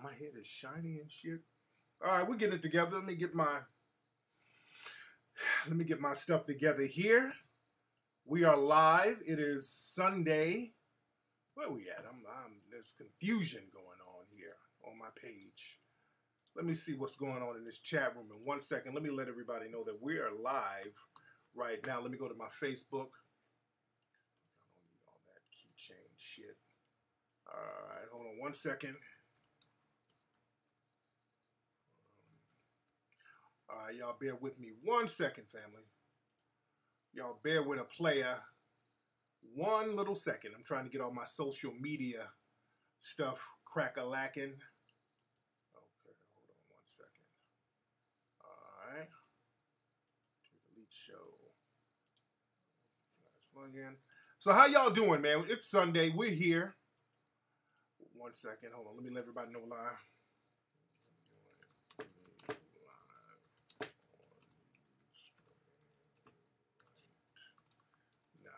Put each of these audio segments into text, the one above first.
my head is shiny and shit. All right, we're getting it together. Let me get my stuff together here. We are live. It is Sunday. Where we at? There's confusion going on here on my page. Let me see what's going on in this chat room in 1 second. Let me let everybody know that we are live right now. Let me go to my Facebook. I don't need all that keychain shit. All right, hold on 1 second. All right, y'all bear with me 1 second, family. Y'all bear with a player 1 little second. I'm trying to get all my social media stuff crack-a-lacking. Okay, hold on 1 second. All right. Delete show. Plug in. So how y'all doing, man? It's Sunday. We're here. 1 second. Hold on. Let me let everybody know live.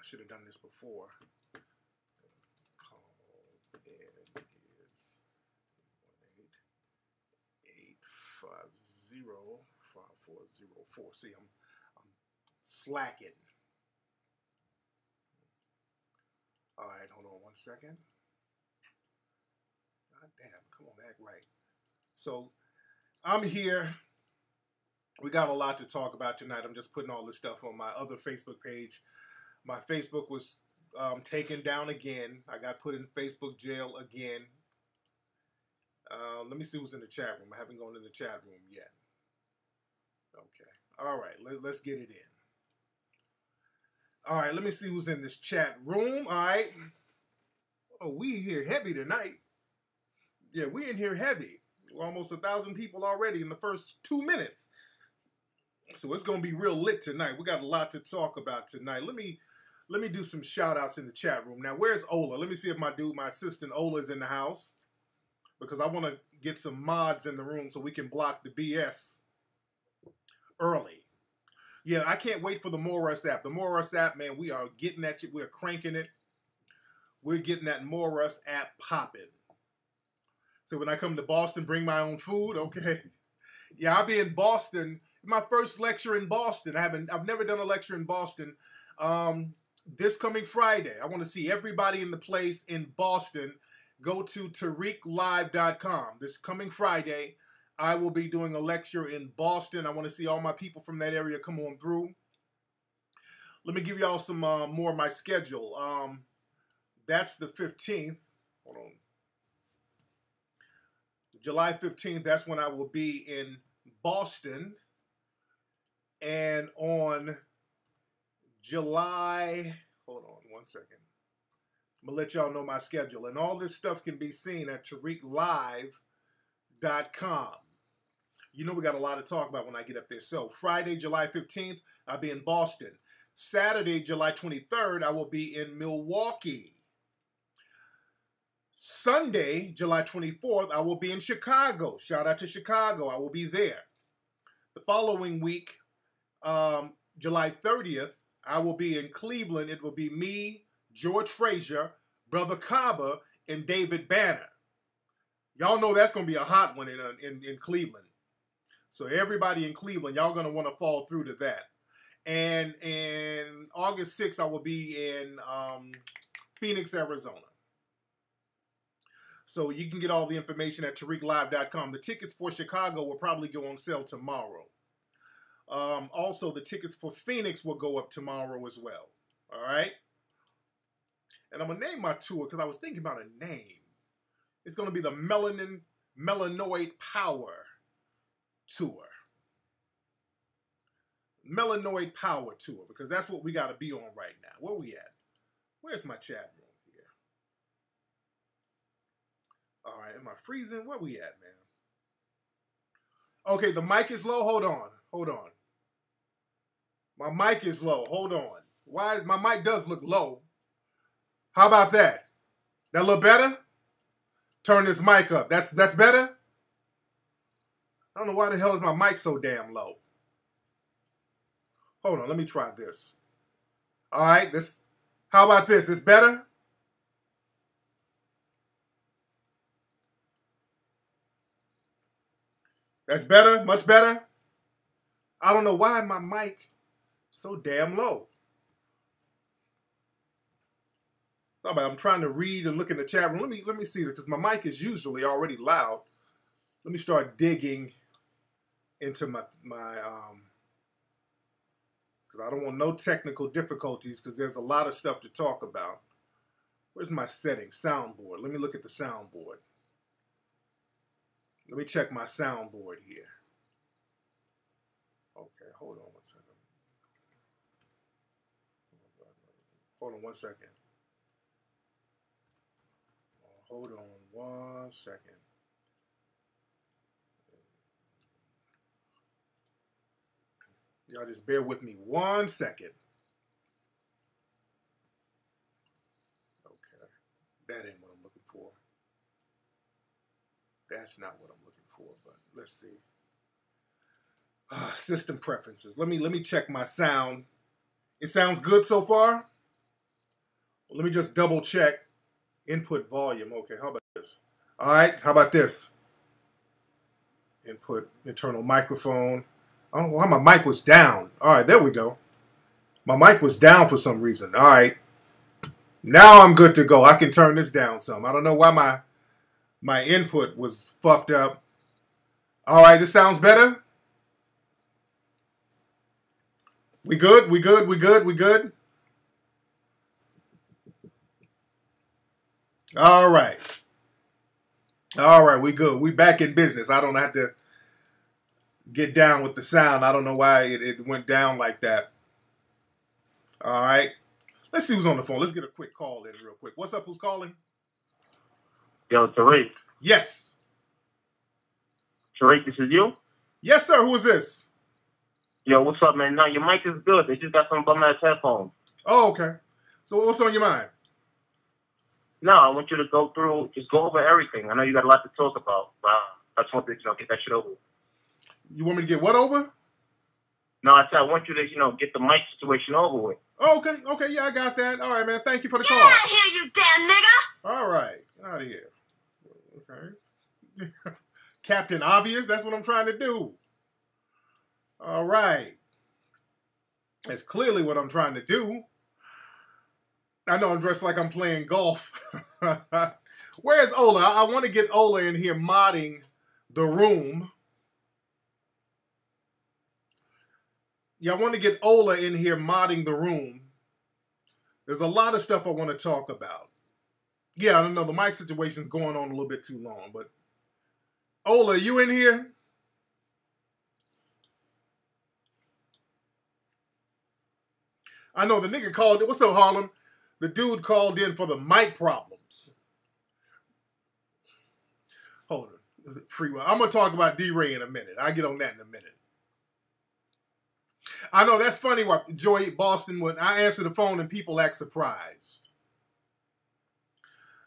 Should have done this before. Call in is 1-850-5404. See, I'm slacking. All right, hold on 1 second. God damn, come on, act right. So I'm here. We got a lot to talk about tonight. I'm just putting all this stuff on my other Facebook page. My Facebook was taken down again. I got put in Facebook jail again. Let me see who's in the chat room. I haven't gone in the chat room yet. Okay. All right. Let's get it in. All right. Let me see who's in this chat room. All right. Oh, we here heavy tonight. Yeah, we in here heavy. Almost 1,000 people already in the first 2 minutes. So it's going to be real lit tonight. We got a lot to talk about tonight. Let me do some shout outs in the chat room. Now, where's Ola? Let me see if my assistant Ola is in the house, because I want to get some mods in the room so we can block the BS early. Yeah, I can't wait for the Morus app. The Morus app, man, we are getting that shit. We're cranking it. We're getting that Morus app popping. So when I come to Boston, bring my own food, okay? Yeah, I'll be in Boston. My first lecture in Boston. I've never done a lecture in Boston. This coming Friday, I want to see everybody in the place in Boston. Go to TariqLive.com. This coming Friday, I will be doing a lecture in Boston. I want to see all my people from that area come on through. Let me give y'all some more of my schedule. That's the 15th. Hold on. July 15th, that's when I will be in Boston. And on July, hold on 1 second. I'm going to let y'all know my schedule. And all this stuff can be seen at TariqLive.com. You know we got a lot to talk about when I get up there. So Friday, July 15th, I'll be in Boston. Saturday, July 23rd, I will be in Milwaukee. Sunday, July 24th, I will be in Chicago. Shout out to Chicago. I will be there. The following week, July 30th, I will be in Cleveland. It will be me, George Frazier, Brother Kaba, and David Banner. Y'all know that's going to be a hot one in Cleveland. So everybody in Cleveland, y'all going to want to fall through to that. And in August 6th, I will be in Phoenix, Arizona. So you can get all the information at TariqLive.com. The tickets for Chicago will probably go on sale tomorrow. Also, the tickets for Phoenix will go up tomorrow as well. All right? And I'm going to name my tour because I was thinking about a name. It's going to be the Melanoid Power Tour. Melanoid Power Tour, because that's what we got to be on right now. Where we at? Where's my chat room here? All right, am I freezing? Where we at, man? Okay, the mic is low. Hold on. Hold on. My mic is low. Hold on. Why? My mic does look low. How about that? That look better? Turn this mic up. That's better? I don't know why the hell is my mic so damn low. Hold on, let me try this. All right, how about this? It's better? That's better? Much better? I don't know why my mic so damn low. I'm trying to read and look in the chat room. Let me see, because my mic is usually already loud. Let me start digging into my because I don't want no technical difficulties, because there's a lot of stuff to talk about. Where's my settings? Soundboard. Let me look at the soundboard. Let me check my soundboard here. Okay, hold on one second. Hold on one second. Hold on 1 second. Y'all just bear with me 1 second. Okay. That ain't what I'm looking for. That's not what I'm looking for, but let's see. System preferences. Let me check my sound. It sounds good so far? Well, let me just double check. Input volume. Okay, how about this? All right, how about this? Input internal microphone. I don't know why my mic was down. All right, there we go. My mic was down for some reason. All right. Now I'm good to go. I can turn this down some. I don't know why my input was fucked up. All right, this sounds better. We good? We good? We good? We good? All right. All right, we good. We back in business. I don't have to get down with the sound. I don't know why it went down like that. All right. Let's see who's on the phone. Let's get a quick call in real quick. What's up? Who's calling? Yo, Tariq. Yes. Tariq, this is you? Yes, sir. Who is this? Yo, what's up, man? No, your mic is good. They just got some bum-ass headphones. Oh, okay. So what's on your mind? No, I want you to go through, just go over everything. I know you got a lot to talk about. I just want to, get that shit over. You want me to get what over? No, I said I want you to, get the mic situation over with. Oh, okay. Okay, yeah, I got that. All right, man. Thank you for the call. Get out of here, you damn nigga! All right. Get out of here. Okay. Captain Obvious, that's what I'm trying to do. All right. That's clearly what I'm trying to do. I know I'm dressed like I'm playing golf. Where's Ola? I want to get Ola in here modding the room. Yeah, I want to get Ola in here modding the room. There's a lot of stuff I want to talk about. Yeah, I don't know. The mic situation's going on a little bit too long, but Ola, you in here? I know the nigga called. What's up, Harlem? The dude called in for the mic problems. Hold on. Is it free will? I'm going to talk about D-Ray in a minute. I'll get on that in a minute. I know that's funny what Joy Boston would. I answer the phone and people act surprised.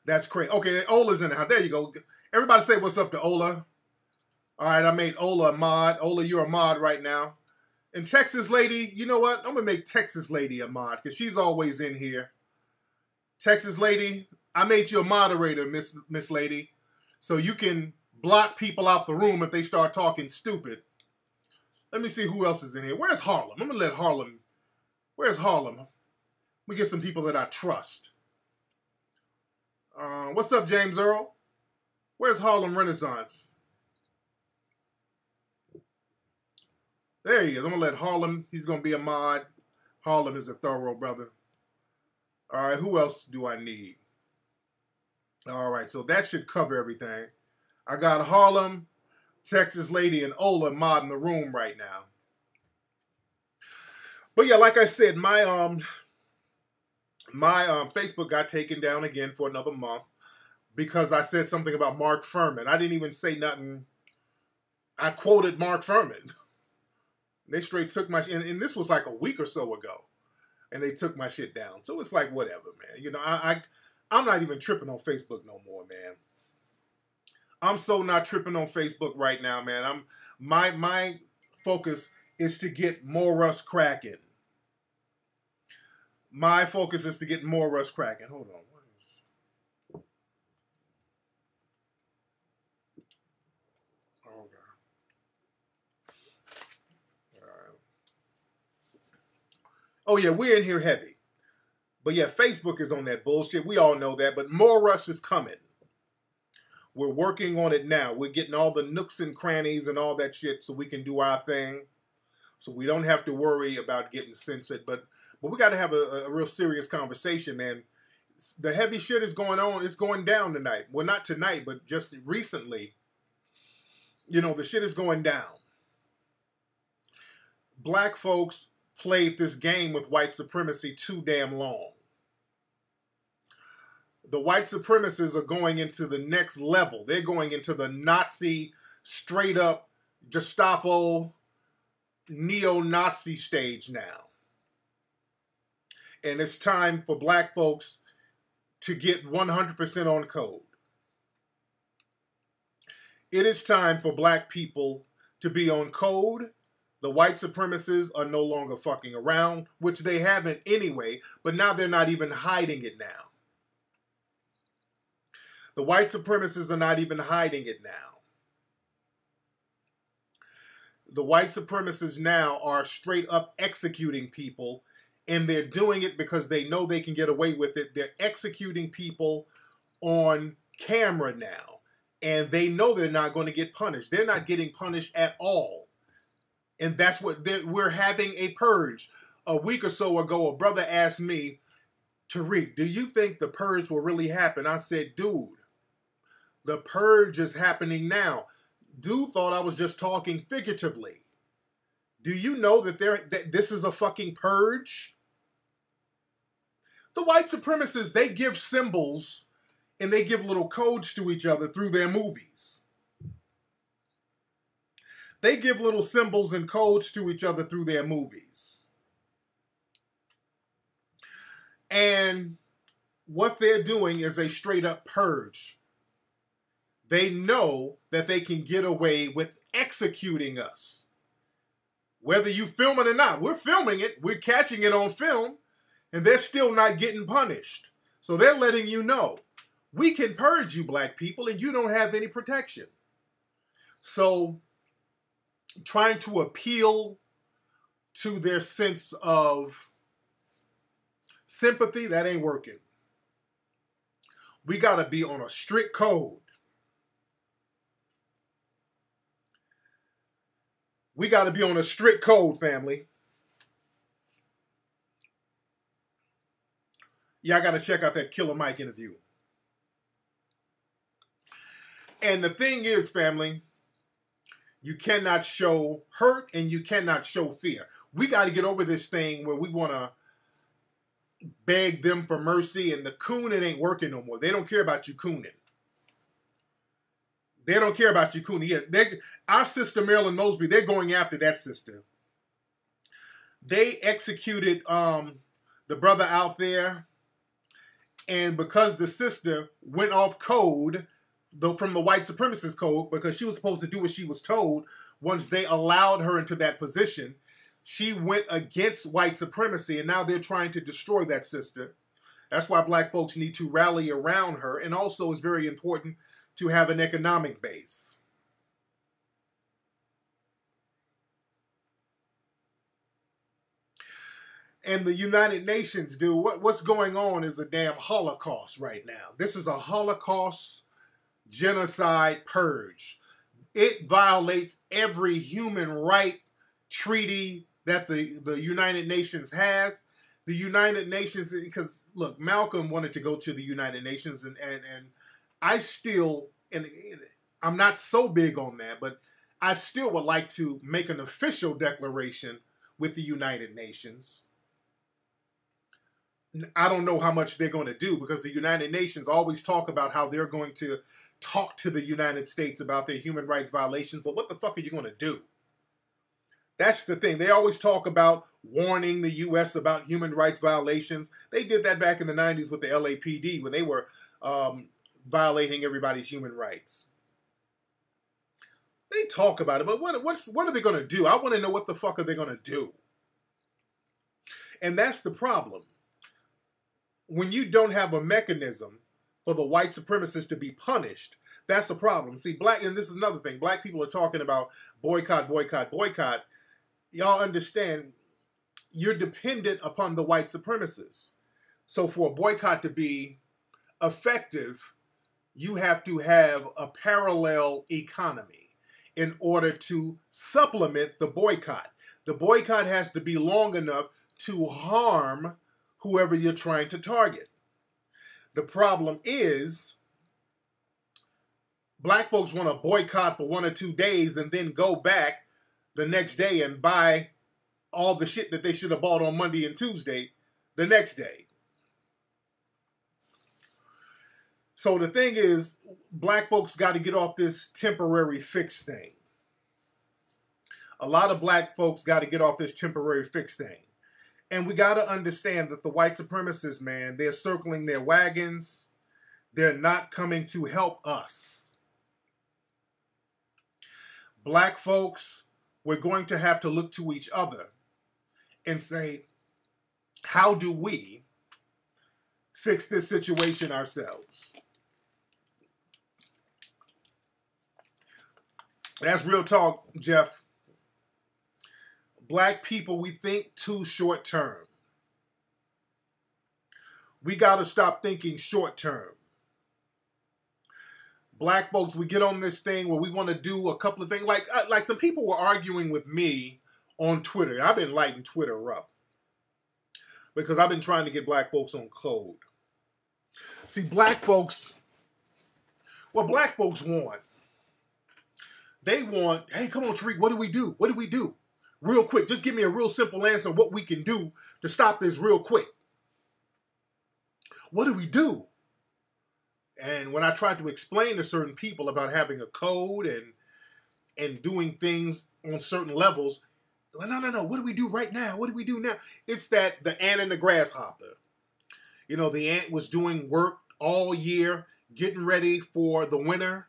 That's crazy. Okay, Ola's in the house. There you go. Everybody say what's up to Ola. All right, I made Ola a mod. Ola, you're a mod right now. And Texas Lady, you know what? I'm going to make Texas Lady a mod because she's always in here. Texas Lady, I made you a moderator, Miss Lady, so you can block people out the room if they start talking stupid. Let me see who else is in here. Where's Harlem? I'm going to let Harlem. Where's Harlem? We get some people that I trust. What's up, James Earl? Where's Harlem Renaissance? There he is. I'm going to let Harlem, he's going to be a mod. Harlem is a thorough brother. All right, who else do I need? All right, so that should cover everything. I got Harlem, Texas Lady, and Ola modding the room right now. But yeah, like I said, my Facebook got taken down again for another month because I said something about Mark Furman. I didn't even say nothing. I quoted Mark Furman. They straight took my shit, and this was like a week or so ago. And they took my shit down. So it's like, whatever, man. You know, I'm not even tripping on Facebook no more, man. I'm so not tripping on Facebook right now, man. My focus is to get more Russ cracking. My focus is to get more Russ cracking. Hold on. Oh, God. Oh yeah, we're in here heavy. But yeah, Facebook is on that bullshit. We all know that. But more rush is coming. We're working on it now. We're getting all the nooks and crannies and all that shit so we can do our thing. So we don't have to worry about getting censored. But we got to have a real serious conversation, man. The heavy shit is going on. It's going down tonight. Well, not tonight, but just recently. You know, the shit is going down. Black folks played this game with white supremacy too damn long. The white supremacists are going into the next level. They're going into the Nazi, straight up Gestapo, neo-Nazi stage now. And it's time for black folks to get 100% on code. It is time for black people to be on code. The white supremacists are no longer fucking around, which they haven't anyway, but now they're not even hiding it now. The white supremacists are not even hiding it now. The white supremacists now are straight up executing people, and they're doing it because they know they can get away with it. They're executing people on camera now, and they know they're not going to get punished. They're not getting punished at all. And that's what we're having a purge. A week or so ago, a brother asked me, Tariq, do you think the purge will really happen? I said, dude, the purge is happening now. Dude thought I was just talking figuratively. Do you know that this is a fucking purge? The white supremacists, they give symbols and they give little codes to each other through their movies. They give little symbols and codes to each other through their movies. And what they're doing is a straight up purge. They know that they can get away with executing us. Whether you film it or not, we're filming it, we're catching it on film, and they're still not getting punished. So they're letting you know, we can purge you black people and you don't have any protection. So trying to appeal to their sense of sympathy, that ain't working. We got to be on a strict code. We got to be on a strict code, family. Yeah, I got to check out that Killer Mike interview. And the thing is, family, you cannot show hurt and you cannot show fear. We got to get over this thing where we want to beg them for mercy, and the cooning ain't working no more. They don't care about you cooning. They don't care about you cooning. Yeah, our sister Marilyn Mosby, they're going after that sister. They executed the brother out there, and because the sister went off code, from the white supremacist code, because she was supposed to do what she was told, once they allowed her into that position, she went against white supremacy, and now they're trying to destroy that sister. That's why black folks need to rally around her, and also it's very important to have an economic base. And the United Nations, dude, what's going on is a damn Holocaust right now. This is a Holocaust genocide purge. It violates every human right treaty that the United Nations has. The United Nations, because look, Malcolm wanted to go to the United Nations, and I still, and I'm not so big on that, but I still would like to make an official declaration with the United Nations. I don't know how much they're going to do, because the United Nations always talk about how they're going to talk to the United States about their human rights violations, but what the fuck are you going to do? That's the thing. They always talk about warning the U.S. about human rights violations. They did that back in the 90s with the LAPD when they were violating everybody's human rights. They talk about it, but what are they going to do? I want to know what the fuck are they going to do? And that's the problem. When you don't have a mechanism for the white supremacists to be punished, that's the problem. See, and this is another thing. Black people are talking about boycott, boycott, boycott. Y'all understand, you're dependent upon the white supremacists. So for a boycott to be effective, you have to have a parallel economy in order to supplement the boycott. The boycott has to be long enough to harm whoever you're trying to target. The problem is, black folks want to boycott for 1 or 2 days and then go back the next day and buy all the shit that they should have bought on Monday and Tuesday the next day. So the thing is, black folks got to get off this temporary fix thing. A lot of black folks got to get off this temporary fix thing. And we got to understand that the white supremacists, man, they're circling their wagons. They're not coming to help us. Black folks, we're going to have to look to each other and say, how do we fix this situation ourselves? That's real talk, Jeff. Black people, we think too short term. We got to stop thinking short term. Black folks, we get on this thing where we want to do a couple of things. Like some people were arguing with me on Twitter. I've been lighting Twitter up because I've been trying to get black folks on code. See, black folks, what black folks want, they want, hey, come on, Tariq, what do we do? What do we do? Real quick, just give me a real simple answer of what we can do to stop this real quick. What do we do? And when I tried to explain to certain people about having a code and doing things on certain levels, well, no, what do we do right now? What do we do now? It's that the ant and the grasshopper. You know, the ant was doing work all year, getting ready for the winter,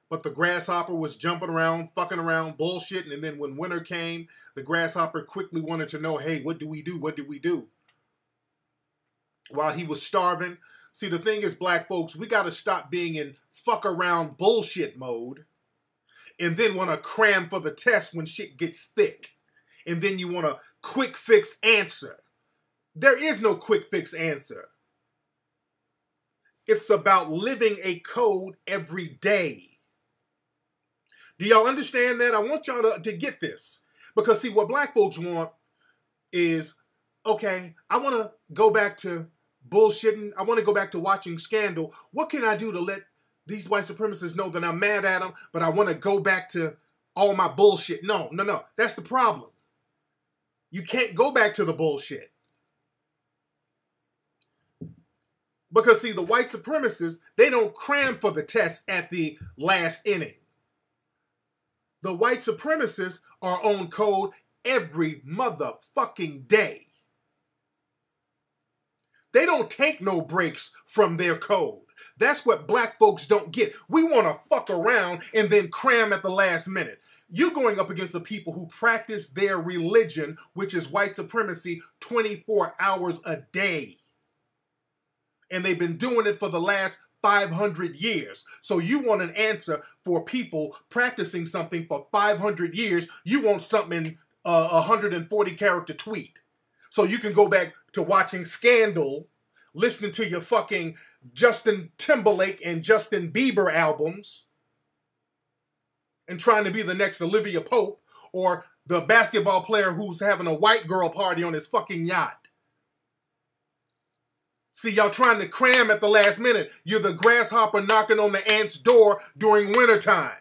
but the grasshopper was jumping around, fucking around, bullshitting, and then when winter came, the grasshopper quickly wanted to know, hey, what do we do? What do we do? While he was starving. See, the thing is, black folks, we got to stop being in fuck around bullshit mode and then want to cram for the test when shit gets thick. And then you want a quick fix answer. There is no quick fix answer. It's about living a code every day. Do y'all understand that? I want y'all to get this. Because see, what black folks want is, okay, I want to go back to bullshitting. I want to go back to watching Scandal. What can I do to let these white supremacists know that I'm mad at them, but I want to go back to all my bullshit? No. That's the problem. You can't go back to the bullshit. Because, see, the white supremacists, they don't cram for the test at the last inning. The white supremacists are on code every motherfucking day. They don't take no breaks from their code. That's what black folks don't get. We want to fuck around and then cram at the last minute. You're going up against the people who practice their religion, which is white supremacy, 24 hours a day. And they've been doing it for the last 500 years. So you want an answer for people practicing something for 500 years. You want something in a 140 character tweet. So you can go back to watching Scandal, listening to your fucking Justin Timberlake and Justin Bieber albums, and trying to be the next Olivia Pope, or the basketball player who's having a white girl party on his fucking yacht. See, y'all trying to cram at the last minute. You're the grasshopper knocking on the ant's door during wintertime.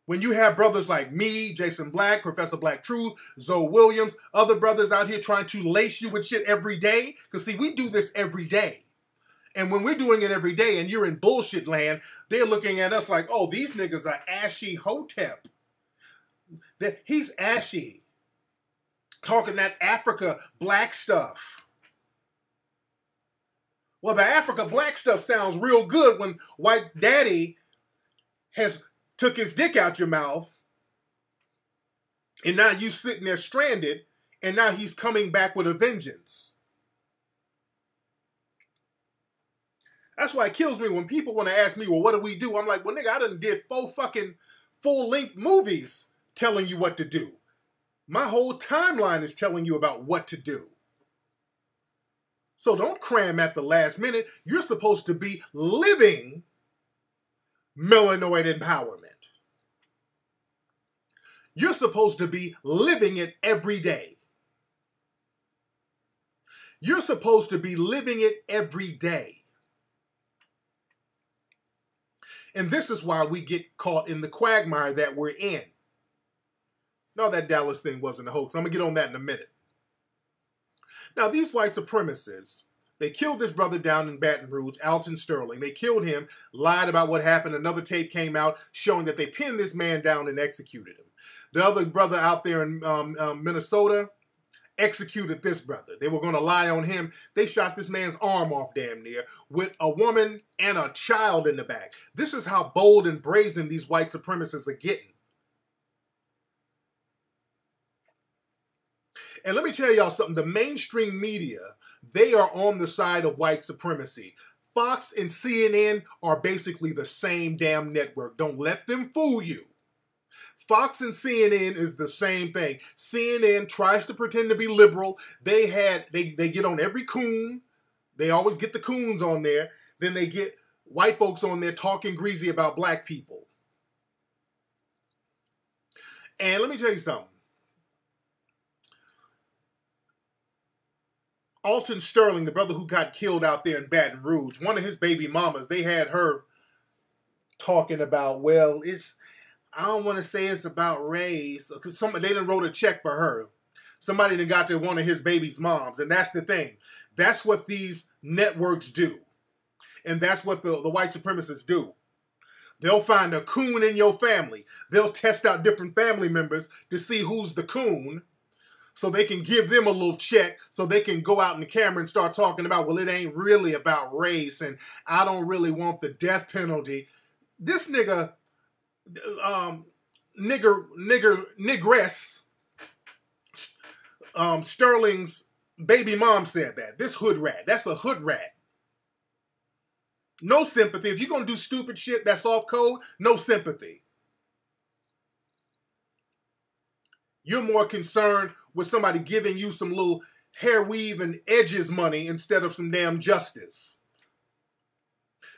When you have brothers like me, Jason Black, Professor Black Truth, Zoe Williams, other brothers out here trying to lace you with shit every day. Because, see, we do this every day. And when we're doing it every day and you're in bullshit land, they're looking at us like, oh, these niggas are ashy hotep. He's ashy. Talking that Africa black stuff. Well, the Africa black stuff sounds real good when white daddy has took his dick out your mouth, and now you sitting there stranded, and now he's coming back with a vengeance. That's why it kills me when people want to ask me, well, what do we do? I'm like, well, nigga, I done did 4 fucking full-length movies telling you what to do. My whole timeline is telling you about what to do. So don't cram at the last minute. You're supposed to be living melanoid empowerment. You're supposed to be living it every day. You're supposed to be living it every day. And this is why we get caught in the quagmire that we're in. No, that Dallas thing wasn't a hoax. I'm going to get on that in a minute. Now, these white supremacists, they killed this brother down in Baton Rouge, Alton Sterling. They killed him, lied about what happened. Another tape came out showing that they pinned this man down and executed him. The other brother out there in Minnesota executed this brother. They were going to lie on him. They shot this man's arm off damn near with a woman and a child in the back. This is how bold and brazen these white supremacists are getting. And let me tell y'all something. The mainstream media, they are on the side of white supremacy. Fox and CNN are basically the same damn network. Don't let them fool you. Fox and CNN is the same thing. CNN tries to pretend to be liberal. They get on every coon. They always get the coons on there. Then they get white folks on there talking greasy about black people. And let me tell you something. Alton Sterling, the brother who got killed out there in Baton Rouge, one of his baby mamas, they had her talking about, well, I don't want to say it's about race, because they done wrote a check for her. Somebody done got to one of his baby's moms, and that's the thing. That's what these networks do. And that's what the white supremacists do. They'll find a coon in your family. They'll test out different family members to see who's the coon, so they can give them a little check, so they can go out in the camera and start talking about, well, it ain't really about race, and I don't really want the death penalty. This nigga, Negress, Sterling's baby mom said that. This hood rat, that's a hood rat. No sympathy. If you're going to do stupid shit that's off code, no sympathy. You're more concerned with somebody giving you some little hair weave and edges money instead of some damn justice.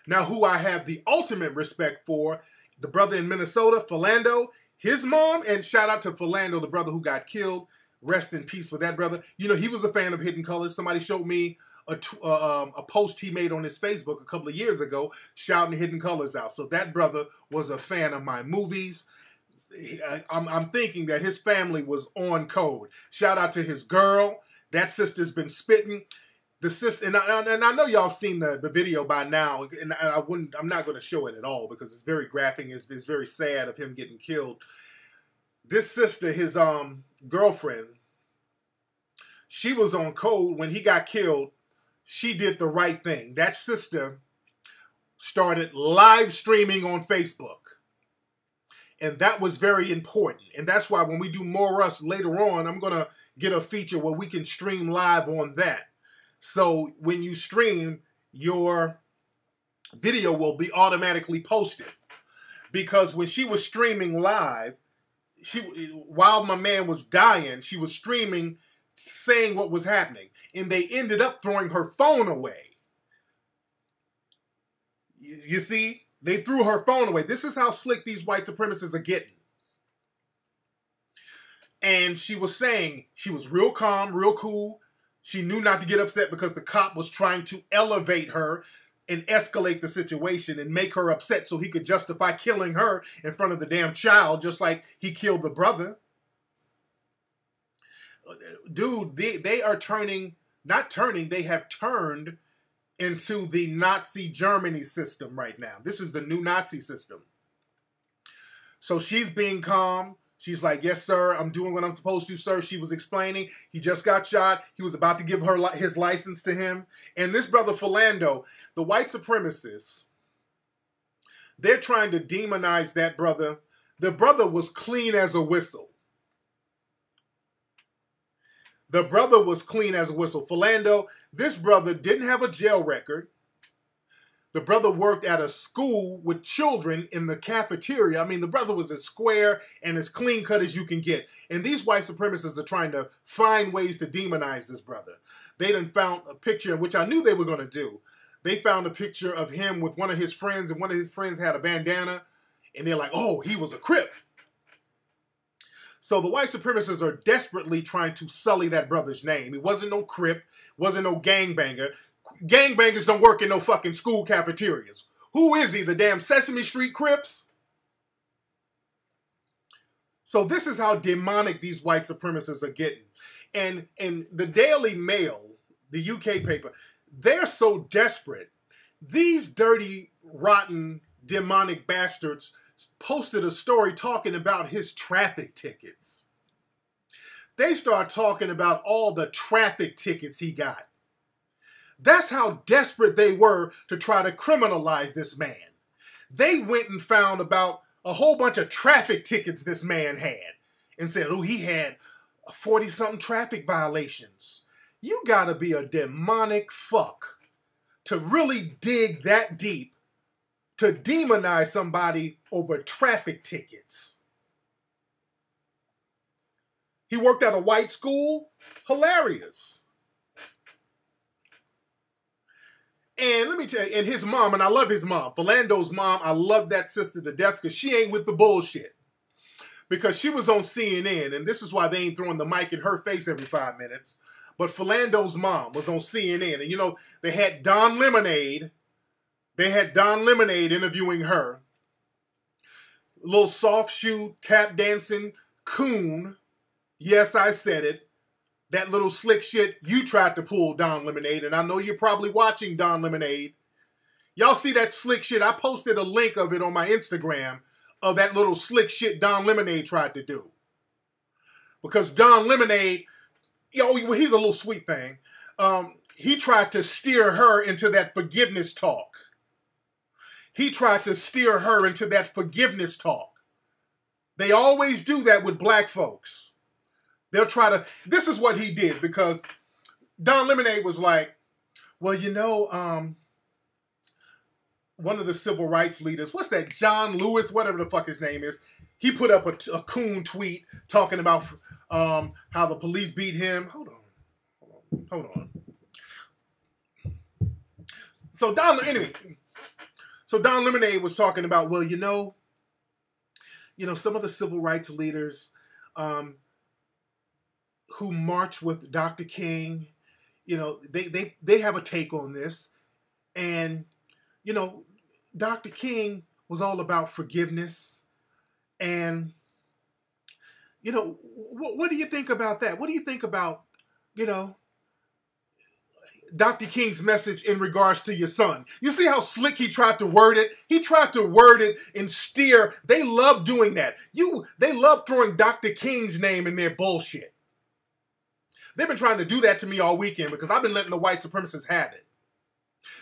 Now, who I have the ultimate respect for, the brother in Minnesota, Philando, his mom, and shout out to Philando, the brother who got killed. Rest in peace for that brother. You know, he was a fan of Hidden Colors. Somebody showed me a post he made on his Facebook a couple of years ago shouting Hidden Colors out. So that brother was a fan of my movies. I'm thinking that his family was on code. Shout out to his girl. That sister's been spitting. The sister, and I know y'all seen the video by now, and I'm not going to show it at all because it's very graphic. It's very sad of him getting killed. This sister, his girlfriend, she was on code when he got killed. She did the right thing. That sister started live streaming on Facebook. And that was very important. And that's why when we do More Us later on, I'm going to get a feature where we can stream live on that. So when you stream, your video will be automatically posted. Because when she was streaming live, while my man was dying, she was streaming, saying what was happening. And they ended up throwing her phone away. You see? They threw her phone away. This is how slick these white supremacists are getting. And she was saying, she was real calm, real cool. She knew not to get upset because the cop was trying to elevate her and escalate the situation and make her upset so he could justify killing her in front of the damn child, just like he killed the brother. Dude, they are they have turned into the Nazi Germany system right now. This is the new Nazi system. So she's being calm. She's like, yes, sir, I'm doing what I'm supposed to, sir. She was explaining. He just got shot. He was about to give her his license to him. And this brother Philando, the white supremacists, they're trying to demonize that brother. The brother was clean as a whistle. The brother was clean as a whistle. Philando, this brother didn't have a jail record. The brother worked at a school with children in the cafeteria. I mean, the brother was as square and as clean cut as you can get. And these white supremacists are trying to find ways to demonize this brother. They done found a picture, which I knew they were going to do. They found a picture of him with one of his friends, and one of his friends had a bandana. And they're like, oh, he was a Crip. So the white supremacists are desperately trying to sully that brother's name. He wasn't no Crip, wasn't no gangbanger. Gangbangers don't work in no fucking school cafeterias. Who is he, the damn Sesame Street Crips? So this is how demonic these white supremacists are getting. And the Daily Mail, the UK paper, they're so desperate. These dirty, rotten, demonic bastards posted a story talking about his traffic tickets. They start talking about all the traffic tickets he got. That's how desperate they were to try to criminalize this man. They went and found about a whole bunch of traffic tickets this man had and said, oh, he had 40-something traffic violations. You gotta be a demonic fuck to really dig that deep to demonize somebody over traffic tickets. He worked at a white school? Hilarious. And let me tell you, and his mom, and I love his mom, Philando's mom, I love that sister to death because she ain't with the bullshit. Because she was on CNN, and this is why they ain't throwing the mic in her face every 5 minutes. But Philando's mom was on CNN, and you know, they had Don Lemonade. They had Don Lemonade interviewing her. Little soft shoe, tap dancing coon. Yes, I said it. That little slick shit you tried to pull, Don Lemonade, and I know you're probably watching Don Lemonade. Y'all see that slick shit? I posted a link of it on my Instagram of that little slick shit Don Lemonade tried to do. Because Don Lemonade, yo, he's a little sweet thing. He tried to steer her into that forgiveness talk. He tried to steer her into that forgiveness talk. They always do that with black folks. They'll try to, this is what he did, because Don Lemonade was like, well, you know, one of the civil rights leaders, what's that, John Lewis, whatever the fuck his name is, he put up a coon tweet talking about how the police beat him. Hold on. So Don Lemonade was talking about, well, you know, some of the civil rights leaders, who march with Dr. King, you know, they have a take on this. And, you know, Dr. King was all about forgiveness. And, you know, what do you think about that? What do you think about, you know, Dr. King's message in regards to your son? You see how slick he tried to word it? He tried to word it and steer. They love doing that. They love throwing Dr. King's name in their bullshit. They've been trying to do that to me all weekend because I've been letting the white supremacists have it.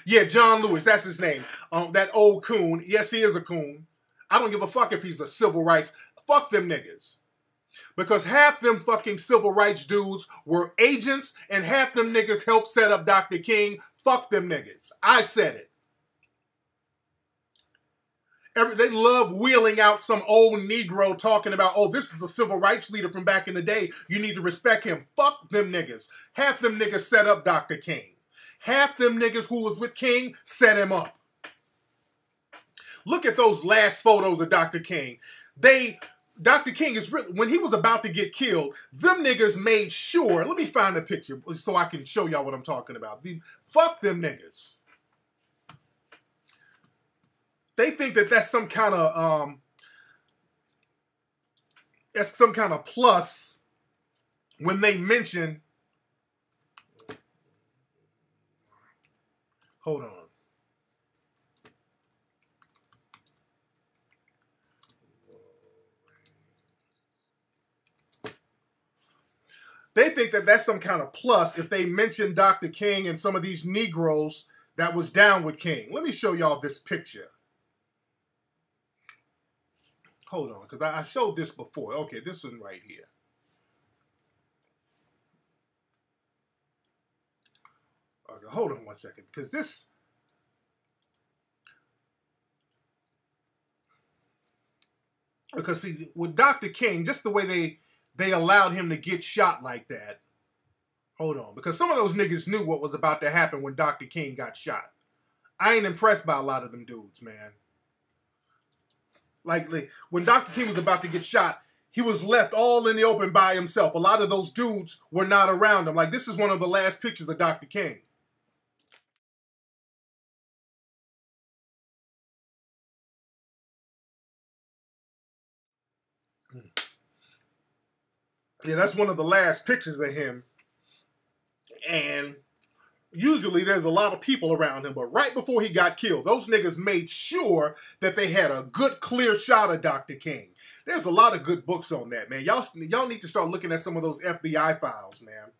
Yeah, John Lewis, that's his name. That old coon. Yes, he is a coon. I don't give a fuck if he's a civil rights. Fuck them niggas. Because half them fucking civil rights dudes were agents and half them niggas helped set up Dr. King. Fuck them niggas. I said it. They love wheeling out some old Negro talking about, oh, this is a civil rights leader from back in the day. You need to respect him. Fuck them niggas. Half them niggas set up Dr. King. Half them niggas who was with King set him up. Look at those last photos of Dr. King. Dr. King is really, when he was about to get killed, them niggas made sure, let me find a picture so I can show y'all what I'm talking about. Fuck them niggas. They think that that's some kind of plus when they mention. Hold on. They think that that's some kind of plus if they mention Dr. King and some of these Negroes that was down with King. Let me show y'all this picture. Hold on, because I showed this before. Okay, this one right here. Okay, hold on one second, because this Because see, with Dr. King, just the way they allowed him to get shot like that. Hold on. Because some of those niggas knew what was about to happen when Dr. King got shot. I ain't impressed by a lot of them dudes, man. Like when Dr. King was about to get shot, he was left all in the open by himself. A lot of those dudes were not around him. Like, this is one of the last pictures of Dr. King. Yeah, that's one of the last pictures of him. And usually there's a lot of people around him, but right before he got killed, those niggas made sure that they had a good, clear shot of Dr. King. There's a lot of good books on that, man. Y'all need to start looking at some of those FBI files, man.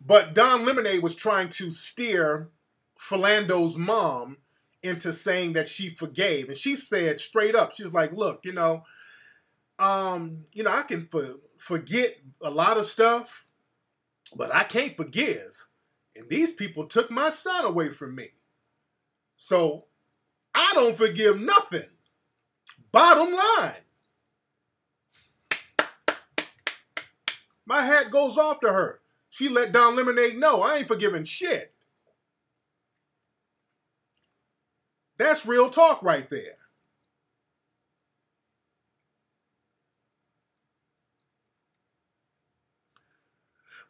But Don Lemonade was trying to steer Philando's mom into saying that she forgave. And she said straight up, she was like, look, I can forget a lot of stuff, but I can't forgive. And these people took my son away from me. So I don't forgive nothing. Bottom line. My hat goes off to her. She let Don Lemonade know I ain't forgiving shit. That's real talk right there.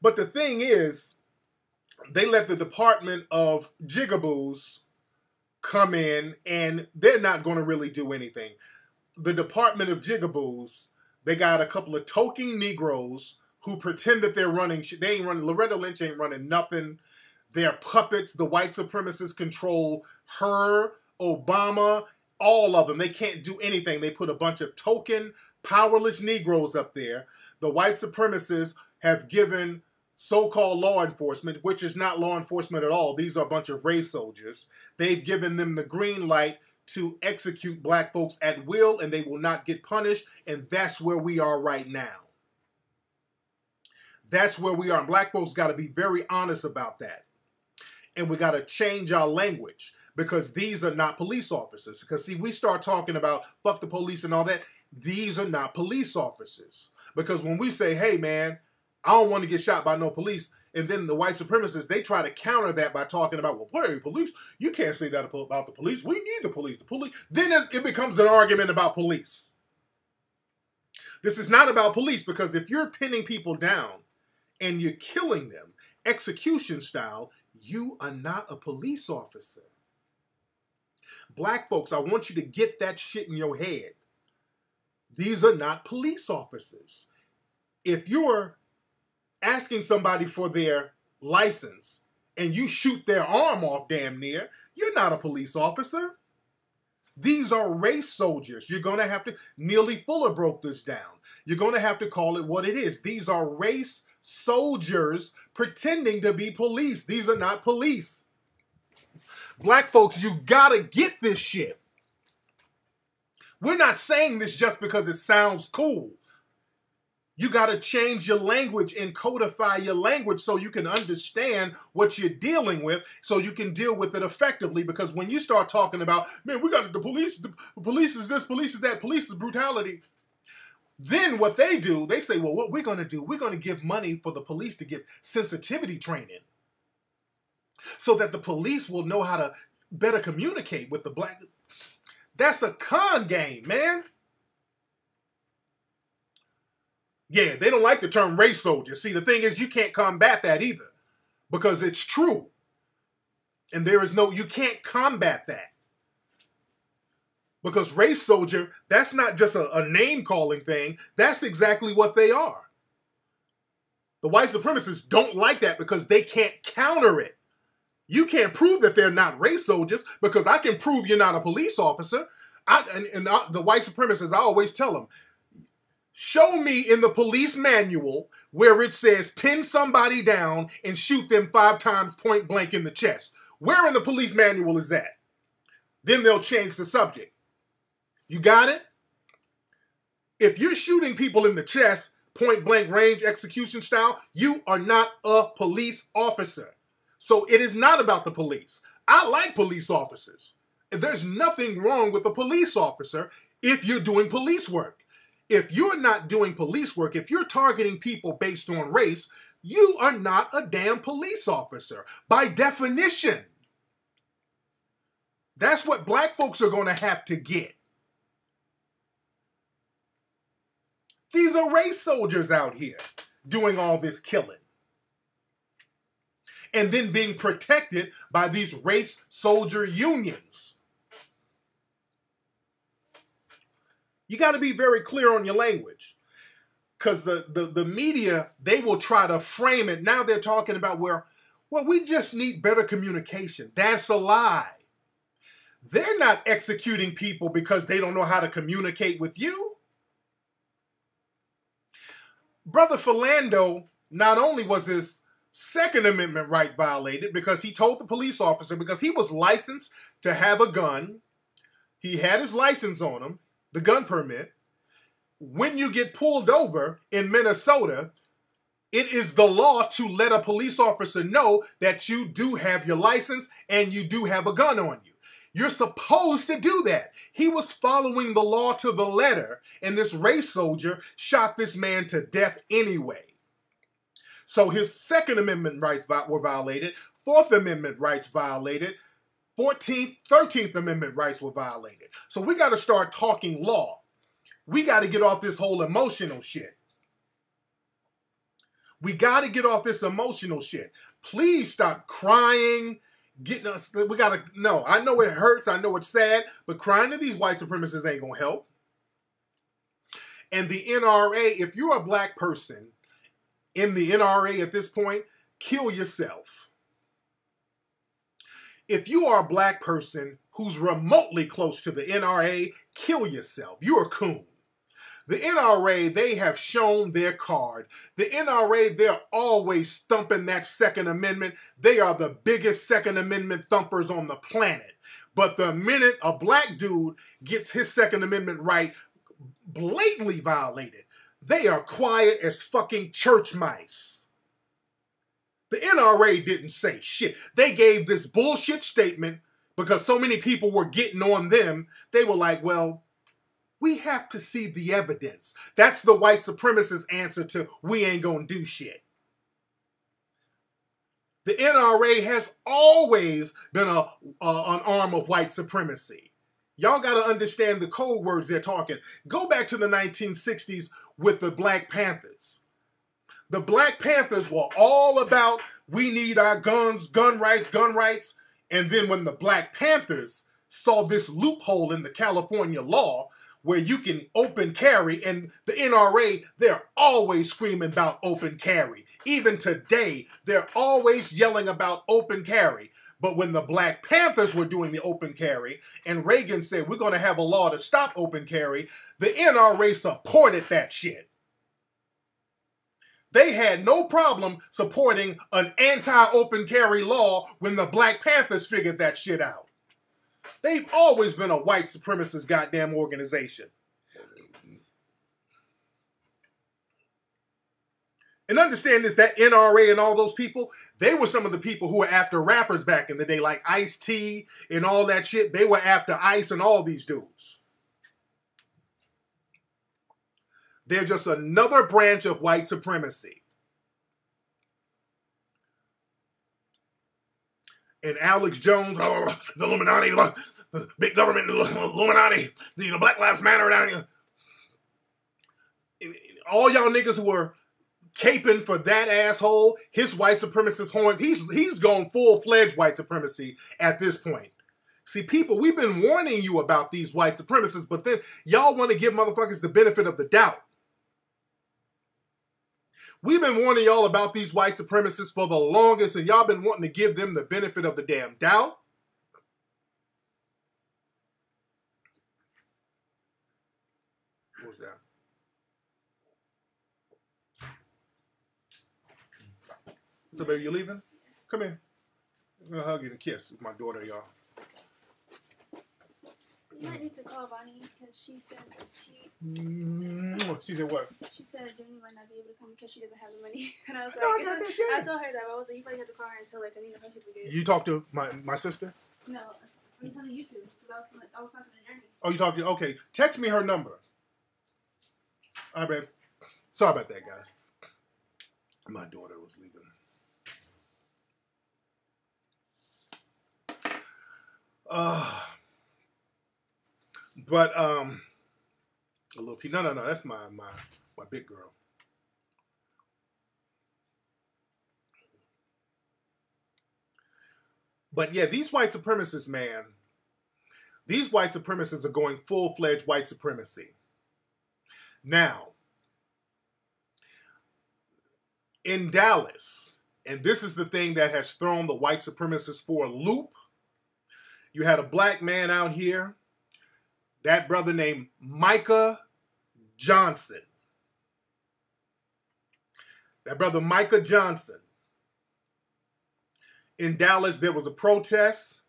But the thing is, they let the Department of Jigaboos come in, and they're not going to really do anything. The Department of Jigaboos, they got a couple of token Negroes who pretend that they're running. They ain't running. Loretta Lynch ain't running nothing. They're puppets. The white supremacists control her, Obama, all of them. They can't do anything. They put a bunch of token, powerless Negroes up there. The white supremacists have given so-called law enforcement, which is not law enforcement at all. These are a bunch of race soldiers. They've given them the green light to execute black folks at will, and they will not get punished. And that's where we are right now. That's where we are. And black folks got to be very honest about that. And we got to change our language, because these are not police officers. Because, see, we start talking about fuck the police and all that. These are not police officers. Because when we say, hey, man, I don't want to get shot by no police, and then the white supremacists, they try to counter that by talking about, well, hey, police, you can't say that about the police. We need the police. The police. Then it becomes an argument about police. This is not about police, because if you're pinning people down and you're killing them execution style, you are not a police officer. Black folks, I want you to get that shit in your head. These are not police officers. If you're asking somebody for their license and you shoot their arm off damn near, you're not a police officer. These are race soldiers. You're going to have to, Neely Fuller broke this down. You're going to have to call it what it is. These are race soldiers pretending to be police. These are not police. Black folks, you've got to get this shit. We're not saying this just because it sounds cool. You got to change your language and codify your language so you can understand what you're dealing with, so you can deal with it effectively. Because when you start talking about, man, we got the police is this, police is that, police is brutality. Then what they do, they say, well, what we're going to do, we're going to give money for the police to give sensitivity training so that the police will know how to better communicate with the black. That's a con game, man. Yeah, they don't like the term race soldier. See, the thing is, you can't combat that either, because it's true. And there is no, you can't combat that. Because race soldier, that's not just a name-calling thing. That's exactly what they are. The white supremacists don't like that because they can't counter it. You can't prove that they're not race soldiers, because I can prove you're not a police officer. The white supremacists, I always tell them, show me in the police manual where it says pin somebody down and shoot them 5 times point blank in the chest. Where in the police manual is that? Then they'll change the subject. You got it? If you're shooting people in the chest, point blank range, execution style, you are not a police officer. So it is not about the police. I like police officers. There's nothing wrong with a police officer if you're doing police work. If you're not doing police work, if you're targeting people based on race, you are not a damn police officer by definition. That's what black folks are going to have to get. These are race soldiers out here doing all this killing. And then being protected by these race soldier unions. You got to be very clear on your language. Because the media, they will try to frame it. Now they're talking about well, we just need better communication. That's a lie. They're not executing people because they don't know how to communicate with you. Brother Philando, not only was his Second Amendment right violated because he told the police officer, because he was licensed to have a gun, he had his license on him, the gun permit. When you get pulled over in Minnesota, it is the law to let a police officer know that you do have your license and you do have a gun on you. You're supposed to do that. He was following the law to the letter, and this race soldier shot this man to death anyway. So his Second Amendment rights were violated, Fourth Amendment rights violated, 14th, 13th Amendment rights were violated. So we got to start talking law. We got to get off this whole emotional shit. We got to get off this emotional shit. Please stop crying. Getting us, we got to, no, I know it hurts. I know it's sad, but crying to these white supremacists ain't going to help. And the NRA, if you're a black person in the NRA at this point, kill yourself. If you are a black person who's remotely close to the NRA, kill yourself. You're a coon. The NRA, they have shown their card. The NRA, they're always thumping that Second Amendment. They are the biggest Second Amendment thumpers on the planet. But the minute a black dude gets his Second Amendment right blatantly violated, they are quiet as fucking church mice. The NRA didn't say shit. They gave this bullshit statement because so many people were getting on them. They were like, well, we have to see the evidence. That's the white supremacist answer to we ain't gonna do shit. The NRA has always been an arm of white supremacy. Y'all gotta understand the code words they're talking. Go back to the 1960s with the Black Panthers. The Black Panthers were all about we need our guns, gun rights. And then when the Black Panthers saw this loophole in the California law, where you can open carry, and the NRA, they're always screaming about open carry. Even today, they're always yelling about open carry. But when the Black Panthers were doing the open carry, and Reagan said, we're going to have a law to stop open carry, the NRA supported that shit. They had no problem supporting an anti-open carry law when the Black Panthers figured that shit out. They've always been a white supremacist goddamn organization. And understand this, that NRA and all those people, they were some of the people who were after rappers back in the day, like Ice-T and all that shit. They were after Ice and all these dudes. They're just another branch of white supremacy. And Alex Jones, the Illuminati, the big government, the Illuminati, the Black Lives Matter down here. All y'all niggas who are caping for that asshole, his white supremacist horns, he's gone full-fledged white supremacy at this point. See, people, we've been warning you about these white supremacists, but then y'all want to give motherfuckers the benefit of the doubt. We've been warning y'all about these white supremacists for the longest, and y'all been wanting to give them the benefit of the damn doubt. What was that? So, baby, you leaving? Come here. I'm going to hug you and kiss with my daughter, y'all. You might need to call Bonnie because she said that she said what? She said Journey might not be able to come because she doesn't have the money. And I was like, I told her that, but I was like, you probably have to call her and tell her because you know some people do. You talked to my sister? No, I'm telling you to. Because I was talking to Journey. Oh, you talking? Okay. Text me her number. All right, babe. Sorry about that, guys. My daughter was leaving. But a little P. No, that's my big girl. But yeah, these white supremacists, man, these white supremacists are going full-fledged white supremacy. Now, in Dallas, and this is the thing that has thrown the white supremacists for a loop, you had a black man out here, that brother named Micah Johnson. That brother Micah Johnson. In Dallas, there was a protest,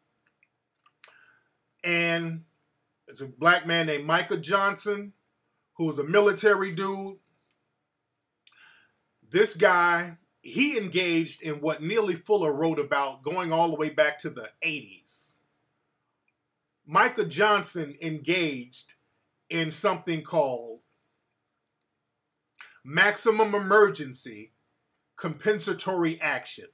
and it's a black man named Micah Johnson, who was a military dude. This guy, he engaged in what Neely Fuller wrote about going all the way back to the 80s. Micah Johnson engaged in something called maximum emergency compensatory action.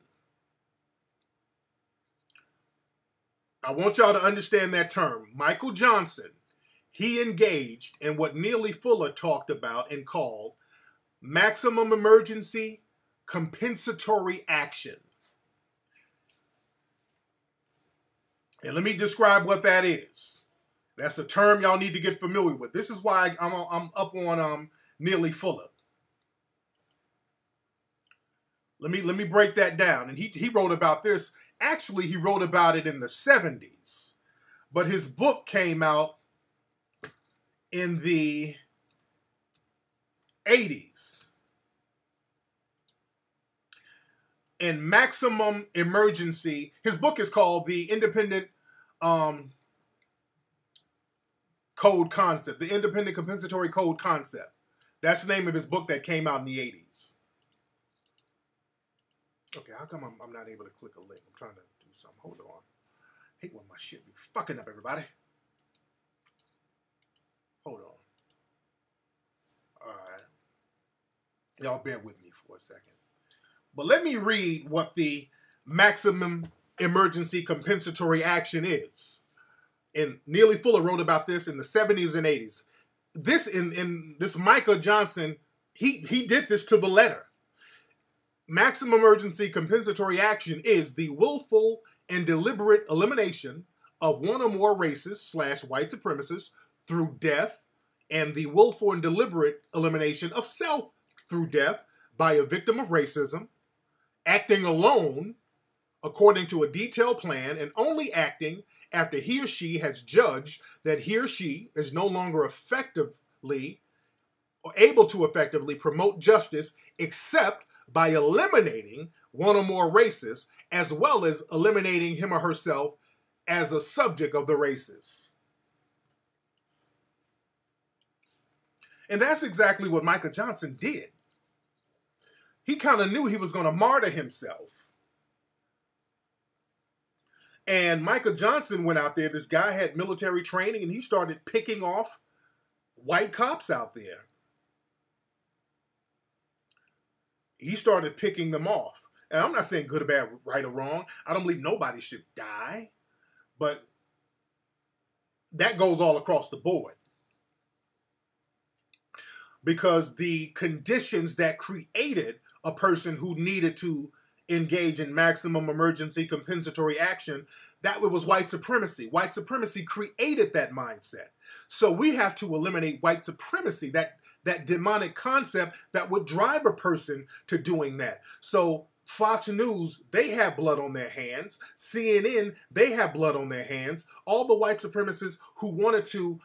I want y'all to understand that term. Michael Johnson, he engaged in what Neely Fuller talked about and called maximum emergency compensatory action. And let me describe what that is. That's a term y'all need to get familiar with. This is why I'm up on Neely Fuller. Let me break that down. And he wrote about this. Actually, he wrote about it in the 70s. But his book came out in the 80s. In maximum emergency, his book is called The Independent Code Concept, The Independent Compensatory Code Concept. That's the name of his book that came out in the 80s. Okay, how come I'm not able to click a link? I'm trying to do something. Hold on. I hate when my shit be fucking up, everybody. Hold on. All right. Y'all bear with me for a second. But let me read what the maximum emergency compensatory action is. And Neely Fuller wrote about this in the 70s and 80s. This in this Micah Johnson, he did this to the letter. Maximum emergency compensatory action is the willful and deliberate elimination of one or more races / white supremacists through death, and the willful and deliberate elimination of self through death by a victim of racism, acting alone according to a detailed plan and only acting after he or she has judged that he or she is no longer effectively or able to effectively promote justice except by eliminating one or more races, as well as eliminating him or herself as a subject of the races. And that's exactly what Micah Johnson did. He kind of knew he was going to martyr himself. And Micah Johnson went out there, this guy had military training, and he started picking off white cops out there. He started picking them off. And I'm not saying good or bad, right or wrong. I don't believe nobody should die. But that goes all across the board. Because the conditions that created a person who needed to engage in maximum emergency compensatory action, that was white supremacy. White supremacy created that mindset. So we have to eliminate white supremacy, that demonic concept that would drive a person to doing that. So Fox News, they have blood on their hands. CNN, they have blood on their hands. All the white supremacists who wanted to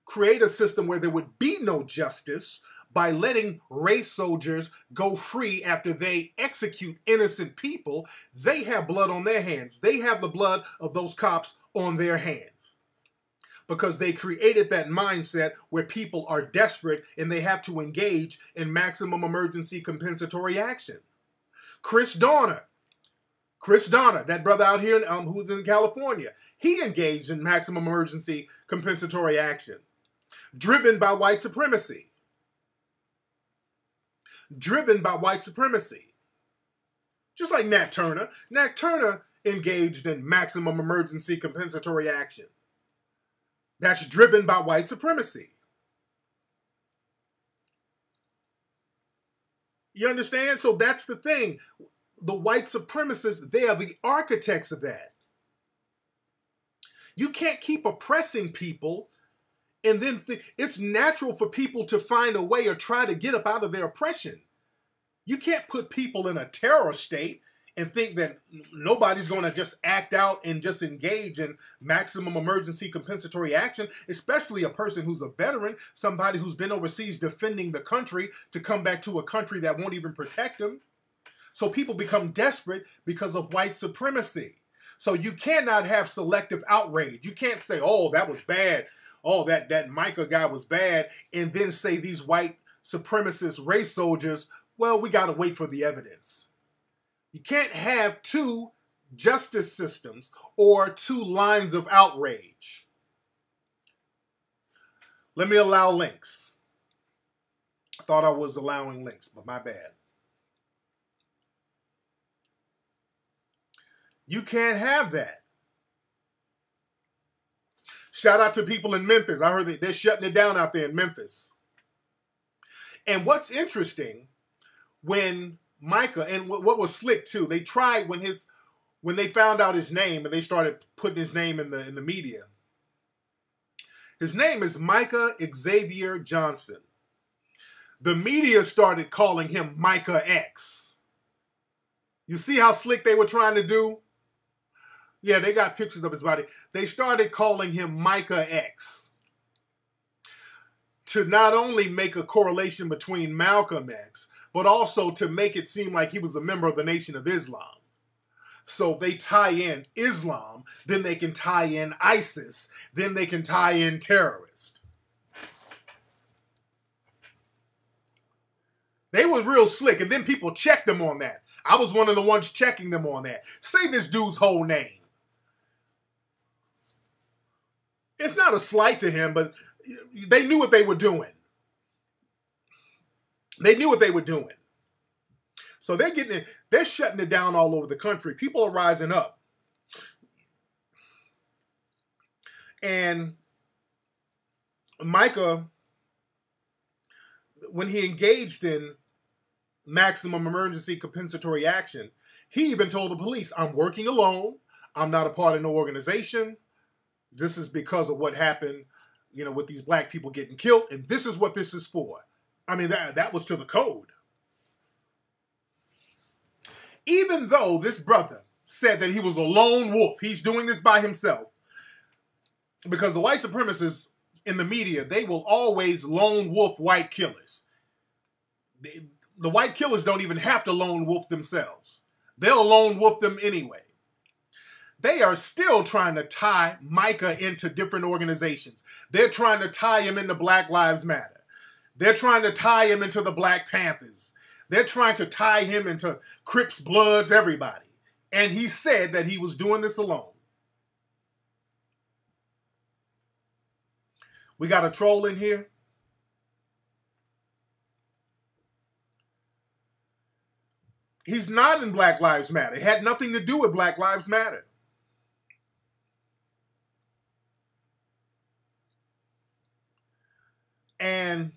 create a system where there would be no justice by letting race soldiers go free after they execute innocent people, they have blood on their hands. They have the blood of those cops on their hands. Because they created that mindset where people are desperate and they have to engage in maximum emergency compensatory action. Chris Dorner Chris Donner, that brother out here who's in California, he engaged in maximum emergency compensatory action, driven by white supremacy. Driven by white supremacy. Just like Nat Turner. Nat Turner engaged in maximum emergency compensatory action. That's driven by white supremacy. You understand? So that's the thing. The white supremacists, they are the architects of that. You can't keep oppressing people and then it's natural for people to find a way or try to get up out of their oppression. You can't put people in a terror state and think that nobody's going to just act out and just engage in maximum emergency compensatory action, especially a person who's a veteran, somebody who's been overseas defending the country to come back to a country that won't even protect them. So people become desperate because of white supremacy. So you cannot have selective outrage. You can't say, oh, that was bad. Oh, that Micah guy was bad. And then say these white supremacist race soldiers, well, we got to wait for the evidence. You can't have two justice systems or two lines of outrage. Let me allow links. I thought I was allowing links, but my bad. You can't have that. Shout out to people in Memphis. I heard that they're shutting it down out there in Memphis. And what's interesting, when Micah, and what was slick too, they tried when they found out his name and they started putting his name in the media. His name is Micah Xavier Johnson. The media started calling him Micah X. You see how slick they were trying to do? Yeah, they got pictures of his body. They started calling him Micah X to not only make a correlation between Malcolm X, but also to make it seem like he was a member of the Nation of Islam. So they tie in Islam, then they can tie in ISIS, then they can tie in terrorist. They were real slick, and then people checked them on that. I was one of the ones checking them on that. Say this dude's whole name. It's not a slight to him, but they knew what they were doing. They knew what they were doing. So they're shutting it down all over the country. People are rising up. And Micah, when he engaged in maximum emergency compensatory action, he even told the police, I'm working alone. I'm not a part of no organization. This is because of what happened, with these black people getting killed. And this is what this is for. I mean, that was to the code. Even though this brother said that he was a lone wolf, he's doing this by himself. Because the white supremacists in the media, they will always lone wolf white killers. The white killers don't even have to lone wolf themselves. They'll lone wolf them anyway. They are still trying to tie Micah into different organizations. They're trying to tie him into Black Lives Matter. They're trying to tie him into the Black Panthers. They're trying to tie him into Crips, Bloods, everybody. And he said that he was doing this alone. We got a troll in here. He's not in Black Lives Matter. It had nothing to do with Black Lives Matter. And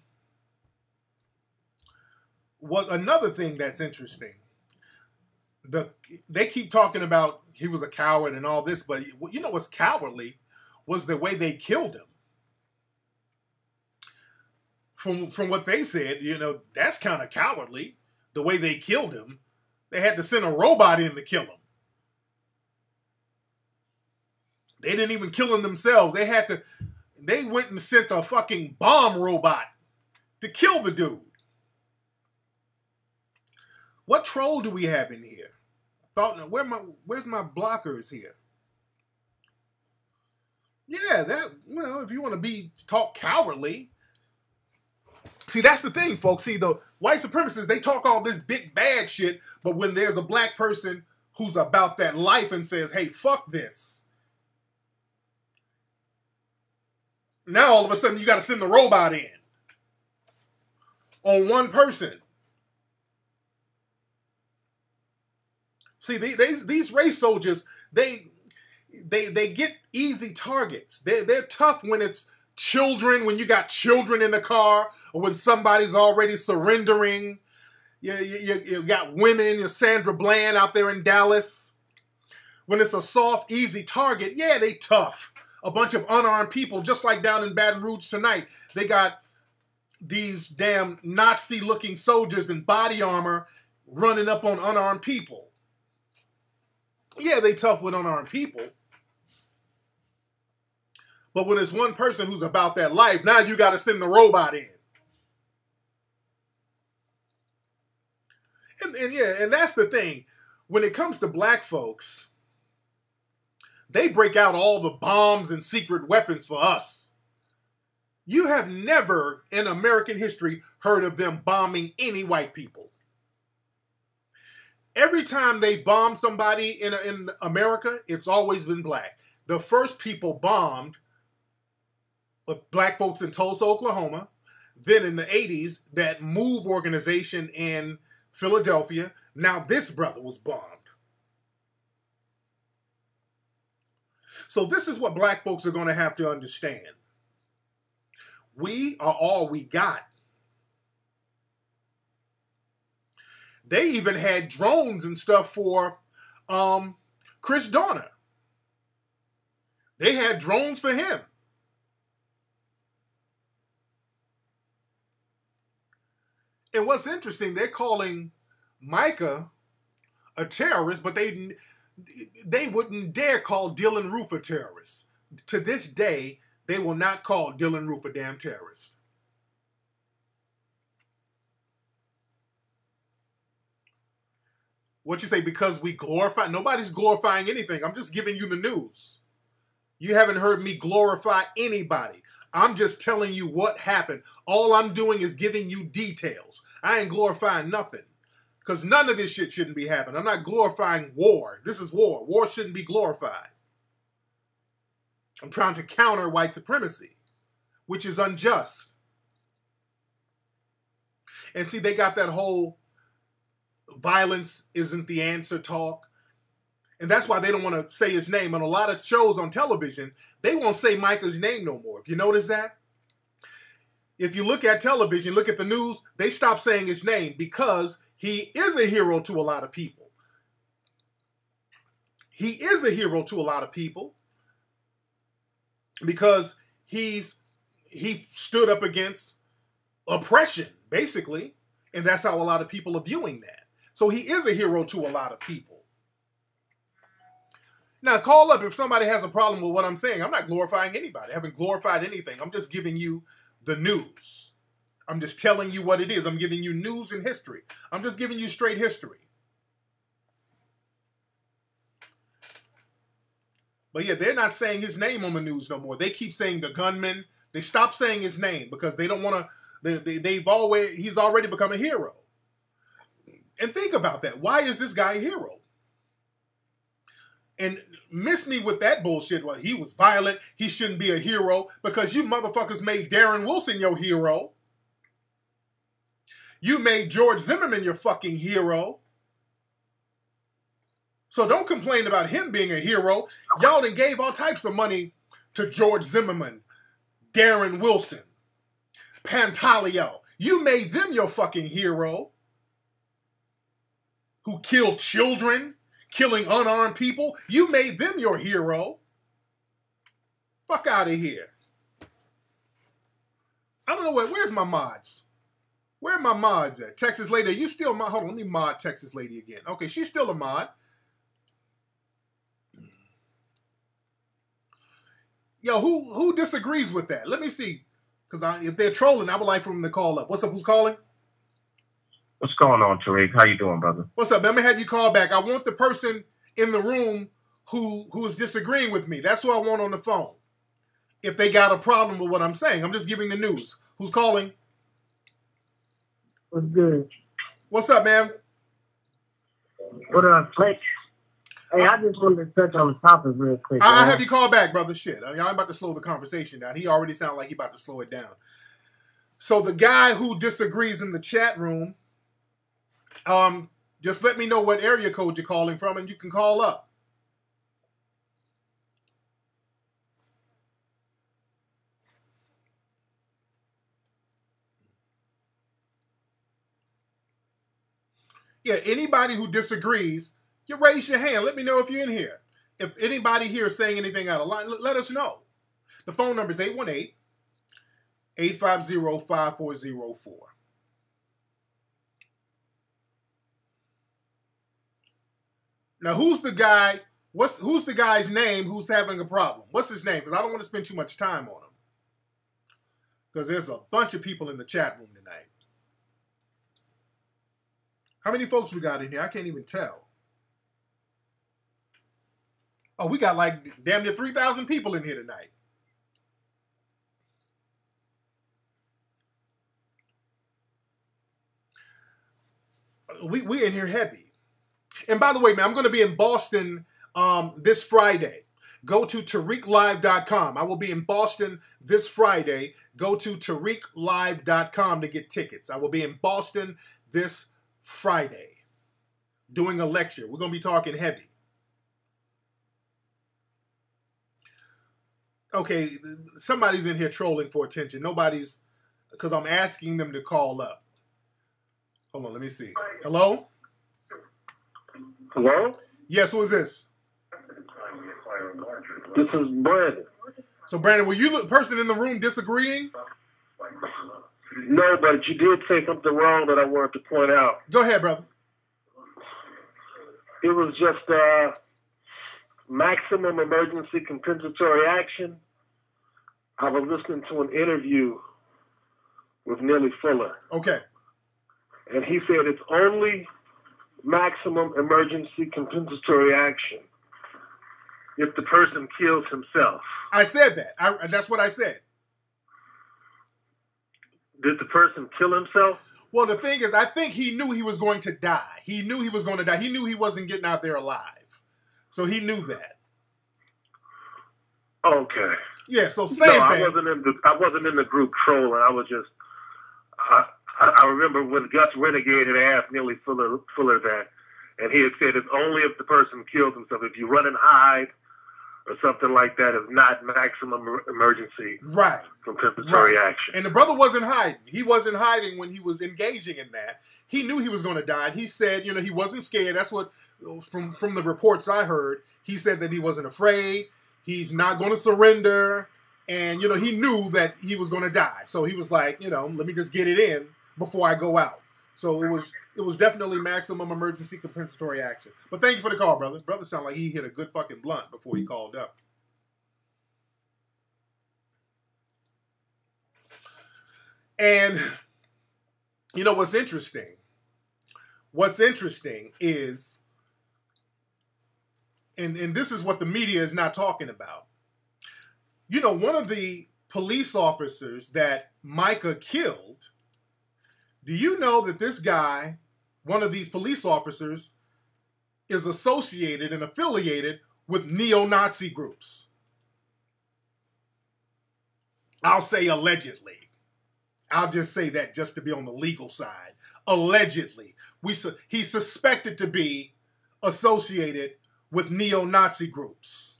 another thing that's interesting, they keep talking about he was a coward and all this, but you know what's cowardly was the way they killed him. From what they said, that's kind of cowardly, the way they killed him. They had to send a robot in to kill him. They didn't even kill him themselves. They went and sent a fucking bomb robot to kill the dude. What troll do we have in here? Where's my blockers here? Yeah, if you want to talk cowardly. See, that's the thing, folks. See, the white supremacists, they talk all this big bad shit, but when there's a black person who's about that life and says, hey, fuck this. Now all of a sudden you got to send the robot in on one person. See, these race soldiers, they get easy targets. They're tough when it's children, when you got children in the car, or when somebody's already surrendering. You got women, your Sandra Bland out there in Dallas. When it's a soft, easy target, yeah, they tough. A bunch of unarmed people, just like down in Baton Rouge tonight. They got these damn Nazi-looking soldiers in body armor running up on unarmed people. Yeah, they tough with unarmed people. But when it's one person who's about that life, now you got to send the robot in. And that's the thing. When it comes to black folks, they break out all the bombs and secret weapons for us. You have never in American history heard of them bombing any white people. Every time they bomb somebody in America, it's always been black. The first people bombed were black folks in Tulsa, Oklahoma. Then in the 80s, that MOVE organization in Philadelphia. Now this brother was bombed. So this is what black folks are going to have to understand. We are all we got. They even had drones and stuff for Chris Dorner. They had drones for him. And what's interesting, they're calling Micah a terrorist, but they wouldn't dare call Dylan Roof a terrorist. To this day, they will not call Dylan Roof a damn terrorist. What you say, because we glorify? Nobody's glorifying anything. I'm just giving you the news. You haven't heard me glorify anybody. I'm just telling you what happened. All I'm doing is giving you details. I ain't glorifying nothing. Because none of this shit shouldn't be happening. I'm not glorifying war. This is war. War shouldn't be glorified. I'm trying to counter white supremacy, which is unjust. And see, they got that whole violence isn't the answer talk. And that's why they don't want to say his name. On a lot of shows on television, they won't say Micah's name no more. If you notice that? If you look at television, look at the news, they stop saying his name because he is a hero to a lot of people. He is a hero to a lot of people because he stood up against oppression, basically. And that's how a lot of people are viewing that. So he is a hero to a lot of people. Now, call up if somebody has a problem with what I'm saying. I'm not glorifying anybody. I haven't glorified anything. I'm just giving you the news. I'm just telling you what it is. I'm giving you news and history. I'm just giving you straight history. But yeah, they're not saying his name on the news no more. They keep saying the gunman. They stopped saying his name because they don't want to. He's already become a hero. And think about that. Why is this guy a hero? And miss me with that bullshit. Well, he was violent. He shouldn't be a hero because you motherfuckers made Darren Wilson your hero. You made George Zimmerman your fucking hero. So don't complain about him being a hero. Y'all done gave all types of money to George Zimmerman, Darren Wilson, Pantaleo. You made them your fucking hero. Who killed children, killing unarmed people. You made them your hero. Fuck out of here. I don't know where's my mods? Where are my mods at? Texas Lady, are you still mod? Hold on, let me mod Texas Lady again. Okay, she's still a mod. Yo, who disagrees with that? Let me see. Because if they're trolling, I would like for them to call up. What's up? Who's calling? What's going on, Tariq? How you doing, brother? What's up? Let me have you call back. I want the person in the room who is disagreeing with me. That's who I want on the phone. If they got a problem with what I'm saying. I'm just giving the news. Who's calling? What's good? What's up, man? What up, Flex? Hey, I just wanted to touch on the topic real quick. I have you call back, brother. Shit. I'm about to slow the conversation down. He already sounded like he about to slow it down. So the guy who disagrees in the chat room, just let me know what area code you're calling from and you can call up. Yeah, anybody who disagrees, you raise your hand. Let me know if you're in here. If anybody here is saying anything out of line, let us know. The phone number is 818-850-5404. Now, who's the guy? Who's the guy's name who's having a problem? What's his name? Because I don't want to spend too much time on him. Because there's a bunch of people in the chat room tonight. How many folks we got in here? I can't even tell. Oh, we got like damn near 3,000 people in here tonight. We in here heavy. And by the way, man, I'm going to be in Boston this Friday. Go to TariqLive.com. I will be in Boston this Friday. Go to TariqLive.com to get tickets. I will be in Boston this Friday doing a lecture. We're going to be talking heavy. Okay, somebody's in here trolling for attention. Nobody's, because I'm asking them to call up. Hold on, let me see. Hello? Hello? Yes, who is this? This is Brandon. So, Brandon, were you the person in the room disagreeing? No, but you did say something wrong that I wanted to point out. Go ahead, brother. It was just maximum emergency compensatory action. I was listening to an interview with Nellie Fuller. Okay. And he said it's only maximum emergency compensatory action if the person kills himself. I said that. That's what I said. Did the person kill himself? Well, the thing is, I think he knew he was going to die. He knew he was going to die. He knew he wasn't getting out there alive. So he knew that. Okay. Yeah, so same thing. I wasn't in the group trolling. I was just I remember when Gus Renegade had asked Nellie Fuller that, and he had said it's only if the person kills himself. If you run and hide or something like that, is not maximum emergency compensatory action. And the brother wasn't hiding. He wasn't hiding when he was engaging in that. He knew he was going to die. And he said, he wasn't scared. That's what, from the reports I heard, he said that he wasn't afraid. He's not going to surrender. And, he knew that he was going to die. So he was like, let me just get it in before I go out. So it was definitely maximum emergency compensatory action. But thank you for the call, brother. Brother sounded like he hit a good fucking blunt before he called up. And what's interesting? What's interesting is, and this is what the media is not talking about. One of the police officers that Micah killed, do you know that this guy, one of these police officers, is associated and affiliated with neo-Nazi groups? I'll say allegedly. I'll just say that just to be on the legal side. Allegedly. He's suspected to be associated with neo-Nazi groups.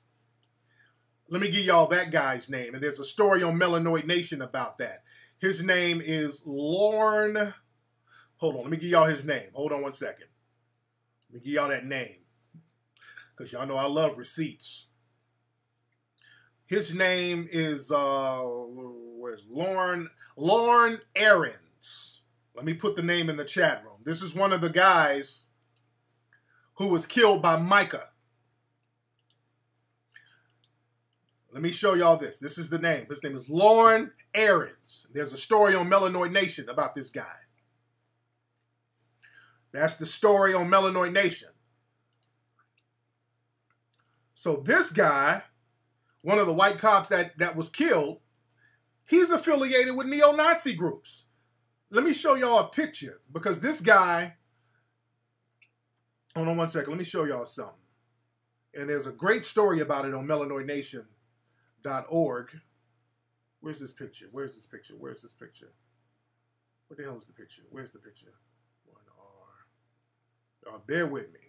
Let me give y'all that guy's name. And there's a story on Melanoid Nation about that. His name is Lorne. Hold on. Let me give y'all his name. Hold on one second. Let me give y'all that name. Because y'all know I love receipts. His name is, where's Lorne Aarons. Let me put the name in the chat room. This is one of the guys who was killed by Micah. Let me show y'all this. This is the name. His name is Lorne Aarons. There's a story on Melanoid Nation about this guy. That's the story on Melanoid Nation. So this guy, one of the white cops that was killed, he's affiliated with neo-Nazi groups. Let me show y'all a picture because this guy, hold on one second. Let me show y'all something. And there's a great story about it on melanoidnation.org. Where's this picture? Where's this picture? Where's this picture? What the hell is the picture? Where's the picture? 1R. Bear with me.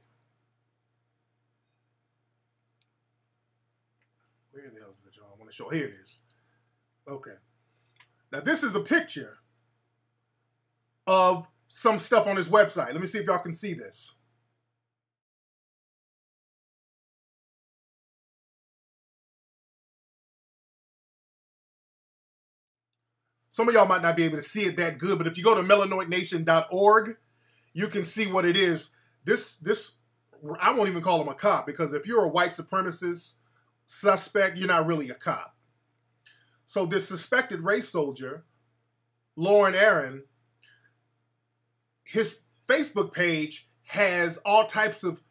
Where the hell is the picture? I want to show. Here it is. Okay. Now, this is a picture of some stuff on his website. Let me see if y'all can see this. Some of y'all might not be able to see it that good, but if you go to melanoidnation.org, you can see what it is. This, I won't even call him a cop, because if you're a white supremacist suspect, you're not really a cop. So this suspected race soldier, Lauren Aaron, his Facebook page has all types of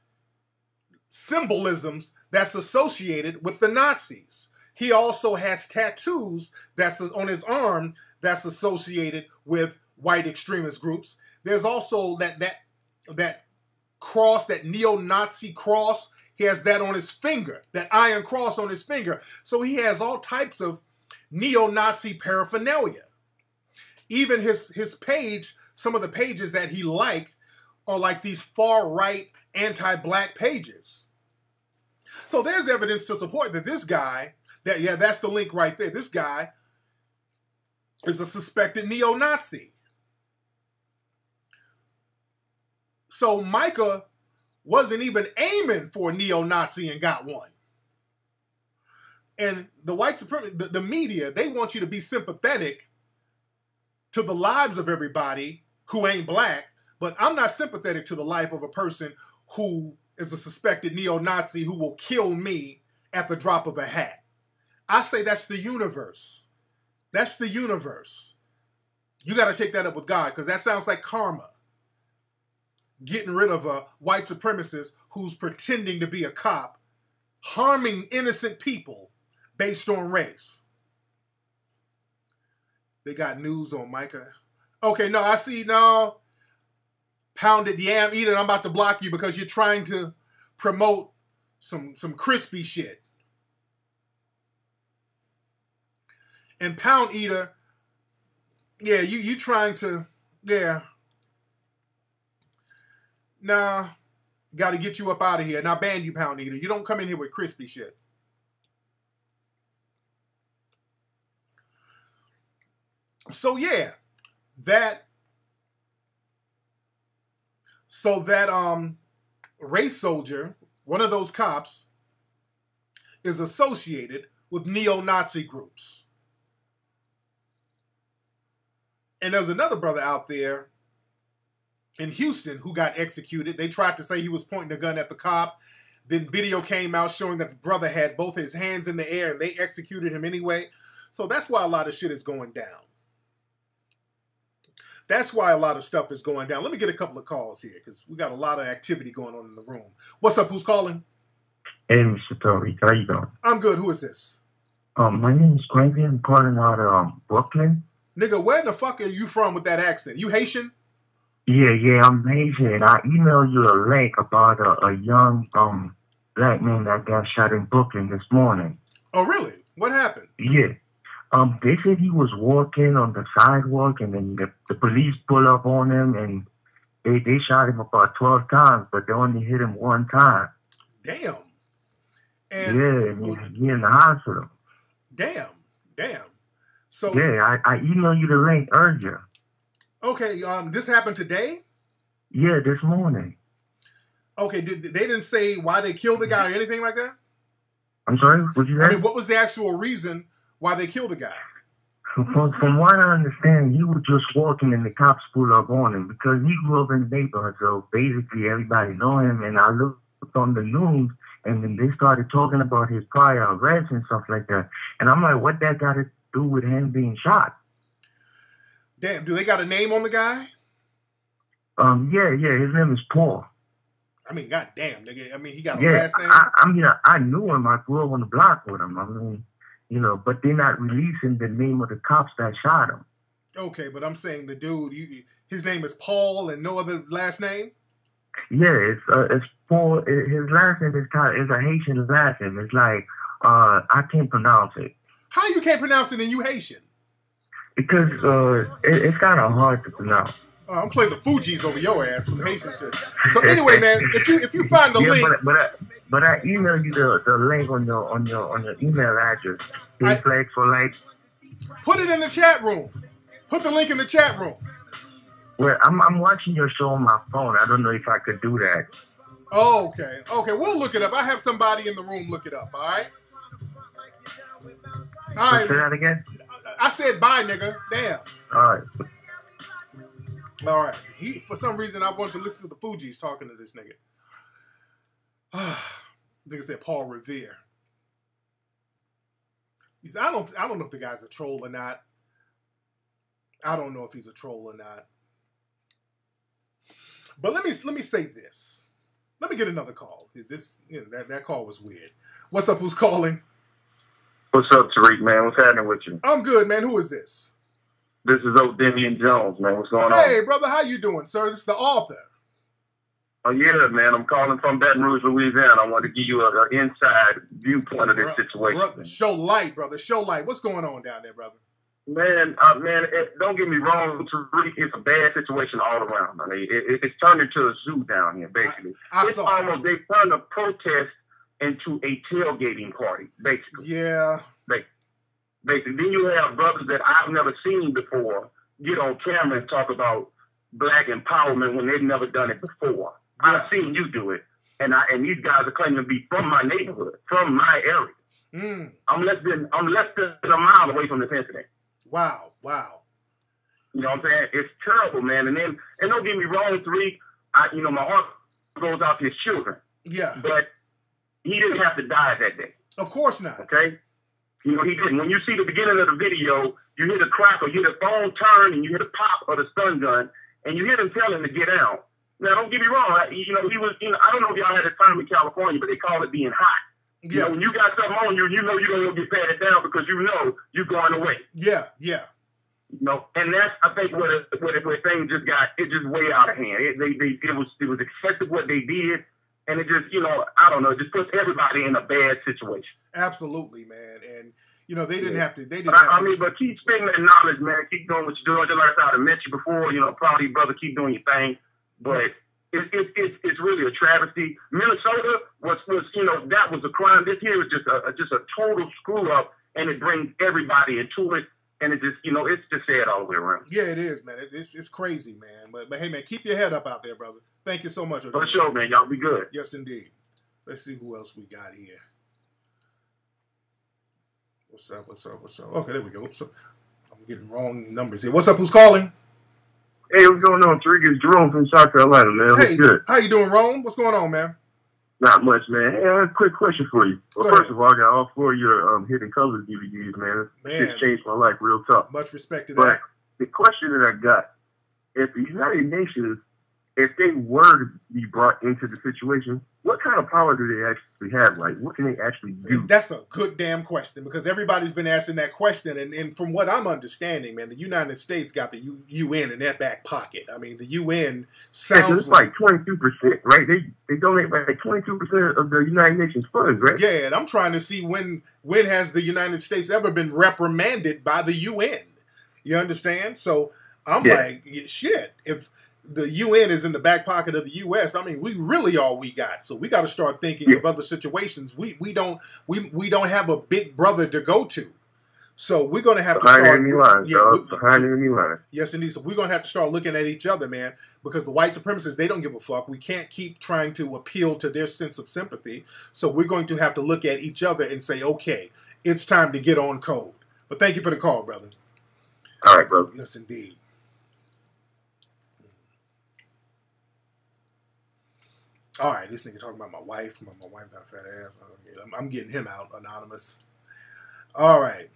symbolisms that's associated with the Nazis. He also has tattoos that's on his arm that's associated with white extremist groups. There's also that cross, that neo-Nazi cross. He has that on his finger, that iron cross on his finger. So he has all types of neo-Nazi paraphernalia. Even his page, some of the pages that he liked are like these far-right anti-black pages. So there's evidence to support that this guy, that's the link right there. This guy is a suspected neo-Nazi. So Micah wasn't even aiming for a neo-Nazi and got one. And the white supremacy, the media, they want you to be sympathetic to the lives of everybody who ain't black, but I'm not sympathetic to the life of a person who is a suspected neo-Nazi who will kill me at the drop of a hat. I say that's the universe. That's the universe. You got to take that up with God, because that sounds like karma. Getting rid of a white supremacist who's pretending to be a cop, harming innocent people based on race. They got news on Micah. Okay, no, I see now. Pounded yam eater, I'm about to block you because you're trying to promote some crispy shit. And Pound Eater, yeah, you trying to, yeah. Nah, got to get you up out of here. Now ban you, Pound Eater. You don't come in here with crispy shit. So yeah, that race soldier, one of those cops, is associated with neo-Nazi groups. And there's another brother out there in Houston who got executed. They tried to say he was pointing a gun at the cop. Then video came out showing that the brother had both his hands in the air and they executed him anyway. So that's why a lot of shit is going down. That's why a lot of stuff is going down. Let me get a couple of calls here because we got a lot of activity going on in the room. What's up? Who's calling? Hey, Mr. Tariq. How you doing? I'm good. Who is this? My name is Quentin. I'm calling out of Brooklyn. Nigga, where the fuck are you from with that accent? You Haitian? Yeah, I'm Haitian. I emailed you a link about a young black man that got shot in Brooklyn this morning. Oh, really? What happened? Yeah. They said he was walking on the sidewalk, and then the police pull up on him, and they shot him about 12 times, but they only hit him one time. Damn. And he's in the hospital. Damn. So yeah, I emailed you the link earlier. Okay, this happened today? Yeah, this morning. Okay, they didn't say why they killed the guy or anything like that? I'm sorry, what you say? I mean, what was the actual reason why they killed the guy? From what I understand, he was just walking and the cops pulled up on him because he grew up in the neighborhood, so basically everybody know him. And I looked on the news, and then they started talking about his prior arrests and stuff like that. And I'm like, what that got to do with him being shot? Damn, do they got a name on the guy? Yeah, his name is Paul. I mean, goddamn, nigga. I mean, he got a last name? I knew him. I grew up on the block with him. I mean, but they're not releasing the name of the cops that shot him. Okay, but I'm saying the dude, his name is Paul and no other last name? Yeah, it's Paul. His last name is a Haitian last name. It's like I can't pronounce it. How you can't pronounce it and you Haitian? Because it's kind of hard to pronounce. I'm playing the Fugees over your ass, some Haitian shit. So anyway, man, if you find the link, but I emailed you the link on your email address. Flag for like. Put it in the chat room. Put the link in the chat room. Well, I'm watching your show on my phone. I don't know if I could do that. Oh, okay. Okay, we'll look it up. I have somebody in the room look it up, all right? All right. Say that again? I said bye, nigga. Damn. All right. All right. For some reason, I wanted to listen to the Fugees talking to this nigga. Nigga said Paul Revere. He said, I don't know if the guy's a troll or not. I don't know if he's a troll or not. But let me say this. Let me get another call. That call was weird. What's up? Who's calling? What's up, Tariq, man? What's happening with you? I'm good, man. Who is this? This is old Demian Jones, man. What's going on? Hey, brother. How you doing, sir? This is the author. Oh, yeah, man. I'm calling from Baton Rouge, Louisiana. I want to give you an inside viewpoint of this situation. Brother, show light, brother. Show light. What's going on down there, brother? Man, don't get me wrong, Tariq, it's a bad situation all around. I mean, it's turned into a zoo down here, basically. They turned a protest into a tailgating party, basically. Yeah. Basically. Then you have brothers that I've never seen before get on camera and talk about black empowerment when they've never done it before. Yeah. I've seen you do it. And these guys are claiming to be from my neighborhood, from my area. Mm. I'm less than a mile away from this incident. Wow. You know what I'm saying? It's terrible, man. And don't get me wrong, Tariq, my heart goes out to his children. Yeah. But he didn't have to die that day. Of course not. Okay? He didn't. When you see the beginning of the video, you hear the crack or you hear the phone turn and you hear the pop of the stun gun and you hear them tell him to get out. Now, don't get me wrong. He was, I don't know if y'all had a term in California, but they call it being hot. Yeah. You know, when you got something on you, you know you don't get patted down because you know you're going away. Yeah. And that's, I think, where things just got, it just way out of hand. It was excessive what they did, and it just, I don't know, it just puts everybody in a bad situation. Absolutely, man. And, they didn't have to. But keep spending that knowledge, man. Keep doing what you're doing. Just like I met you before, proud of you, brother. Keep doing your thing. But it's really a travesty. Minnesota was that was a crime. This here is just a total screw up, and it brings everybody into it. And it just, it's just sad all the way around. Yeah, it is, man. It's crazy, man. But hey, man, keep your head up out there, brother. Thank you so much. For sure, man. Y'all be good. Yes, indeed. Let's see who else we got here. What's up? Okay, there we go. So I'm getting wrong numbers here. What's up? Who's calling? Hey, what's going on? Tariq, it's Jerome from South Carolina, man. Hey, what's good? How you doing, Rome? What's going on, man? Not much, man. Hey, I have a quick question for you. Well, first of all, I got all 4 of your Hidden Colors DVDs, man. It's changed my life real tough. Much respect to that. But the question that I got, if the United Nations, if they were to be brought into the situation, what kind of power do they actually have? Like, what can they actually do? That's a good damn question, because everybody's been asking that question. And from what I'm understanding, man, the United States got the UN in their back pocket. I mean, the UN sounds like 22%, right? They donate like 22% of the United Nations funds, right? Yeah, and I'm trying to see when has the United States ever been reprimanded by the UN? You understand? So I'm like, shit, if the UN is in the back pocket of the U.S., I mean, we really all we got. So we got to start thinking of other situations. We don't have a big brother to go to. So we're going to have to start. Behind enemy lines. Yes, indeed. So we're going to have to start looking at each other, man, because the white supremacists, they don't give a fuck. We can't keep trying to appeal to their sense of sympathy. So we're going to have to look at each other and say, okay, it's time to get on code. But thank you for the call, brother. All right, brother. Yes, indeed. All right, this nigga talking about my wife. My wife got a fat ass. I'm getting him out, anonymous. All right.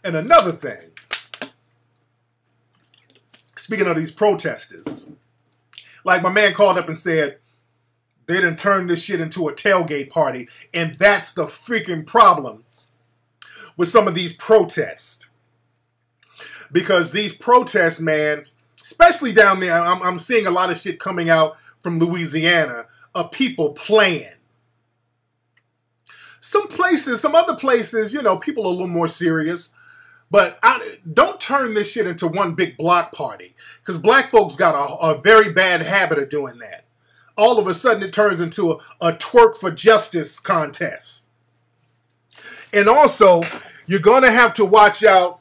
And another thing, speaking of these protesters, like my man called up and said, they done turned this shit into a tailgate party, and that's the freaking problem with some of these protests. Because these protests, man, especially down there. I'm seeing a lot of shit coming out from Louisiana of people playing. Some other places, you know, people are a little more serious. But don't turn this shit into one big block party. Because black folks got a very bad habit of doing that. All of a sudden it turns into a twerk for justice contest. And also, you're going to have to watch out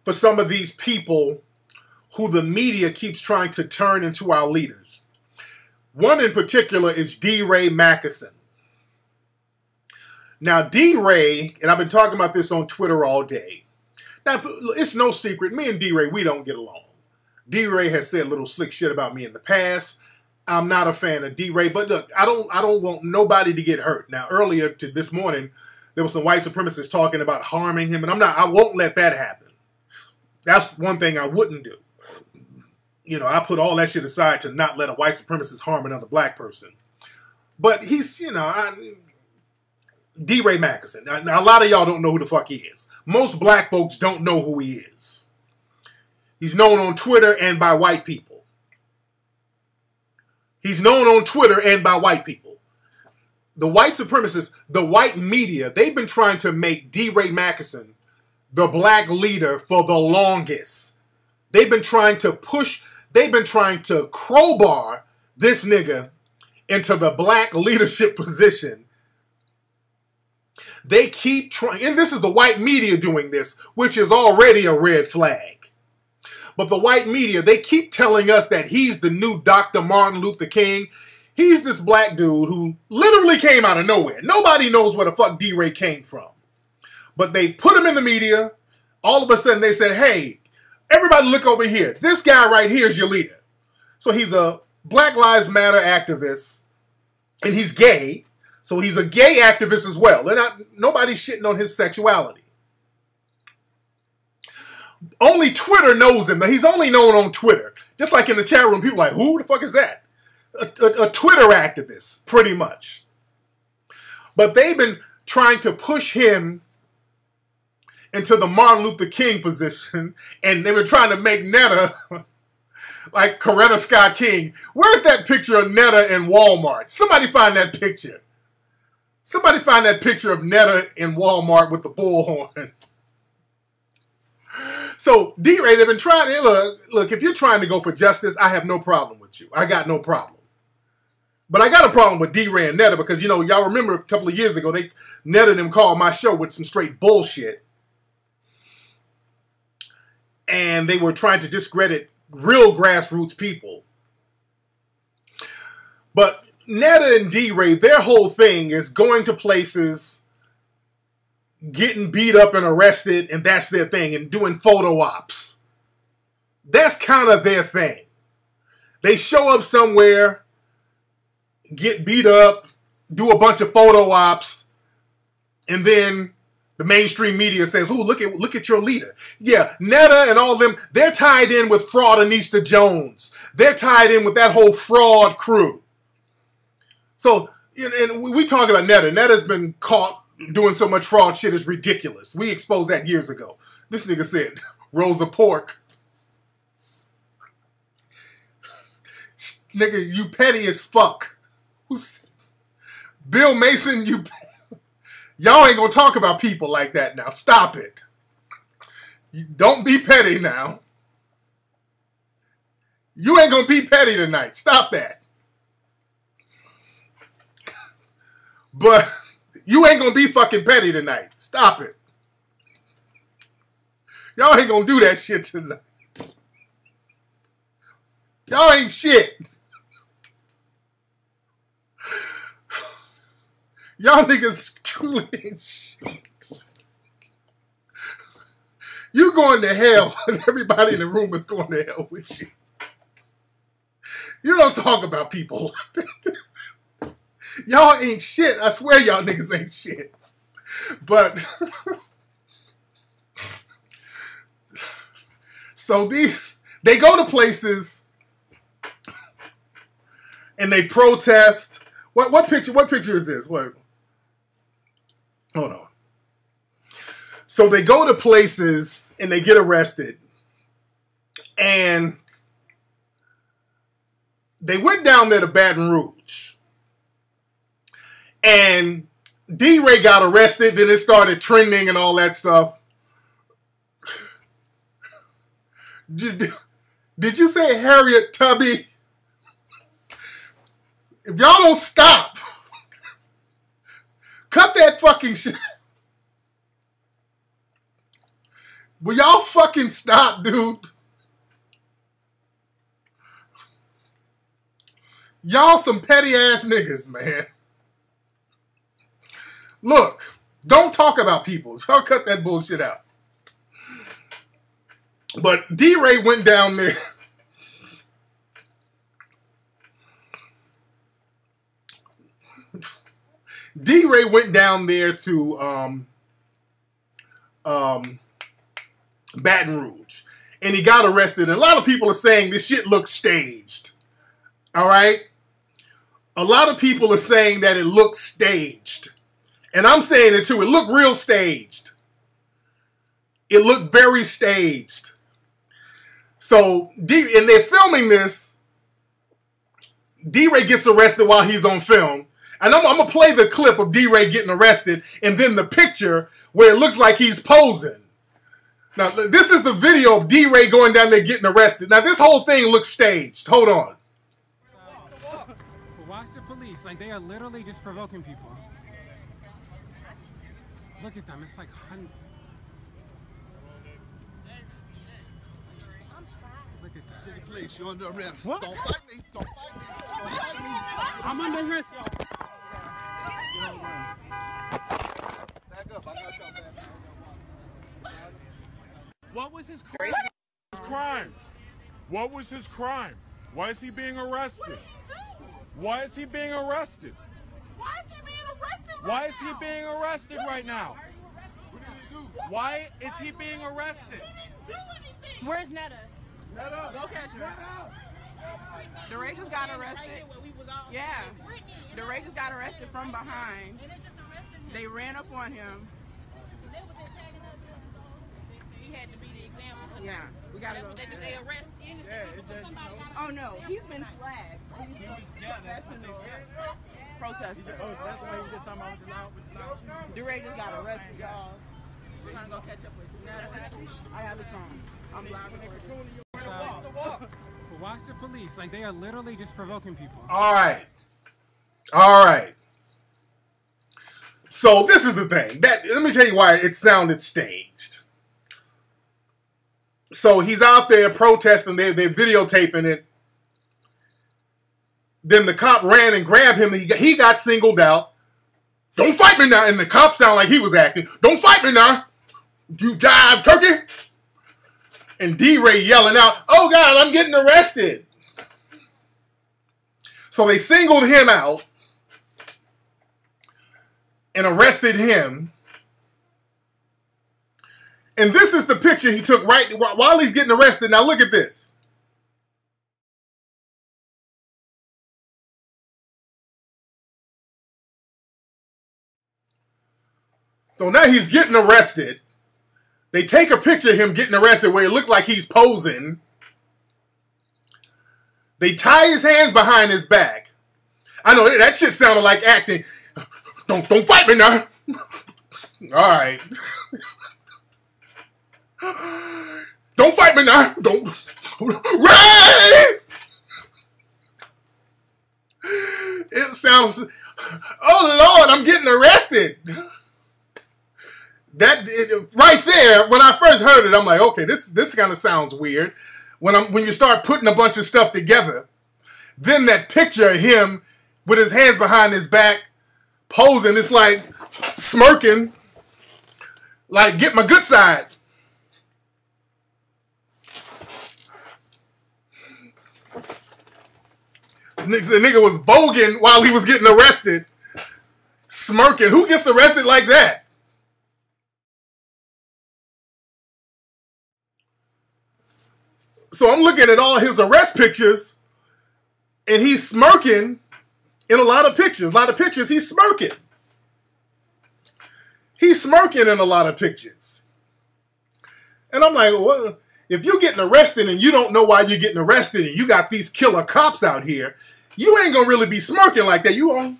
for some of these people who the media keeps trying to turn into our leaders. One in particular is D-Ray Mackerson. Now, D-Ray, and I've been talking about this on Twitter all day. Now, it's no secret, me and D-Ray, we don't get along. D-Ray has said little slick shit about me in the past. I'm not a fan of D-Ray, but look, I don't want nobody to get hurt. Now, earlier to this morning, there was some white supremacists talking about harming him, and I won't let that happen. That's one thing I wouldn't do. You know, I put all that shit aside to not let a white supremacist harm another black person. But he's, you know, D-Ray Mackerson. Now, a lot of y'all don't know who the fuck he is. Most black folks don't know who he is. He's known on Twitter and by white people. He's known on Twitter and by white people. The white supremacists, the white media, they've been trying to make D-Ray Mackerson the black leader for the longest. They've been trying to crowbar this nigga into the black leadership position. They keep trying, and this is the white media doing this, which is already a red flag. But the white media, they keep telling us that he's the new Dr. Martin Luther King. He's this black dude who literally came out of nowhere. Nobody knows where the fuck D-Ray came from. But they put him in the media. All of a sudden they said, hey, everybody look over here. This guy right here is your leader. So he's a Black Lives Matter activist, and he's gay. So he's a gay activist as well. Nobody's shitting on his sexuality. Only Twitter knows him. He's only known on Twitter. Just like in the chat room, people are like, who the fuck is that? A Twitter activist, pretty much. But they've been trying to push him into the Martin Luther King position, and they were trying to make Netta like Coretta Scott King. Where's that picture of Netta in Walmart? Somebody find that picture. Somebody find that picture of Netta in Walmart with the bullhorn. So, D-Ray, they've been trying to, look, if you're trying to go for justice, I have no problem with you. I got no problem. But I got a problem with D-Ray and Netta because, you know, y'all remember a couple of years ago, Netta and them called my show with some straight bullshit. And they were trying to discredit real grassroots people. But Netta and D-Ray, their whole thing is going to places, getting beat up and arrested, and that's their thing, and doing photo ops. That's kind of their thing. They show up somewhere, get beat up, do a bunch of photo ops, and then the mainstream media says, "Ooh, look at your leader." Yeah, Netta and all them, they're tied in with Fraudinista Jones. They're tied in with that whole fraud crew. So, and we talk about Netta. Netta's been caught doing so much fraud shit is ridiculous. We exposed that years ago. This nigga said, Rosa Pork. Nigga, you petty as fuck. Bill Mason, y'all ain't gonna talk about people like that now. Stop it. Don't be petty now. You ain't gonna be petty tonight. Stop that. But you ain't gonna be fucking petty tonight. Stop it. Y'all ain't gonna do that shit tonight. Y'all ain't shit. Y'all niggas truly ain't shit. You going to hell and everybody in the room is going to hell with you. You don't talk about people like that. Y'all ain't shit. I swear y'all niggas ain't shit. But so they go to places and they protest. What picture is this? What? Hold on. So they go to places and they get arrested. And they went down there to Baton Rouge. And D-Ray got arrested. Then it started trending and all that stuff. Did you say Harriet Tubby? If y'all don't stop, cut that fucking shit. Will y'all fucking stop, dude? Y'all some petty ass niggas, man. Look, don't talk about people. So I'll cut that bullshit out. But D-Ray went down there. D-Ray went down there to Baton Rouge. And he got arrested. And a lot of people are saying this shit looks staged. All right? A lot of people are saying that it looks staged. And I'm saying it too. It looked real staged. It looked very staged. So, and they're filming this. D-Ray gets arrested while he's on film. And I'm going to play the clip of D-Ray getting arrested and then the picture where it looks like he's posing. Now, this is the video of D-Ray going down there getting arrested. Now, this whole thing looks staged. Hold on. Watch the police. Like, they are literally just provoking people. Look at them. It's like hundreds. Look at that. City police, you're under arrest. What? Don't fight me. Don't fight me. Don't fight me. I'm under arrest, y'all. Back up. I got y'all back. What was his crime? Crime. What was his crime? Why is he being arrested? Why is he being arrested? Why is he being arrested? Why is he being arrested right now? Why is he being arrested? Where's Netta? Go catch her. Tariq just got arrested. Yeah. Tariq just got arrested from behind. They ran up on him. He had to be the example. Yeah. We gotta go. They arrest Oh no, he's been flagged. He's professional protester. Oh, that's the way we just talking about with the loud. Tariq just got arrested, y'all. We're gonna go catch up with you. I have his phone. I'm live recording. Watch the police. Like, they are literally just provoking people. All right. All right. So this is the thing. Let me tell you why it sounded staged. So he's out there protesting. They're videotaping it. Then the cop ran and grabbed him. He got singled out. Don't fight me now. And the cop sounded like he was acting. Don't fight me now. You jive turkey. And D-Ray yelling out, oh God, I'm getting arrested. So they singled him out and arrested him. And this is the picture he took right while he's getting arrested. Now look at this. So now he's getting arrested. They take a picture of him getting arrested where it looked like he's posing. They tie his hands behind his back. I know that shit sounded like acting. Don't fight me now. All right. Don't fight me now. Don't. Ray! It sounds. Oh Lord, I'm getting arrested. Right there, when I first heard it, I'm like, okay, this kind of sounds weird. When you start putting a bunch of stuff together, then that picture of him with his hands behind his back, posing, it's like smirking, like get my good side. The nigga was bogan while he was getting arrested, smirking. Who gets arrested like that? So I'm looking at all his arrest pictures, and he's smirking in a lot of pictures. A lot of pictures, he's smirking. He's smirking in a lot of pictures. And I'm like, what? if you're getting arrested and you don't know why you're getting arrested and you got these killer cops out here, you ain't gonna really be smirking like that. You all.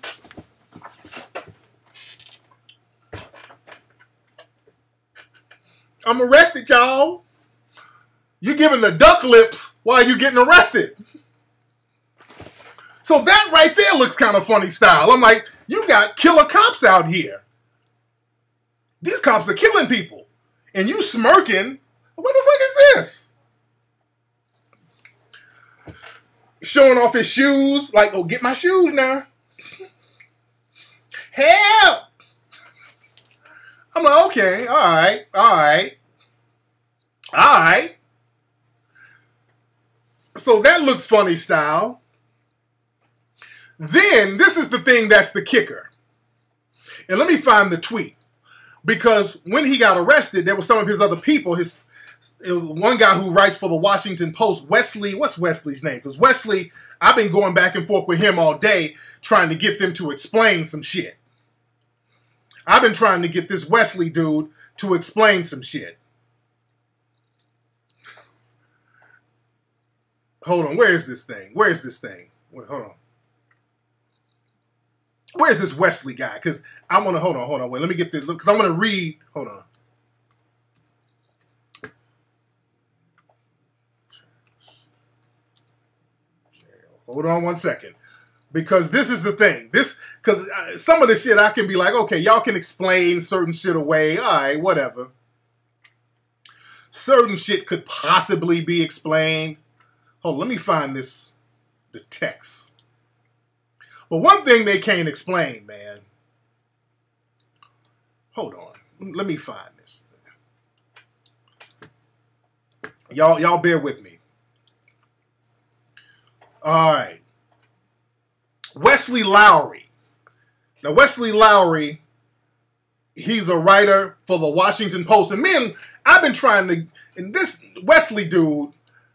I'm arrested, y'all. You giving the duck lips while you getting arrested. So that right there looks kind of funny style. I'm like, you got killer cops out here. These cops are killing people. And you smirking. What the fuck is this? Showing off his shoes. Like, oh, get my shoes now. Help! I'm like, okay, all right, all right. All right. So that looks funny style. Then, this is the thing that's the kicker. And let me find the tweet. Because when he got arrested, there were some of his other people. It was one guy who writes for the Washington Post, Wesley. What's Wesley's name? Because Wesley, I've been going back and forth with him all day trying to get them to explain some shit. I've been trying to get this Wesley dude to explain some shit. Hold on, where is this thing? Where is this thing? Wait, hold on. Where's this Wesley guy? Because I want to, hold on, wait, let me get this, because I want to read, hold on. Hold on one second. Because this is the thing. Because some of the shit I can be like, okay, y'all can explain certain shit away. All right, whatever. Certain shit could possibly be explained. Hold on, let me find the text. But one thing they can't explain, man. Hold on. Let me find this thing. Y'all bear with me. All right. Wesley Lowery. Now, Wesley Lowery, he's a writer for the Washington Post. And man, I've been trying to, and this Wesley dude,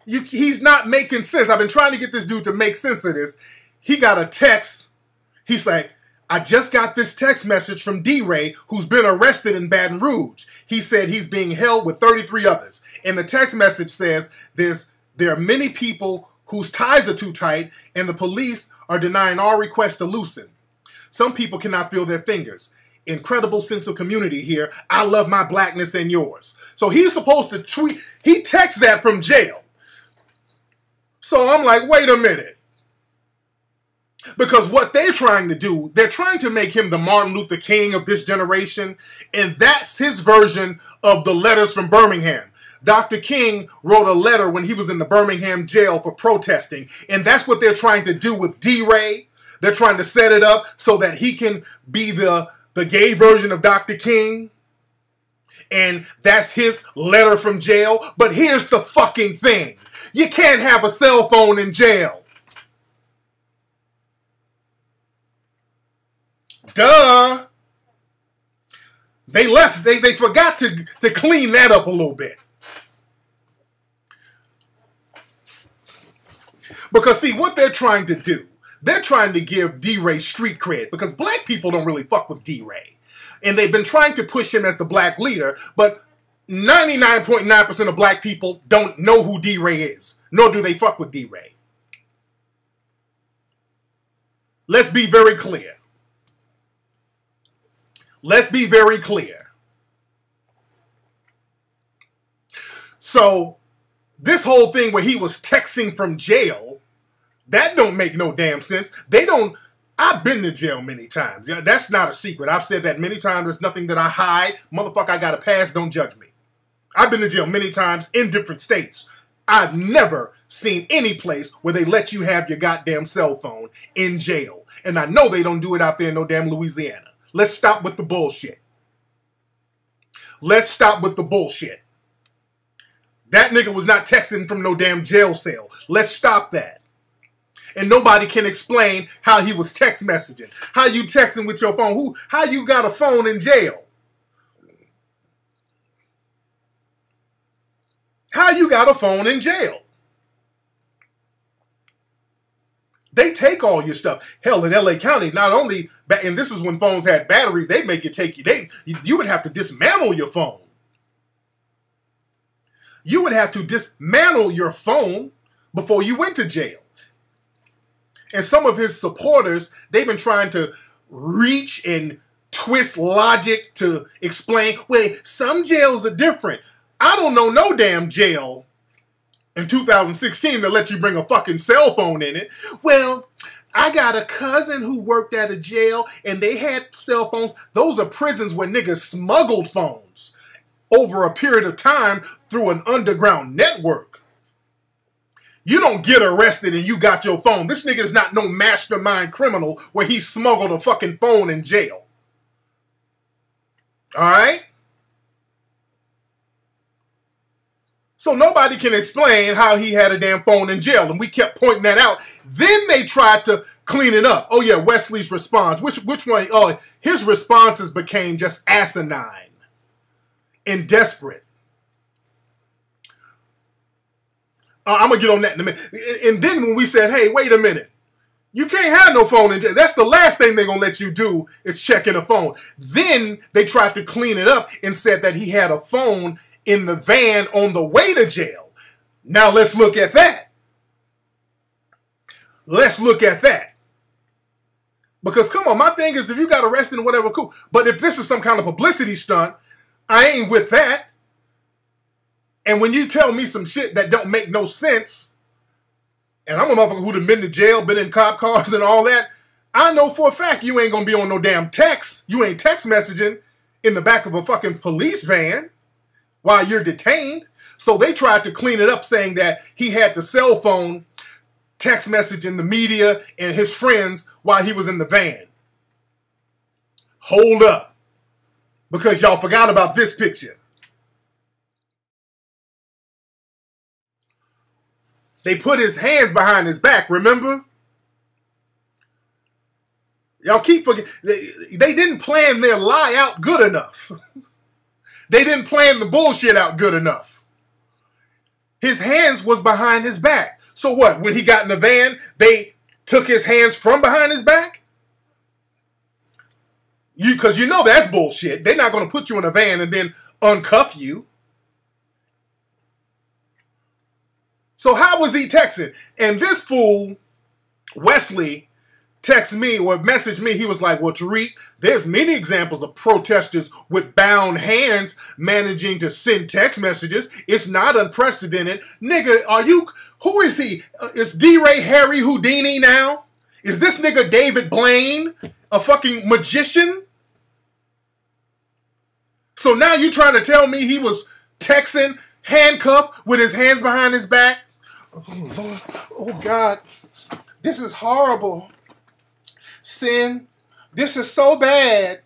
he's not making sense. I've been trying to get this dude to make sense of this. He got a text. He's like, I just got this text message from D-Ray, who's been arrested in Baton Rouge. He said he's being held with 33 others. And the text message says there are many people whose ties are too tight, and the police are denying all requests to loosen. Some people cannot feel their fingers. Incredible sense of community here. I love my blackness and yours. So he's supposed to tweet. He texts that from jail. So I'm like, wait a minute. Because what they're trying to do, they're trying to make him the Martin Luther King of this generation. And that's his version of the letters from Birmingham. Dr. King wrote a letter when he was in the Birmingham jail for protesting. And that's what they're trying to do with D-Ray. They're trying to set it up so that he can be the gay version of Dr. King. And that's his letter from jail. But here's the fucking thing. You can't have a cell phone in jail. Duh. They forgot to clean that up a little bit. Because see, what they're trying to do, they're trying to give D-Ray street cred because black people don't really fuck with D-Ray. And they've been trying to push him as the black leader, but 99.9% of black people don't know who D-Ray is, nor do they fuck with D-Ray. Let's be very clear. Let's be very clear. So, this whole thing where he was texting from jail, that don't make no damn sense. I've been to jail many times. Yeah, that's not a secret. I've said that many times. There's nothing that I hide. Motherfucker, I got a pass. Don't judge me. I've been to jail many times in different states. I've never seen any place where they let you have your goddamn cell phone in jail. And I know they don't do it out there in no damn Louisiana. Let's stop with the bullshit. Let's stop with the bullshit. That nigga was not texting from no damn jail cell. Let's stop that. And nobody can explain how he was text messaging. How you texting with your phone? How you got a phone in jail? How you got a phone in jail? They take all your stuff. Hell, in LA County, not only, and this is when phones had batteries, they'd make it take you. You would have to dismantle your phone. you would have to dismantle your phone before you went to jail. And some of his supporters, they've been trying to reach and twist logic to explain, well, some jails are different. I don't know no damn jail in 2016 that let you bring a fucking cell phone in it. Well, I got a cousin who worked at a jail and they had cell phones. Those are prisons where niggas smuggled phones over a period of time through an underground network. You don't get arrested and you got your phone. This nigga is not no mastermind criminal where he smuggled a fucking phone in jail. All right? So nobody can explain how he had a damn phone in jail, and we kept pointing that out. Then they tried to clean it up. Oh yeah, Wesley's response. Which one? Oh, his responses became just asinine and desperate. I'm gonna get on that in a minute. And then when we said, hey, wait a minute, you can't have no phone in jail. That's the last thing they're gonna let you do is check in a phone. Then they tried to clean it up and said that he had a phone in the van on the way to jail. Now let's look at that. Let's look at that. Because come on, my thing is if you got arrested and whatever, cool. But if this is some kind of publicity stunt, I ain't with that. And when you tell me some shit that don't make no sense, and I'm a motherfucker who'd been to jail, been in cop cars and all that, I know for a fact you ain't gonna be on no damn text. You ain't text messaging in the back of a fucking police van while you're detained. So they tried to clean it up saying that he had the cell phone text messaging the media and his friends while he was in the van. Hold up. Because y'all forgot about this picture. They put his hands behind his back, remember? Y'all keep forgetting. They didn't plan their lie out good enough. They didn't plan the bullshit out good enough. His hands was behind his back. So what? When he got in the van, they took his hands from behind his back? Because you know that's bullshit. They're not going to put you in a van and then uncuff you. So how was he texting? And this fool, Wesley, text me or message me. He was like, well, Tariq, there's many examples of protesters with bound hands managing to send text messages. It's not unprecedented. Nigga, who is he? Is D-Ray Harry Houdini now? Is this nigga David Blaine a fucking magician? So now you trying to tell me he was texting handcuffed with his hands behind his back? Oh, Lord. Oh, God. This is horrible. Sin, this is so bad.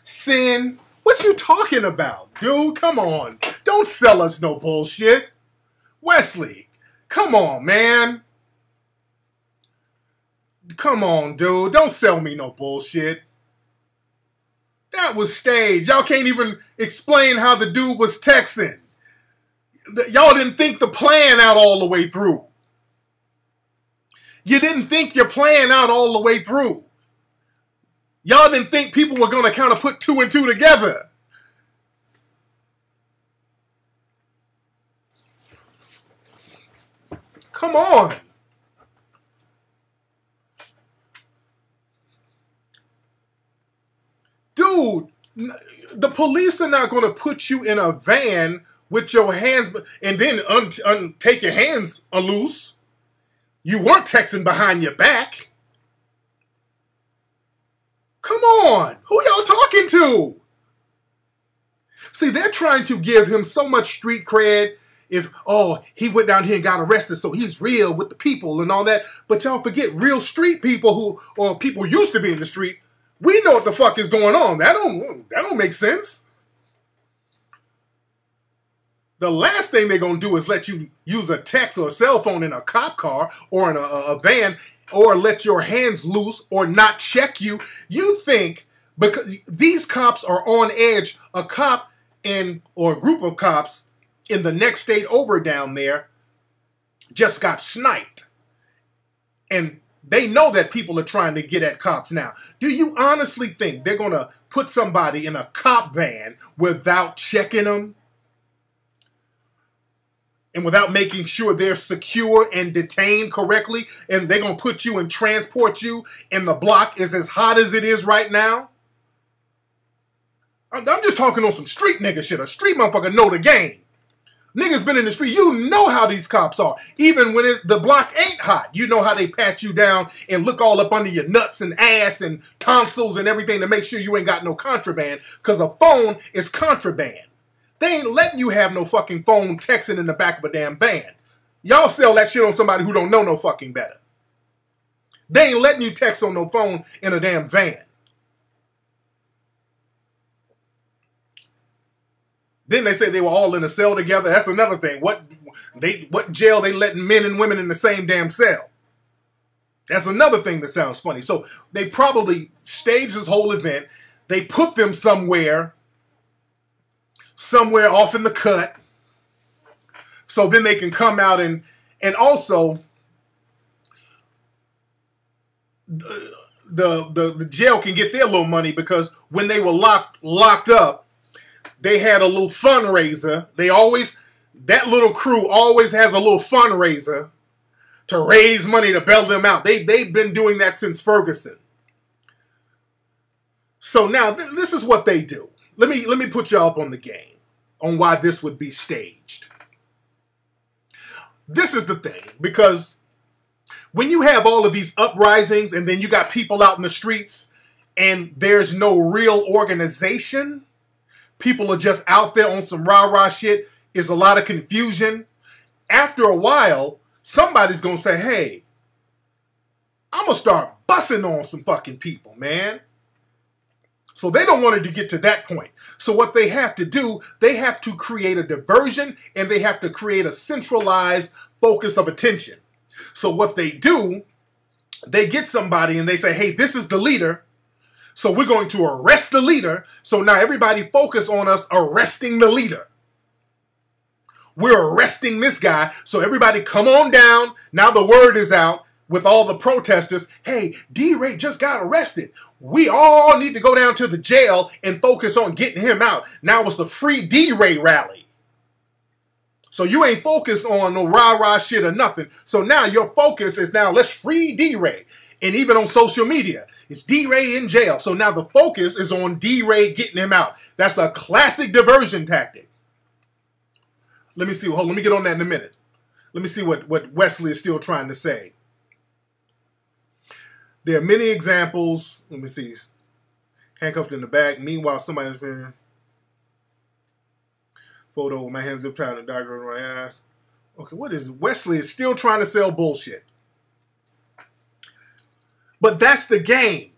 Sin, what you talking about, dude? Come on. Don't sell us no bullshit. Wesley, come on, man. Come on, dude. Don't sell me no bullshit. That was staged. Y'all can't even explain how the dude was texting. Y'all didn't think the plan out all the way through. You didn't think your plan out all the way through. Y'all didn't think people were going to kind of put two and two together. Come on. Dude, the police are not going to put you in a van with your hands and then take your hands loose. You weren't texting behind your back. Come on. Who y'all talking to? See, they're trying to give him so much street cred. If, oh, he went down here and got arrested, so he's real with the people and all that. But y'all forget real street people or people used to be in the street. We know what the fuck is going on. That don't make sense. The last thing they're going to do is let you use a text or a cell phone in a cop car or in a van or let your hands loose or not check you. You think because these cops are on edge, a cop or a group of cops in the next state over down there just got sniped. And they know that people are trying to get at cops now. Do you honestly think they're going to put somebody in a cop van without checking them? and without making sure they're secure and detained correctly, and they're going to put you and transport you, and the block is as hot as it is right now. I'm just talking on some street nigga shit. A street motherfucker know the game. Niggas been in the street. You know how these cops are. Even when the block ain't hot, you know how they pat you down and look all up under your nuts and ass and tonsils and everything to make sure you ain't got no contraband, because a phone is contraband. They ain't letting you have no fucking phone texting in the back of a damn van. Y'all sell that shit on somebody who don't know no fucking better. They ain't letting you text on no phone in a damn van. Then they say they were all in a cell together. That's another thing. What jail they letting men and women in the same damn cell? That's another thing that sounds funny. So they probably staged this whole event. They put them somewhere off in the cut, so then they can come out and also the jail can get their little money, because when they were locked up, they had a little fundraiser. That little crew always has a little fundraiser to raise money to bail them out. They've been doing that since Ferguson. So now this is what they do. Let me put y'all up on the game on why this would be staged. This is the thing, because when you have all of these uprisings and then you got people out in the streets and there's no real organization, people are just out there on some rah-rah shit, is a lot of confusion. After a while, somebody's going to say, hey, I'm going to start bussing on some fucking people, man. So they don't want it to get to that point. So what they have to do, they have to create a diversion, and they have to create a centralized focus of attention. So what they do, they get somebody and they say, hey, this is the leader, so we're going to arrest the leader. So now everybody focus on us arresting the leader. We're arresting this guy, so everybody come on down. Now the word is out with all the protesters, hey, D-Ray just got arrested. We all need to go down to the jail and focus on getting him out. Now it's a free D-Ray rally. So you ain't focused on no rah-rah shit or nothing. So now your focus is now, let's free D-Ray. And even on social media, it's D-Ray in jail. So now the focus is on D-Ray getting him out. That's a classic diversion tactic. Let me see. Hold on, let me get on that in a minute. Let me see what Wesley is still trying to say. There are many examples. Let me see. Handcuffed in the back. Meanwhile, somebody's photo with my hands zip tied and dark around my eyes. Okay, what is Wesley is still trying to sell bullshit. But that's the game.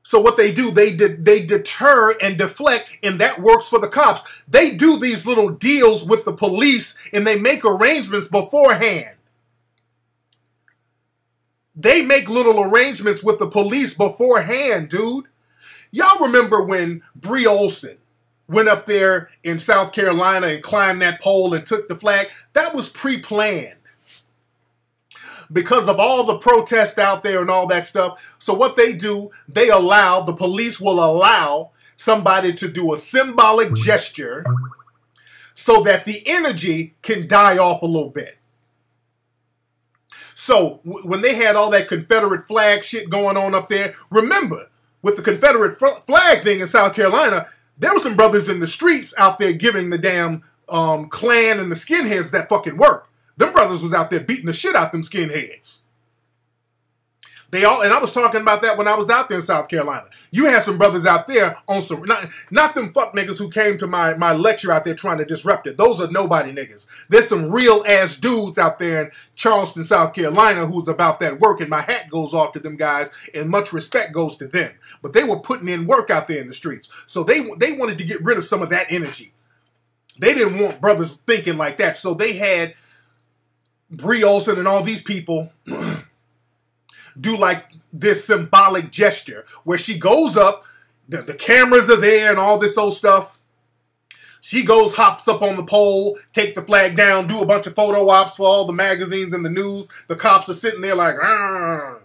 So what they do, they deter and deflect, and that works for the cops. They do these little deals with the police, and they make arrangements beforehand. They make little arrangements with the police beforehand, dude. Y'all remember when Bree Olson went up there in South Carolina and climbed that pole and took the flag? That was pre-planned because of all the protests out there and all that stuff. So what they do, the police will allow somebody to do a symbolic gesture so that the energy can die off a little bit. So when they had all that Confederate flag shit going on up there, remember, with the Confederate flag thing in South Carolina, there were some brothers in the streets out there giving the damn Klan and the skinheads that fucking work. Them brothers was out there beating the shit out them skinheads. And I was talking about that when I was out there in South Carolina. You had some brothers out there on some, not them fuck niggas who came to my lecture out there trying to disrupt it. Those are nobody niggas. There's some real ass dudes out there in Charleston, South Carolina who's about that work, and my hat goes off to them guys and much respect goes to them. But they were putting in work out there in the streets. So they wanted to get rid of some of that energy. They didn't want brothers thinking like that. So they had Bree Olson and all these people do like this symbolic gesture where she goes up, the cameras are there and all this old stuff. She goes, hops up on the pole, take the flag down, do a bunch of photo ops for all the magazines and the news. The cops are sitting there like, argh.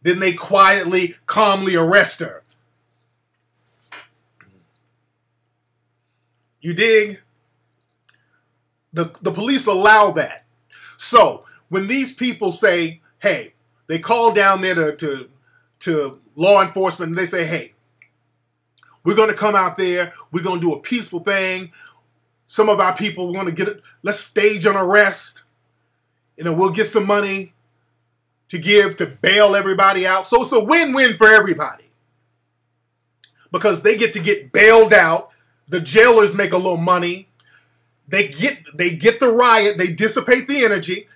Then they quietly, calmly arrest her. You dig? The police allow that. So when these people say, hey, they call down there to law enforcement and they say, hey, we're going to come out there. We're going to do a peaceful thing. Some of our people want to get it. Let's stage an arrest. We'll get some money to give to bail everybody out. So it's a win-win for everybody. Because they get to get bailed out. The jailers make a little money. They get the riot. They dissipate the energy.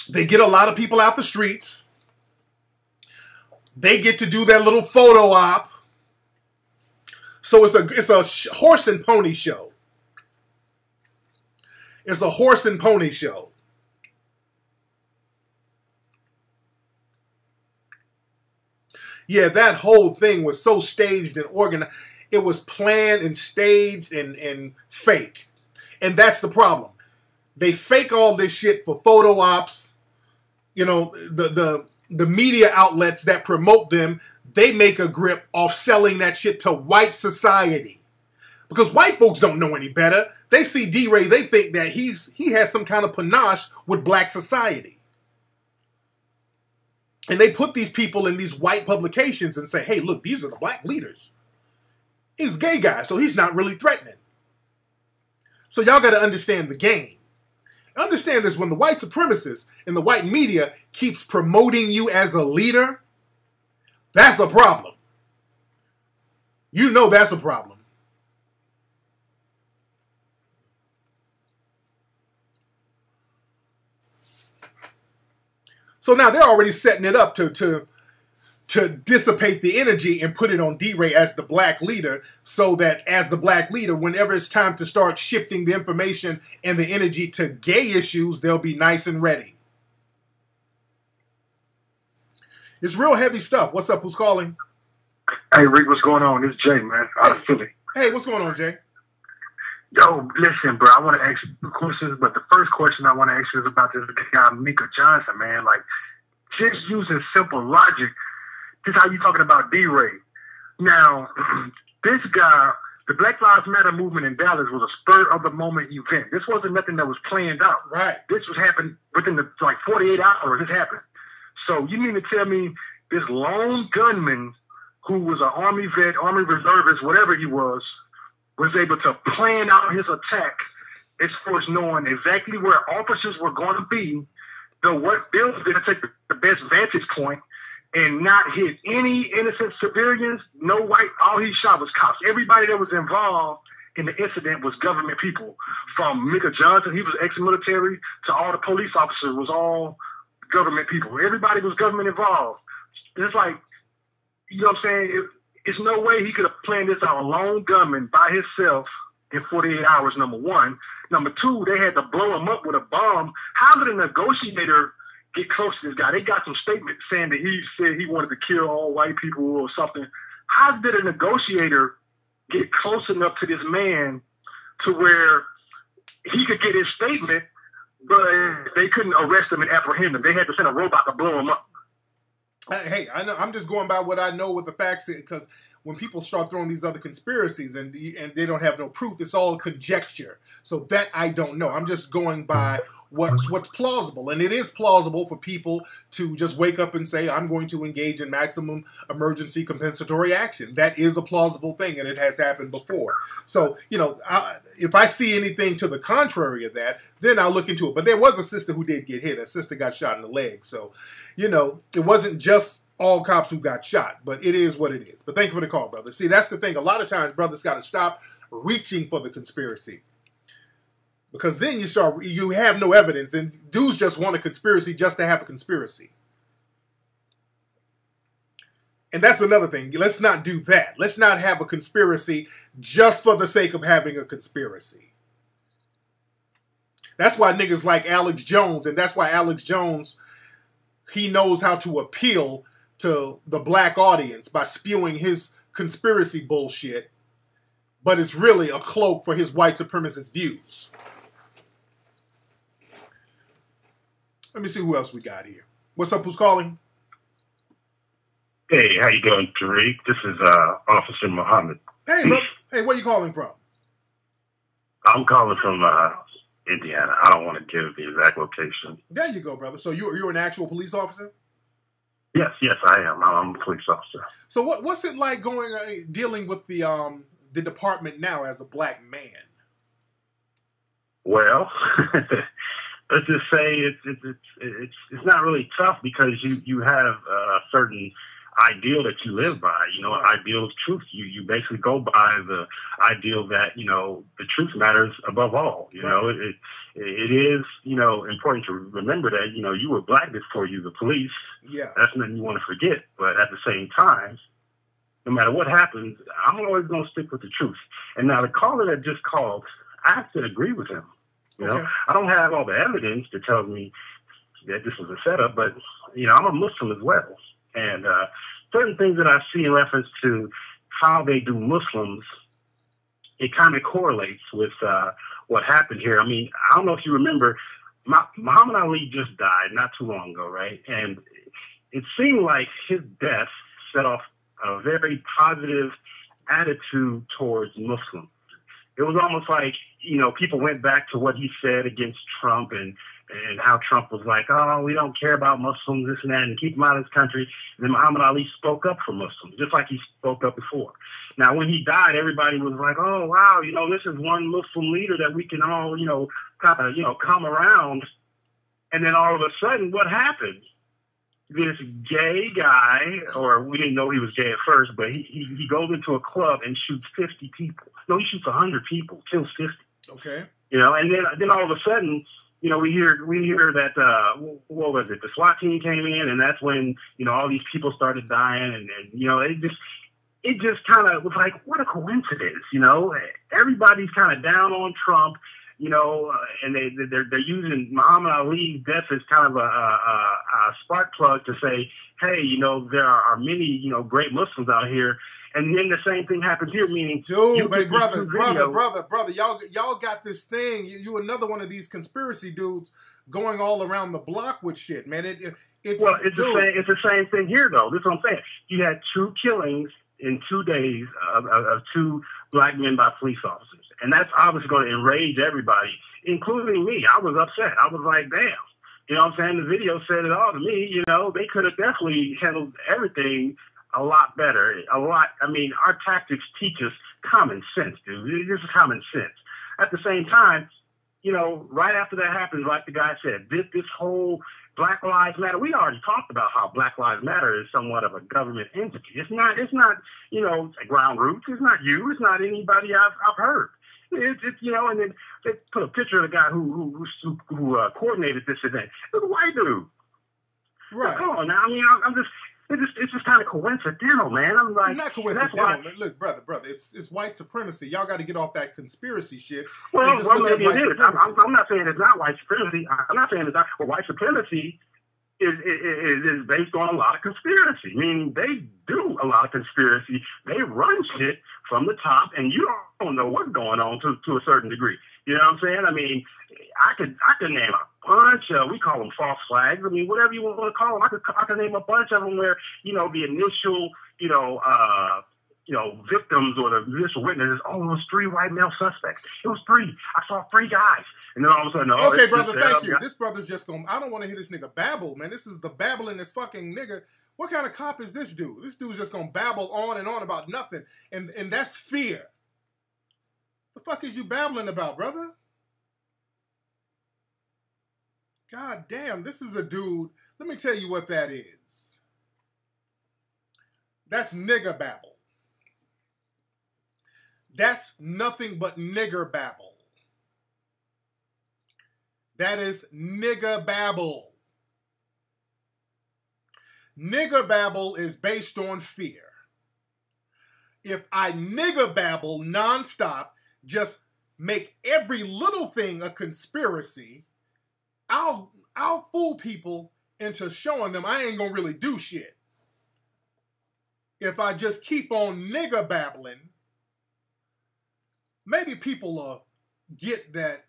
They get a lot of people out the streets. They get to do their little photo op. So it's a horse and pony show. It's a horse and pony show. Yeah, that whole thing was so staged and organized. It was planned and staged and fake. And that's the problem. They fake all this shit for photo ops. The media outlets that promote them, they make a grip off selling that shit to white society. Because white folks don't know any better. They see D-Ray, they think that he has some kind of panache with black society. And they put these people in these white publications and say, hey, look, these are the black leaders. He's a gay guy, so he's not really threatening. So y'all got to understand the game. Understand this, when the white supremacists and the white media keeps promoting you as a leader, that's a problem. You know that's a problem. So now they're already setting it up to dissipate the energy and put it on D-Ray as the black leader, so that as the black leader, whenever it's time to start shifting the information and the energy to gay issues, they'll be nice and ready. It's real heavy stuff. What's up? Who's calling? Hey, Rick, what's going on? It's Jay, man, out of Philly. Hey, what's going on, Jay? Yo, listen, bro, I want to ask you 2 questions, but the first question I want to ask you is about this guy, Micah Johnson, man. Like, just using simple logic, this is how you talking about D-Ray. Now, this guy, the Black Lives Matter movement in Dallas was a spur-of-the-moment event. This wasn't nothing that was planned out. Right. This was happening within the, 48 hours. This happened. So you mean to tell me this lone gunman who was an Army vet, Army reservist, whatever he was able to plan out his attack as far as knowing exactly where officers were going to be, what Bill was going to take the best vantage point and not hit any innocent civilians, no white, all he shot was cops. Everybody that was involved in the incident was government people. From Micah Johnson, he was ex-military, to all the police officers was all government people. Everybody was government involved. It's like, you know what I'm saying? There's no way he could have planned this out, a lone gunman by himself in 48 hours, number one. Number two, they had to blow him up with a bomb. How did a negotiator get close to this guy? They got some statement saying that he said he wanted to kill all white people or something. How did a negotiator get close enough to this man to where he could get his statement, but they couldn't arrest him and apprehend him? They had to send a robot to blow him up. Hey, I know. I'm just going by what I know with the facts, because when people start throwing these other conspiracies and they don't have no proof, it's all conjecture. So that I don't know. I'm just going by what's plausible, and it is plausible for people to just wake up and say, "I'm going to engage in maximum emergency compensatory action." That is a plausible thing, and it has happened before. So if I see anything to the contrary of that, then I'll look into it. But there was a sister who did get hit. A sister got shot in the leg. So it wasn't just all cops who got shot, but it is what it is. But thank you for the call, brother. See, that's the thing. A lot of times, brothers got to stop reaching for the conspiracy, because then you have no evidence, and dudes just want a conspiracy just to have a conspiracy. And that's another thing. Let's not do that. Let's not have a conspiracy just for the sake of having a conspiracy. That's why niggas like Alex Jones, and that's why Alex Jones, he knows how to appeal to the black audience by spewing his conspiracy bullshit, but it's really a cloak for his white supremacist views. Let me see who else we got here. What's up? Who's calling? Hey, how you doing, Tariq? This is Officer Muhammad. Hey, bro. Hey, where you calling from? I'm calling from Indiana. I don't want to give the exact location. There you go, brother. So you're an actual police officer? Yes, I am. I'm a police officer. So what's it like dealing with the department now as a black man? Well, let's just say it's not really tough because you have a certain ideal that you live by, ideal of truth. You basically go by the ideal that, the truth matters above all. It is, important to remember that, you were black before you the police. Yeah. That's nothing you want to forget. But at the same time, no matter what happens, I'm always going to stick with the truth. And now the caller that just called, I have to agree with him. I don't have all the evidence to tell me that this was a setup, but, I'm a Muslim as well. And certain things that I see in reference to how they do Muslims, it kind of correlates with what happened here. I mean, I don't know if you remember, Muhammad Ali just died not too long ago, right? And it seemed like his death set off a very positive attitude towards Muslims. It was almost like, people went back to what he said against Trump and how Trump was like, oh, we don't care about Muslims, this and that, and keep them out of this country. And then Muhammad Ali spoke up for Muslims, just like he spoke up before. Now, when he died, everybody was like, oh, wow, this is one Muslim leader that we can all, kind of, come around. And then all of a sudden, what happened? This gay guy, or we didn't know he was gay at first, but he goes into a club and shoots 50 people. No, he shoots 100 people, kills 50. Okay. And then all of a sudden, we hear that what was it? The SWAT team came in, and that's when all these people started dying, and it just kind of was like, what a coincidence, Everybody's kind of down on Trump, and they're using Muhammad Ali's death as kind of a spark plug to say, hey, there are many great Muslims out here. And then the same thing happens here, meaning, dude, brother, y'all got this thing. You another one of these conspiracy dudes going all around the block with shit, man. It's the same thing here, though. This is what I'm saying. You had 2 killings in 2 days of 2 black men by police officers, and that's obviously going to enrage everybody, including me. I was upset. I was like, damn. You know what I'm saying? The video said it all to me. They could have definitely handled everything a lot better. I mean, our tactics teach us common sense, dude. This is common sense. At the same time, right after that happens, like the guy said, this whole Black Lives Matter, we already talked about how Black Lives Matter is somewhat of a government entity. It's not ground roots. It's not you. It's not anybody I've heard. It's and then they put a picture of the guy who coordinated this event. It was a white dude. Right. So, come on now. I mean, it's just kind of coincidental, man. I'm like, not coincidental. Look, brother, it's white supremacy. Y'all got to get off that conspiracy shit. Well, maybe it is. I'm not saying it's not white supremacy. I'm not saying it's not. But white supremacy is based on a lot of conspiracy. Meaning they do a lot of conspiracy. They run shit from the top, and you don't know what's going on to a certain degree. You know what I'm saying? I mean, I could name a bunch of, we call them false flags. I mean, whatever you want to call them. I could name a bunch of them where, the initial, victims or the initial witnesses, it was 3 white male suspects. It was 3. I saw 3 guys. And then all of a sudden, okay, brother, thank you. This brother's just going, I don't want to hear this nigga babble, man. This is the babbling this fucking nigga. What kind of cop is this dude? This dude's just going to babble on and on about nothing. And that's fear. The fuck is you babbling about, brother? God damn, this is a dude. Let me tell you what that is. That's nigger babble. That's nothing but nigger babble. That is nigger babble. Nigger babble is based on fear. If I nigger babble nonstop, just make every little thing a conspiracy, I'll fool people into showing them I ain't gonna really do shit. If I just keep on nigger babbling, maybe people will get that,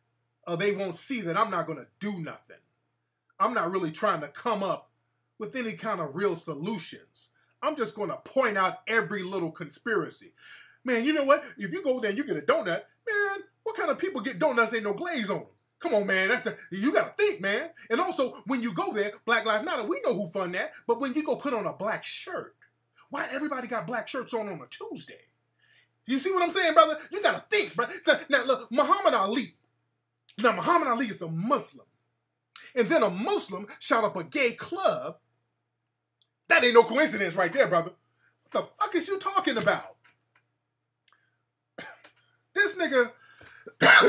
or they won't see that I'm not gonna do nothing. I'm not really trying to come up with any kind of real solutions. I'm just gonna point out every little conspiracy. Man, you know what? If you go there and you get a donut, man, what kind of people get donuts ain't no glaze on them? Come on, man. You got to think, man. And also, when you go there, Black Lives Matter, we know who fund that. But when you go put on a black shirt, why everybody got black shirts on a Tuesday? You see what I'm saying, brother? You got to think, brother. Now, look, Muhammad Ali. Now, Muhammad Ali is a Muslim. And then a Muslim shot up a gay club. That ain't no coincidence right there, brother. What the fuck is you talking about? This nigga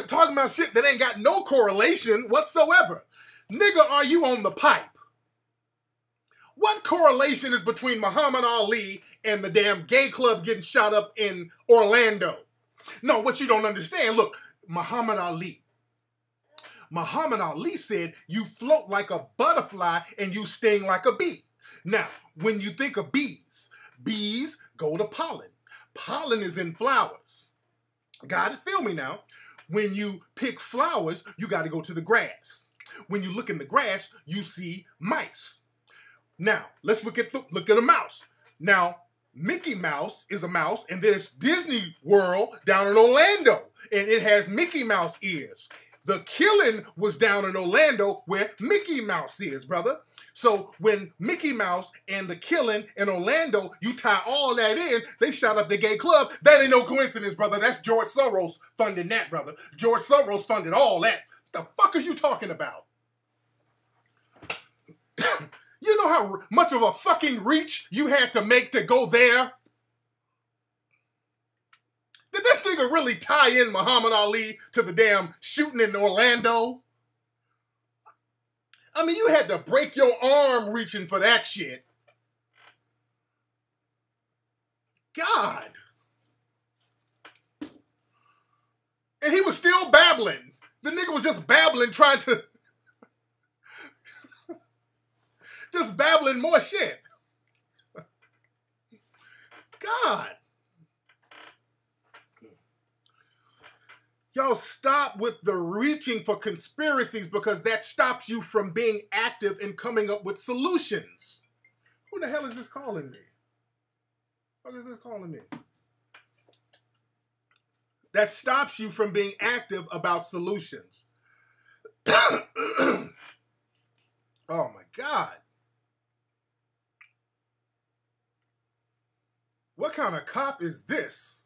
talking about shit that ain't got no correlation whatsoever. Nigga, are you on the pipe? What correlation is between Muhammad Ali and the damn gay club getting shot up in Orlando? No, what you don't understand, look, Muhammad Ali said, you float like a butterfly and you sting like a bee. Now, when you think of bees, bees go to pollen. Pollen is in flowers. Got it? Feel me now? When you pick flowers, you got to go to the grass. When you look in the grass, you see mice. Now, let's look at a mouse. Now, Mickey Mouse is a mouse, and there's Disney World down in Orlando, and it has Mickey Mouse ears. The killing was down in Orlando where Mickey Mouse is, brother. So when Mickey Mouse and the killing in Orlando, you tie all that in, they shot up the gay club. That ain't no coincidence, brother. That's George Soros funding that, brother. George Soros funded all that. What the fuck is you talking about? You know how much of a fucking reach you had to make to go there? Did this nigga really tie in Muhammad Ali to the damn shooting in Orlando? I mean, you had to break your arm reaching for that shit. God. And he was still babbling. The nigga was just babbling, trying to... just babbling more shit. God. Y'all stop with the reaching for conspiracies because that stops you from being active and coming up with solutions. Who the hell is this calling me? What is this calling me? That stops you from being active about solutions. Oh my God. What kind of cop is this?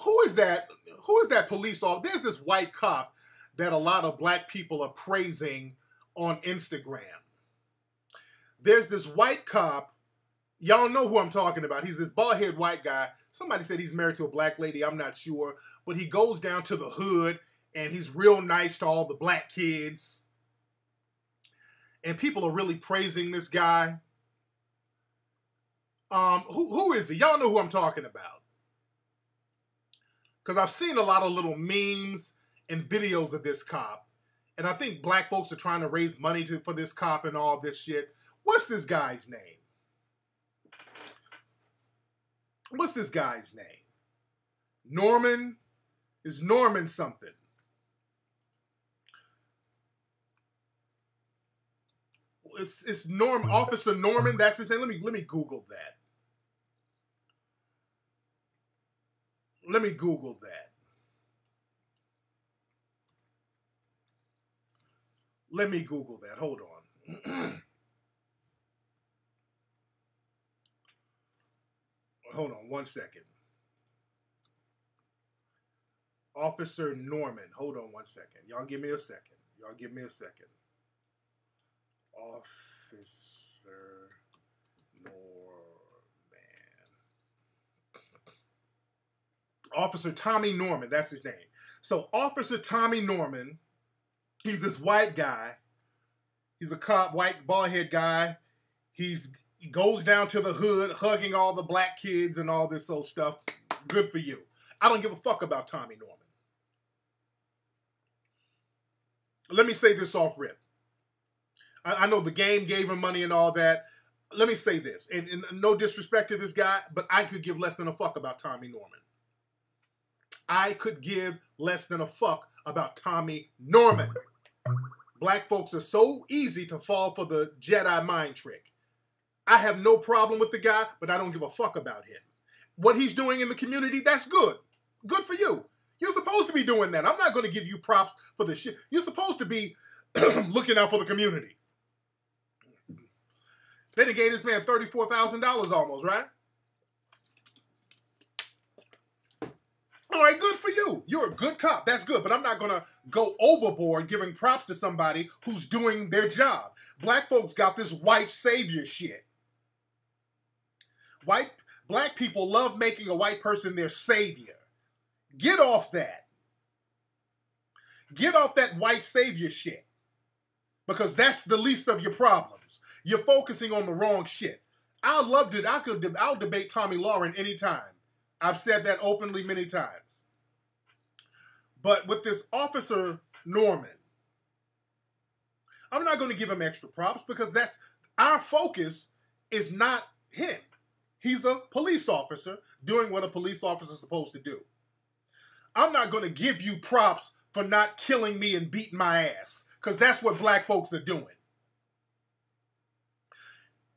Who is that? Who is that police officer? There's this white cop that a lot of black people are praising on Instagram. There's this white cop. Y'all know who I'm talking about. He's this bald-headed white guy. Somebody said he's married to a black lady. I'm not sure. But he goes down to the hood, and he's real nice to all the black kids. And people are really praising this guy. Who is he? Y'all know who I'm talking about. Because I've seen a lot of little memes and videos of this cop. And I think black folks are trying to raise money for this cop and all this shit. What's this guy's name? What's this guy's name? Norman? Is Norman something? It's Norm, Officer Norman. That's his name. Let me Google that. Let me Google that. Let me Google that. Hold on. Hold on 1 second. Officer Norman. Hold on 1 second. Y'all give me a second. Y'all give me a second. Officer Norman. Officer Tommy Norman, that's his name. So Officer Tommy Norman, he's this white guy. He's a cop, white, bald-head guy. He goes down to the hood, hugging all the black kids and all this old stuff. Good for you. I don't give a fuck about Tommy Norman. Let me say this off rip. I know the game gave him money and all that. Let me say this, and no disrespect to this guy, but I could give less than a fuck about Tommy Norman. I could give less than a fuck about Tommy Norman. Black folks are so easy to fall for the Jedi mind trick. I have no problem with the guy, but I don't give a fuck about him. What he's doing in the community, that's good. Good for you. You're supposed to be doing that. I'm not going to give you props for the shit. You're supposed to be looking out for the community. They done gave this man $34,000 almost, right? All right, good for you. You're a good cop. That's good. But I'm not going to go overboard giving props to somebody who's doing their job. Black folks got this white savior shit. Black people love making a white person their savior. Get off that. Get off that white savior shit. Because that's the least of your problems. You're focusing on the wrong shit. I'll debate Tommy Lauren anytime. I've said that openly many times. But with this Officer Norman, I'm not going to give him extra props because that's our focus is not him. He's a police officer doing what a police officer is supposed to do. I'm not going to give you props for not killing me and beating my ass because that's what black folks are doing.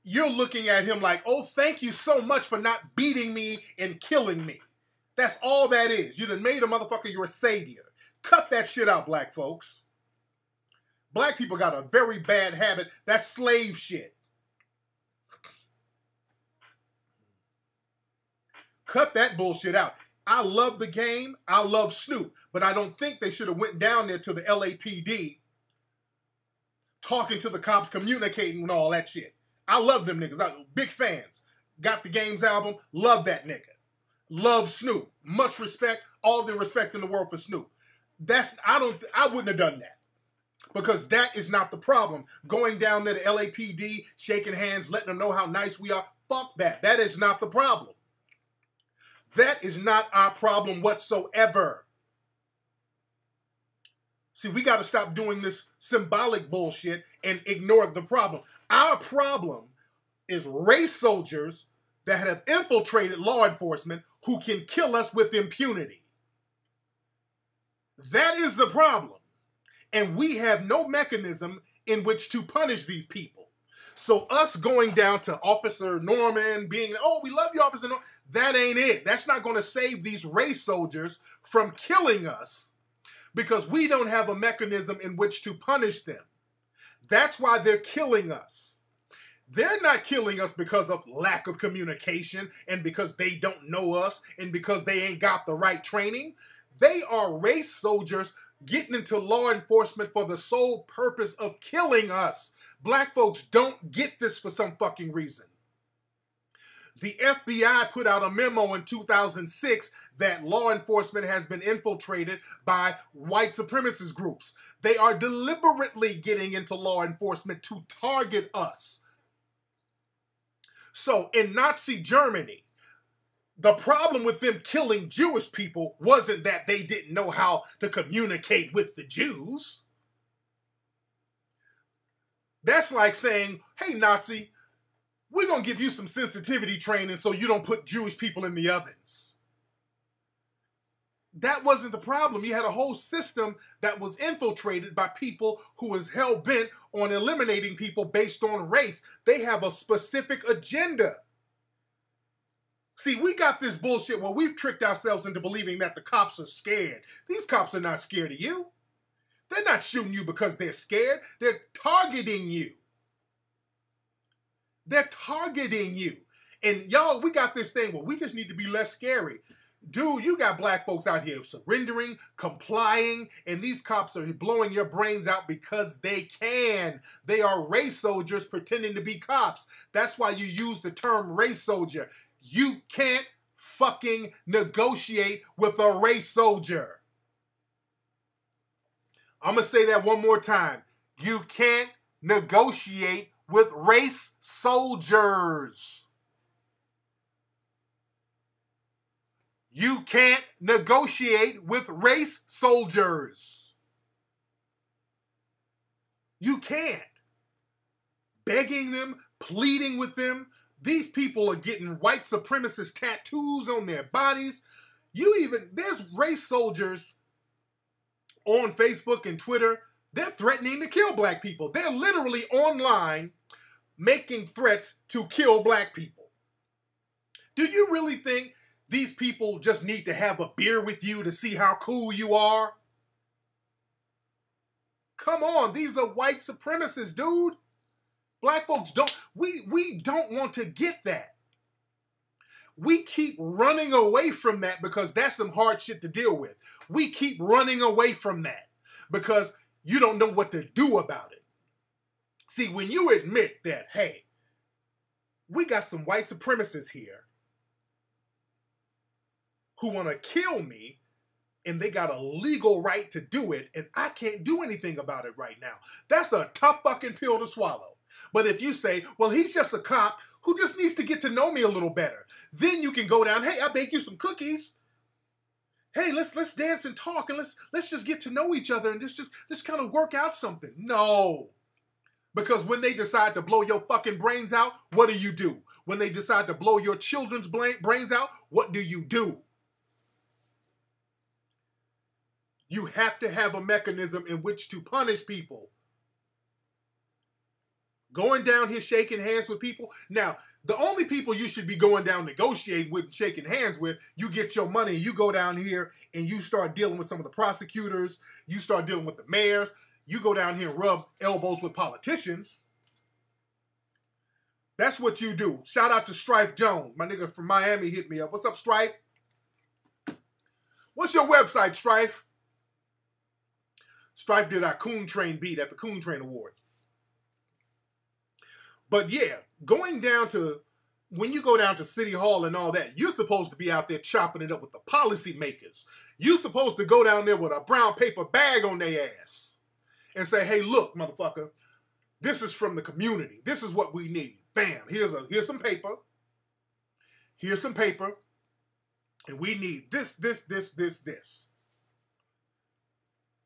You're looking at him like, oh, thank you so much for not beating me and killing me. That's all that is. You done made a motherfucker your savior. Cut that shit out, black folks. Black people got a very bad habit. That's slave shit. Cut that bullshit out. I love the game. I love Snoop. But I don't think they should have went down there to the LAPD talking to the cops, communicating and all that shit. I love them niggas. Big fans. Got the Games album. Love that nigga. Love Snoop. Much respect. All the respect in the world for Snoop. I wouldn't have done that. Because that is not the problem. Going down there to LAPD, shaking hands, letting them know how nice we are. Fuck that. That is not the problem. That is not our problem whatsoever. See, we got to stop doing this symbolic bullshit and ignore the problem. Our problem is race soldiers that have infiltrated law enforcement who can kill us with impunity. That is the problem. And we have no mechanism in which to punish these people. So us going down to Officer Norman being, oh, we love you, Officer Norman, that ain't it. That's not going to save these race soldiers from killing us because we don't have a mechanism in which to punish them. That's why they're killing us. They're not killing us because of lack of communication and because they don't know us and because they ain't got the right training. They are race soldiers getting into law enforcement for the sole purpose of killing us. Black folks don't get this for some fucking reason. The FBI put out a memo in 2006 that law enforcement has been infiltrated by white supremacist groups. They are deliberately getting into law enforcement to target us. So in Nazi Germany, the problem with them killing Jewish people wasn't that they didn't know how to communicate with the Jews. That's like saying, hey, Nazi, we're going to give you some sensitivity training so you don't put Jewish people in the ovens. That wasn't the problem. You had a whole system that was infiltrated by people who was hell-bent on eliminating people based on race. They have a specific agenda. See, we got this bullshit where we've tricked ourselves into believing that the cops are scared. These cops are not scared of you. They're not shooting you because they're scared. They're targeting you. They're targeting you. And y'all, we got this thing where we just need to be less scary. Dude, you got black folks out here surrendering, complying, and these cops are blowing your brains out because they can. They are race soldiers pretending to be cops. That's why you use the term race soldier. You can't fucking negotiate with a race soldier. I'm going to say that one more time. You can't negotiate with race soldiers. You can't negotiate with race soldiers. You can't. Begging them, pleading with them. These people are getting white supremacist tattoos on their bodies. There's race soldiers on Facebook and Twitter. They're threatening to kill black people. They're literally online making threats to kill black people. Do you really think these people just need to have a beer with you to see how cool you are? Come on, these are white supremacists, dude. Black folks we don't want to get that. We keep running away from that because that's some hard shit to deal with. We keep running away from that because you don't know what to do about it. See, when you admit that, hey, we got some white supremacists here who want to kill me, and they got a legal right to do it, and I can't do anything about it right now. That's a tough fucking pill to swallow. But if you say, well, he's just a cop who just needs to get to know me a little better, then you can go down, hey, I bake you some cookies. Hey, let's dance and talk, and let's just get to know each other and just kind of work out something. No. Because when they decide to blow your fucking brains out, what do? When they decide to blow your children's brains out, what do? You have to have a mechanism in which to punish people. Going down here shaking hands with people. Now, the only people you should be going down negotiating with and shaking hands with, you get your money, you go down here and you start dealing with some of the prosecutors, you start dealing with the mayors, you go down here and rub elbows with politicians. That's what you do. Shout out to Stripe Jones. My nigga from Miami hit me up. What's up, Stripe? What's your website, Stripe? Stripe did our Coon Train beat at the Coon Train Awards. But yeah, going down to, when you go down to City Hall and all that, you're supposed to be out there chopping it up with the policy makers. You're supposed to go down there with a brown paper bag on their ass and say, hey, look, motherfucker, this is from the community. This is what we need. Bam, here's some paper. Here's some paper. And we need this.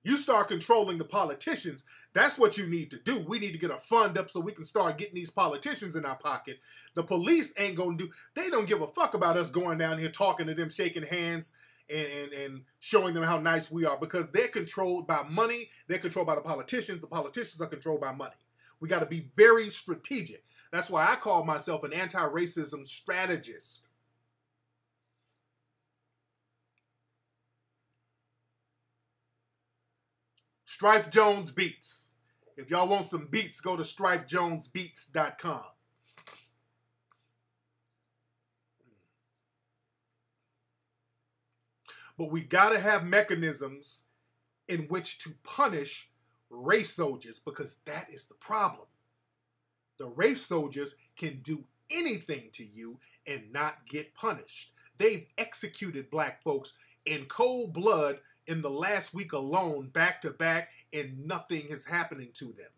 You start controlling the politicians. That's what you need to do. We need to get a fund up so we can start getting these politicians in our pocket. The police ain't going to do, they don't give a fuck about us going down here talking to them, shaking hands, and showing them how nice we are, because they're controlled by money. They're controlled by the politicians. The politicians are controlled by money. We got to be very strategic. That's why I call myself an anti-racism strategist. Stripe Jones Beats. If y'all want some beats, go to stripejonesbeats.com. But we got to have mechanisms in which to punish race soldiers, because that is the problem. The race soldiers can do anything to you and not get punished. They've executed black folks in cold blood in the last week alone, back to back, and nothing is happening to them.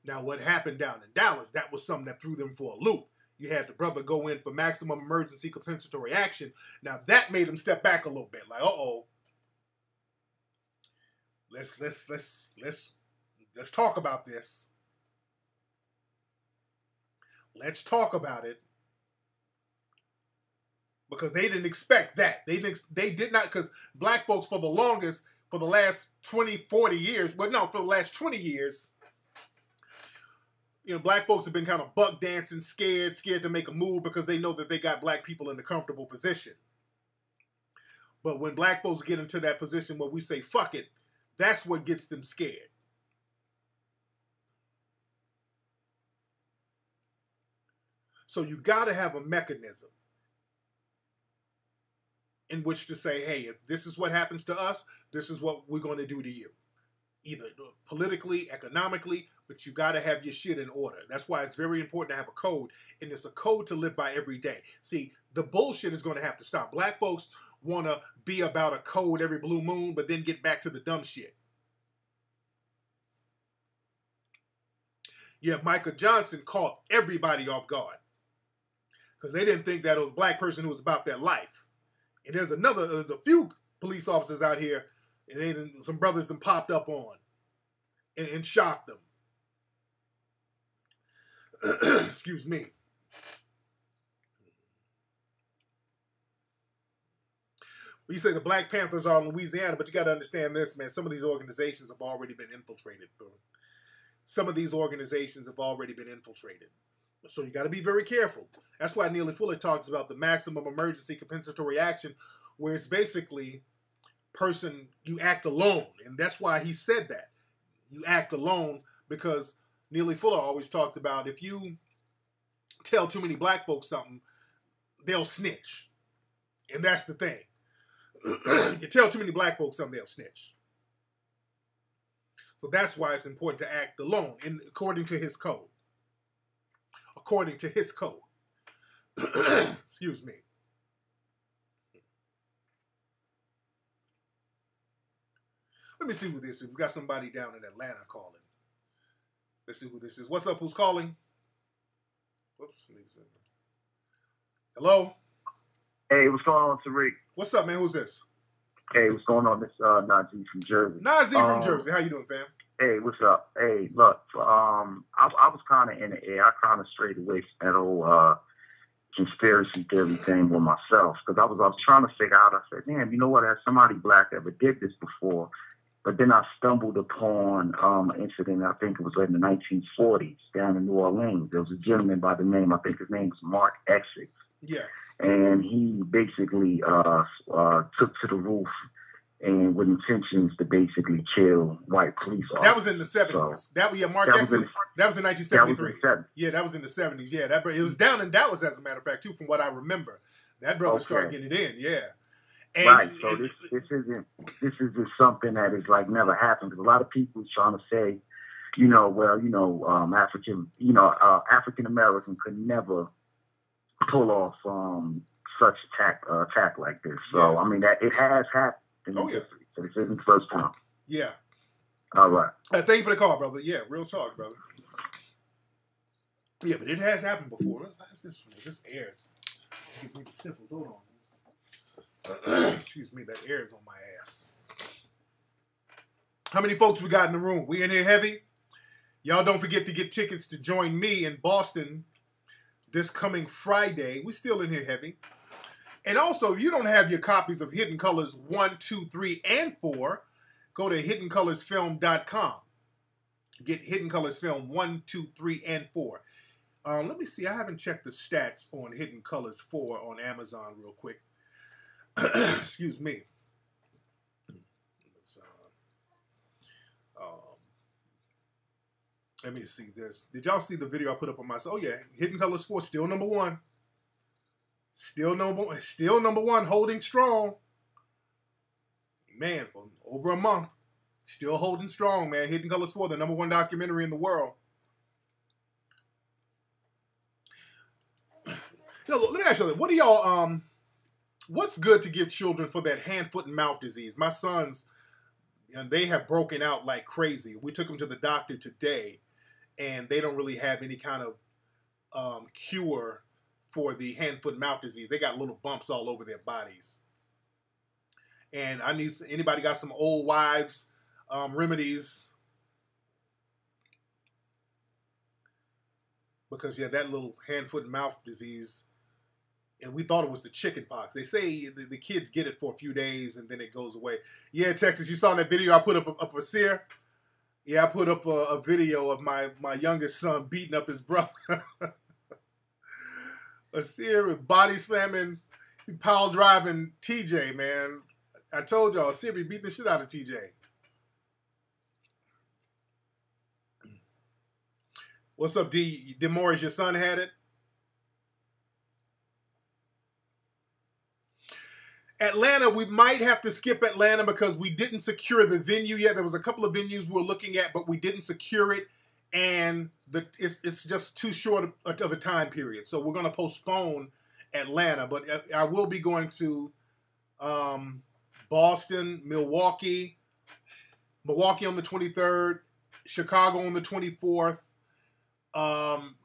Now, what happened down in Dallas, that was something that threw them for a loop. You had the brother go in for maximum emergency compensatory action. Now, that made him step back a little bit, like, uh-oh. Let's talk about this. Let's talk about it. Because they didn't expect that. They did not, because black folks for the longest, for the last 20, 40 years, but no, for the last 20 years, you know, black folks have been kind of buck dancing, scared to make a move because they know that they got black people in a comfortable position. But when black folks get into that position where we say, fuck it, that's what gets them scared. So you got to have a mechanism in which to say, hey, if this is what happens to us, this is what we're going to do to you. Either politically, economically, but you got to have your shit in order. That's why it's very important to have a code, and it's a code to live by every day. See, the bullshit is going to have to stop. Black folks want to be about a code every blue moon, but then get back to the dumb shit. Yeah, Micah Johnson caught everybody off guard because they didn't think that it was a black person who was about their life. And there's a few police officers out here, and some brothers them popped up on and shocked them. Excuse me. You say the Black Panthers are in Louisiana, but you got to understand this, man. Some of these organizations have already been infiltrated, bro. some of these organizations have already been infiltrated. So you got to be very careful. That's why Neely Fuller talks about the maximum emergency compensatory action, where it's basically you act alone. And that's why he said that. You act alone, because Neely Fuller always talks about if you tell too many black folks something, they'll snitch. And that's the thing. You tell too many black folks something, they'll snitch. So that's why it's important to act alone, according to his code. According to his code. Excuse me. Let me see who this is. We've got somebody down in Atlanta calling. Let's see who this is. What's up? Who's calling? Whoops. Hello? Hey, what's going on, Tariq? What's up, man? Who's this? Hey, what's going on? This Najee from Jersey. Najee from Jersey. How you doing, fam? Hey, what's up? Hey, look, I was kind of in the air. I kind of strayed away from that whole conspiracy theory thing with myself, because I was trying to figure out. I said, damn, you know what? Has somebody black ever did this before? But then I stumbled upon an incident. I think it was in the 1940s down in New Orleans. There was a gentleman by the name, I think his name was Mark Essex. Yeah. And he basically took to the roof and with intentions to basically kill white police officers. That was in the 70s. So, Mark Essex. That was in 1973. That was in the 70s. Yeah, it was down in Dallas, as a matter of fact, too, from what I remember. That brother started getting it in, yeah. And, right. So this isn't just something that is like never happened. Because a lot of people trying to say, African American could never pull off such attack like this. So I mean that it has happened in history. So this isn't the first time. Yeah. All right. Thank you for the call, brother. Yeah, real talk, brother. Yeah, but it has happened before. What's this? This airs. Hold on. Excuse me, that air is on my ass. How many folks we got in the room? We in here heavy? Y'all don't forget to get tickets to join me in Boston this coming Friday. We still in here heavy. And also, if you don't have your copies of Hidden Colors 1, 2, 3, and 4, go to hiddencolorsfilm.com. Get Hidden Colors Film 1, 2, 3, and 4. Let me see. I haven't checked the stats on Hidden Colors 4 on Amazon real quick. Excuse me. Let me see this. Did y'all see the video I put up on myself? Oh yeah, Hidden Colors 4 still number one. Still number one, holding strong. Man, for over a month, still holding strong, man. Hidden Colors 4, the number one documentary in the world. Let me ask you, what do y'all what's good to give children for that hand, foot, and mouth disease? My sons, and they have broken out like crazy. We took them to the doctor today, and they don't really have any kind of cure for the hand, foot, and mouth disease. They got little bumps all over their bodies. And I need anybody got some old wives remedies? Because yeah, that little hand, foot, and mouth disease. And we thought it was the chicken pox. They say the kids get it for a few days and then it goes away. Yeah, Texas, you saw that video I put up a seer? Yeah, I put up a video of my youngest son beating up his brother. A seer with body slamming, pile driving TJ, man. I told y'all, seer be beating the shit out of TJ. What's up, D? Demorris, your son had it? Atlanta, we might have to skip Atlanta because we didn't secure the venue yet. There was a couple of venues we were looking at, but we didn't secure it, and it's just too short of a time period. So we're going to postpone Atlanta, but I will be going to Boston, Milwaukee on the 23rd, Chicago on the 24th,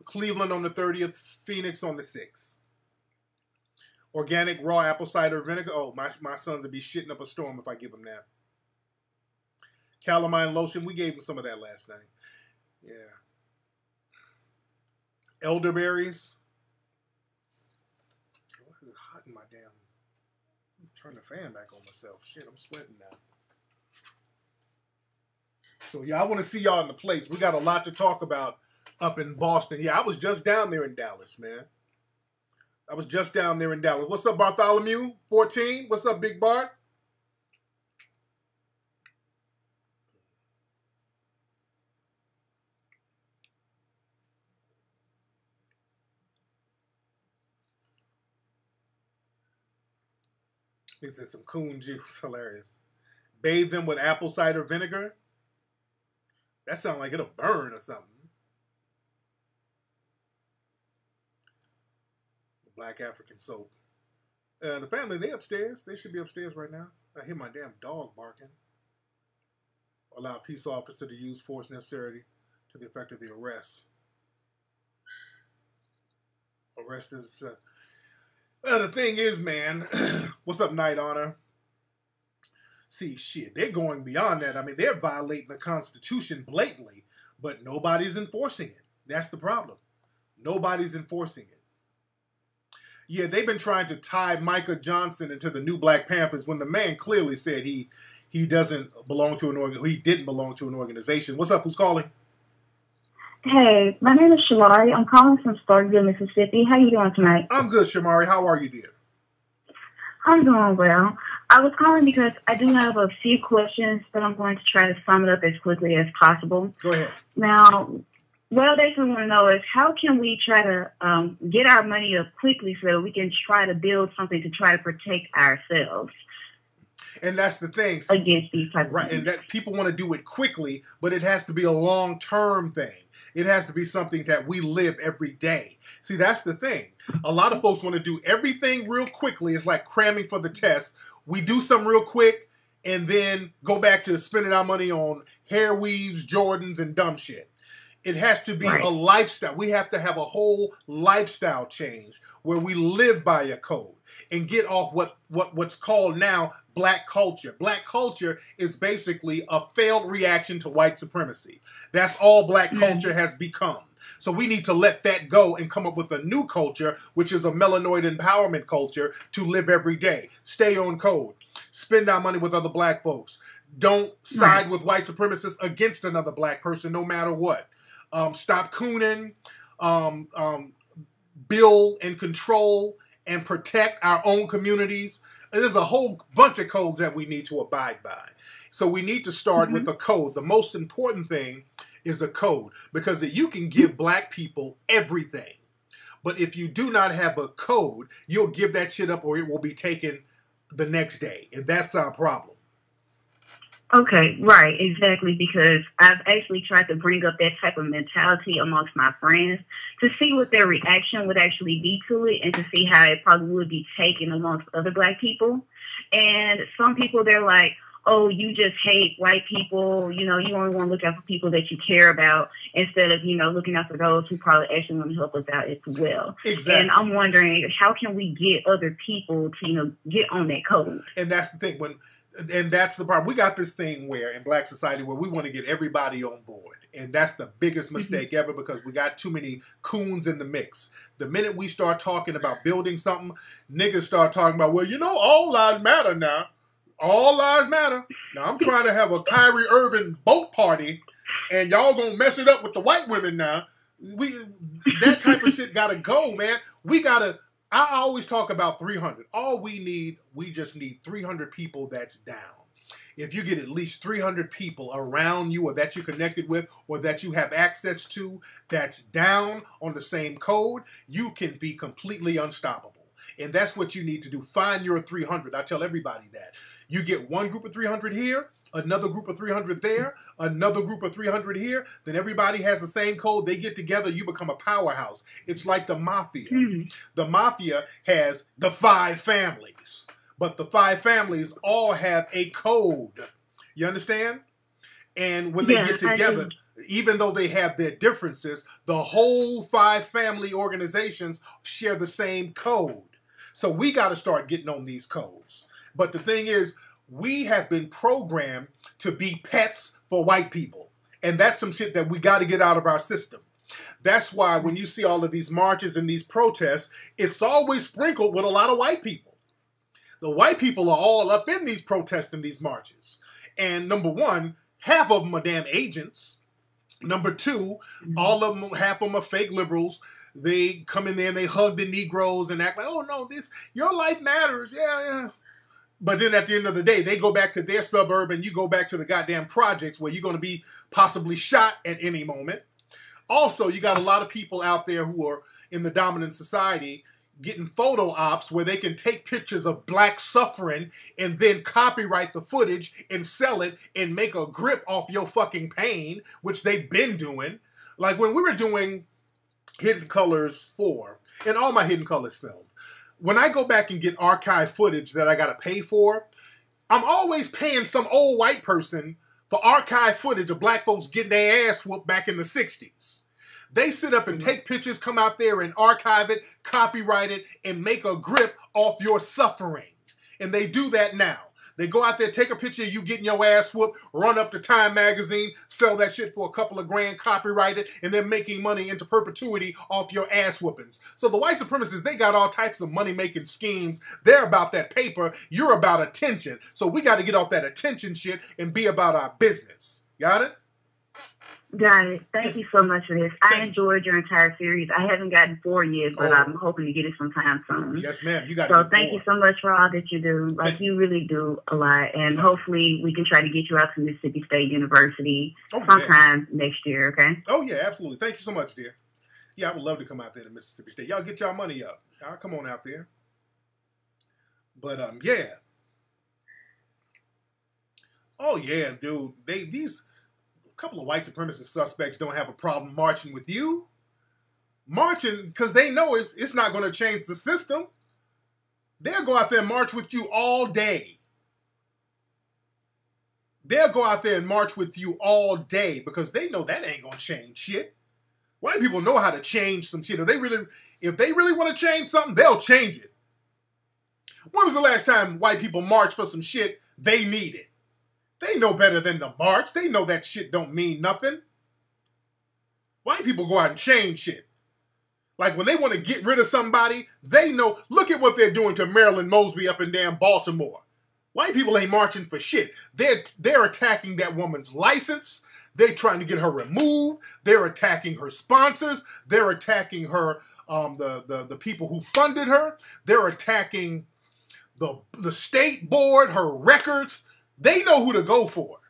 Cleveland on the 30th, Phoenix on the 6th. Organic raw apple cider vinegar. Oh, my sons would be shitting up a storm if I give them that. Calamine lotion. We gave them some of that last night. Yeah. Elderberries. Oh, it's hot in my damn... Turn the fan back on myself. Shit, I'm sweating now. So, yeah, I want to see y'all in the place. We got a lot to talk about up in Boston. Yeah, I was just down there in Dallas, man. I was just down there in Dallas. What's up, Bartholomew? 14? What's up, Big Bart? He said some coon juice. Hilarious. Bathe them with apple cider vinegar. That sounds like it'll burn or something. Black African soap. The family, they upstairs. They should be upstairs right now. I hear my damn dog barking. Allow peace officer to use force necessary to the effect of the arrest. Arrest is... the thing is, man, what's up, Night Honor? See, shit, they're going beyond that. I mean, they're violating the Constitution blatantly, but nobody's enforcing it. That's the problem. Nobody's enforcing it. Yeah, they've been trying to tie Micah Johnson into the new Black Panthers when the man clearly said he doesn't belong to he didn't belong to an organization. What's up? Who's calling? Hey, my name is Shamari. I'm calling from Starkville, Mississippi. How you doing tonight? I'm good, Shamari. How are you, dear? I'm doing well. I was calling because I do have a few questions, but I'm going to try to sum it up as quickly as possible. Go ahead. Now, what I basically want to know is how can we try to get our money up quickly so that we can try to build something to try to protect ourselves? And that's the thing. Against these types of right, things. and that people want to do it quickly, but it has to be a long-term thing. It has to be something that we live every day. See, that's the thing. A lot of folks want to do everything real quickly. It's like cramming for the test. We do something real quick and then go back to spending our money on hair weaves, Jordans, and dumb shit. It has to be a lifestyle. We have to have a whole lifestyle change where we live by a code and get off what's called now black culture. Black culture is basically a failed reaction to white supremacy. That's all black culture has become. So we need to let that go and come up with a new culture, which is a melanoid empowerment culture to live every day. Stay on code. Spend our money with other black folks. Don't side with white supremacists against another black person, no matter what. Stop cooning. Build and control and protect our own communities. There's a whole bunch of codes that we need to abide by. So we need to start with a code. The most important thing is a code, because you can give black people everything. But if you do not have a code, you'll give that shit up or it will be taken the next day. And that's our problem. Okay, right, exactly, because I've actually tried to bring up that type of mentality amongst my friends to see what their reaction would actually be to it and to see how it probably would be taken amongst other black people. And some people, they're like, oh, you just hate white people, you know, you only want to look out for people that you care about instead of, you know, looking out for those who probably actually want to help us out as well. Exactly. And I'm wondering, how can we get other people to, you know, get on that code? And that's the thing. And that's the problem. We got this thing where in black society where we want to get everybody on board. And that's the biggest mistake ever, because we got too many coons in the mix. The minute we start talking about building something, niggas start talking about, well, you know, all lives matter now. All lives matter. Now I'm trying to have a Kyrie Irving boat party and y'all gonna mess it up with the white women now. That type of shit gotta go, man. I always talk about 300. All we just need 300 people that's down. If you get at least 300 people around you or that you're connected with or that you have access to that's down on the same code, you can be completely unstoppable. And that's what you need to do. Find your 300. I tell everybody that. You get one group of 300 here, another group of 300 there, another group of 300 here, then everybody has the same code. They get together, you become a powerhouse. It's like the mafia. The mafia has the 5 families, but the 5 families all have a code. You understand? And when they get together, even though they have their differences, the whole 5 family organizations share the same code. So we got to start getting on these codes. But the thing is, we have been programmed to be pets for white people. And that's some shit that we got to get out of our system. That's why when you see all of these marches and these protests, it's always sprinkled with a lot of white people. The white people are all up in these protests and these marches. And number one, half of them are damn agents. Number two, all of them, half of them are fake liberals. They come in there and they hug the Negroes and act like, oh no, your life matters. Yeah. But then at the end of the day, they go back to their suburb and you go back to the goddamn projects where you're going to be possibly shot at any moment. Also, you got a lot of people out there who are in the dominant society getting photo ops where they can take pictures of black suffering and then copyright the footage and sell it and make a grip off your fucking pain, which they've been doing. Like when we were doing Hidden Colors 4, and all my Hidden Colors filmed, when I go back and get archive footage that I got to pay for, I'm always paying some old white person for archive footage of black folks getting their ass whooped back in the 60s. They sit up and take pictures, come out there and archive it, copyright it, and make a grip off your suffering. And they do that now. They go out there, take a picture of you getting your ass whooped, run up to Time magazine, sell that shit for a couple of grand, copyright it, and then making money into perpetuity off your ass whoopings. So the white supremacists, they got all types of money-making schemes. They're about that paper. You're about attention. So we got to get off that attention shit and be about our business. Got it? Got it. Thank you so much for this. I enjoyed your entire series. I haven't gotten 4 yet, but I'm hoping to get it sometime soon. Yes, ma'am. You got So thank you so much for all that you do. Like, you really do a lot. And hopefully we can try to get you out to Mississippi State University sometime next year, okay? Oh, yeah, absolutely. Thank you so much, dear. Yeah, I would love to come out there to Mississippi State. Y'all get y'all money up. Y'all come on out there. But, yeah. Oh, yeah, dude. These couple of white supremacist suspects don't have a problem marching with you. Marching because they know it's not going to change the system. They'll go out there and march with you all day. They'll go out there and march with you all day because they know that ain't going to change shit. White people know how to change some shit. If they really want to change something, they'll change it. When was the last time white people marched for some shit they needed? They know better than to march. They know that shit don't mean nothing. White people go out and change shit. Like when they want to get rid of somebody, they know. Look at what they're doing to Marilyn Mosby up in damn Baltimore. White people ain't marching for shit. They're attacking that woman's license. They're trying to get her removed. They're attacking her sponsors. They're attacking her, the people who funded her. They're attacking the state board, her records. They know who to go for.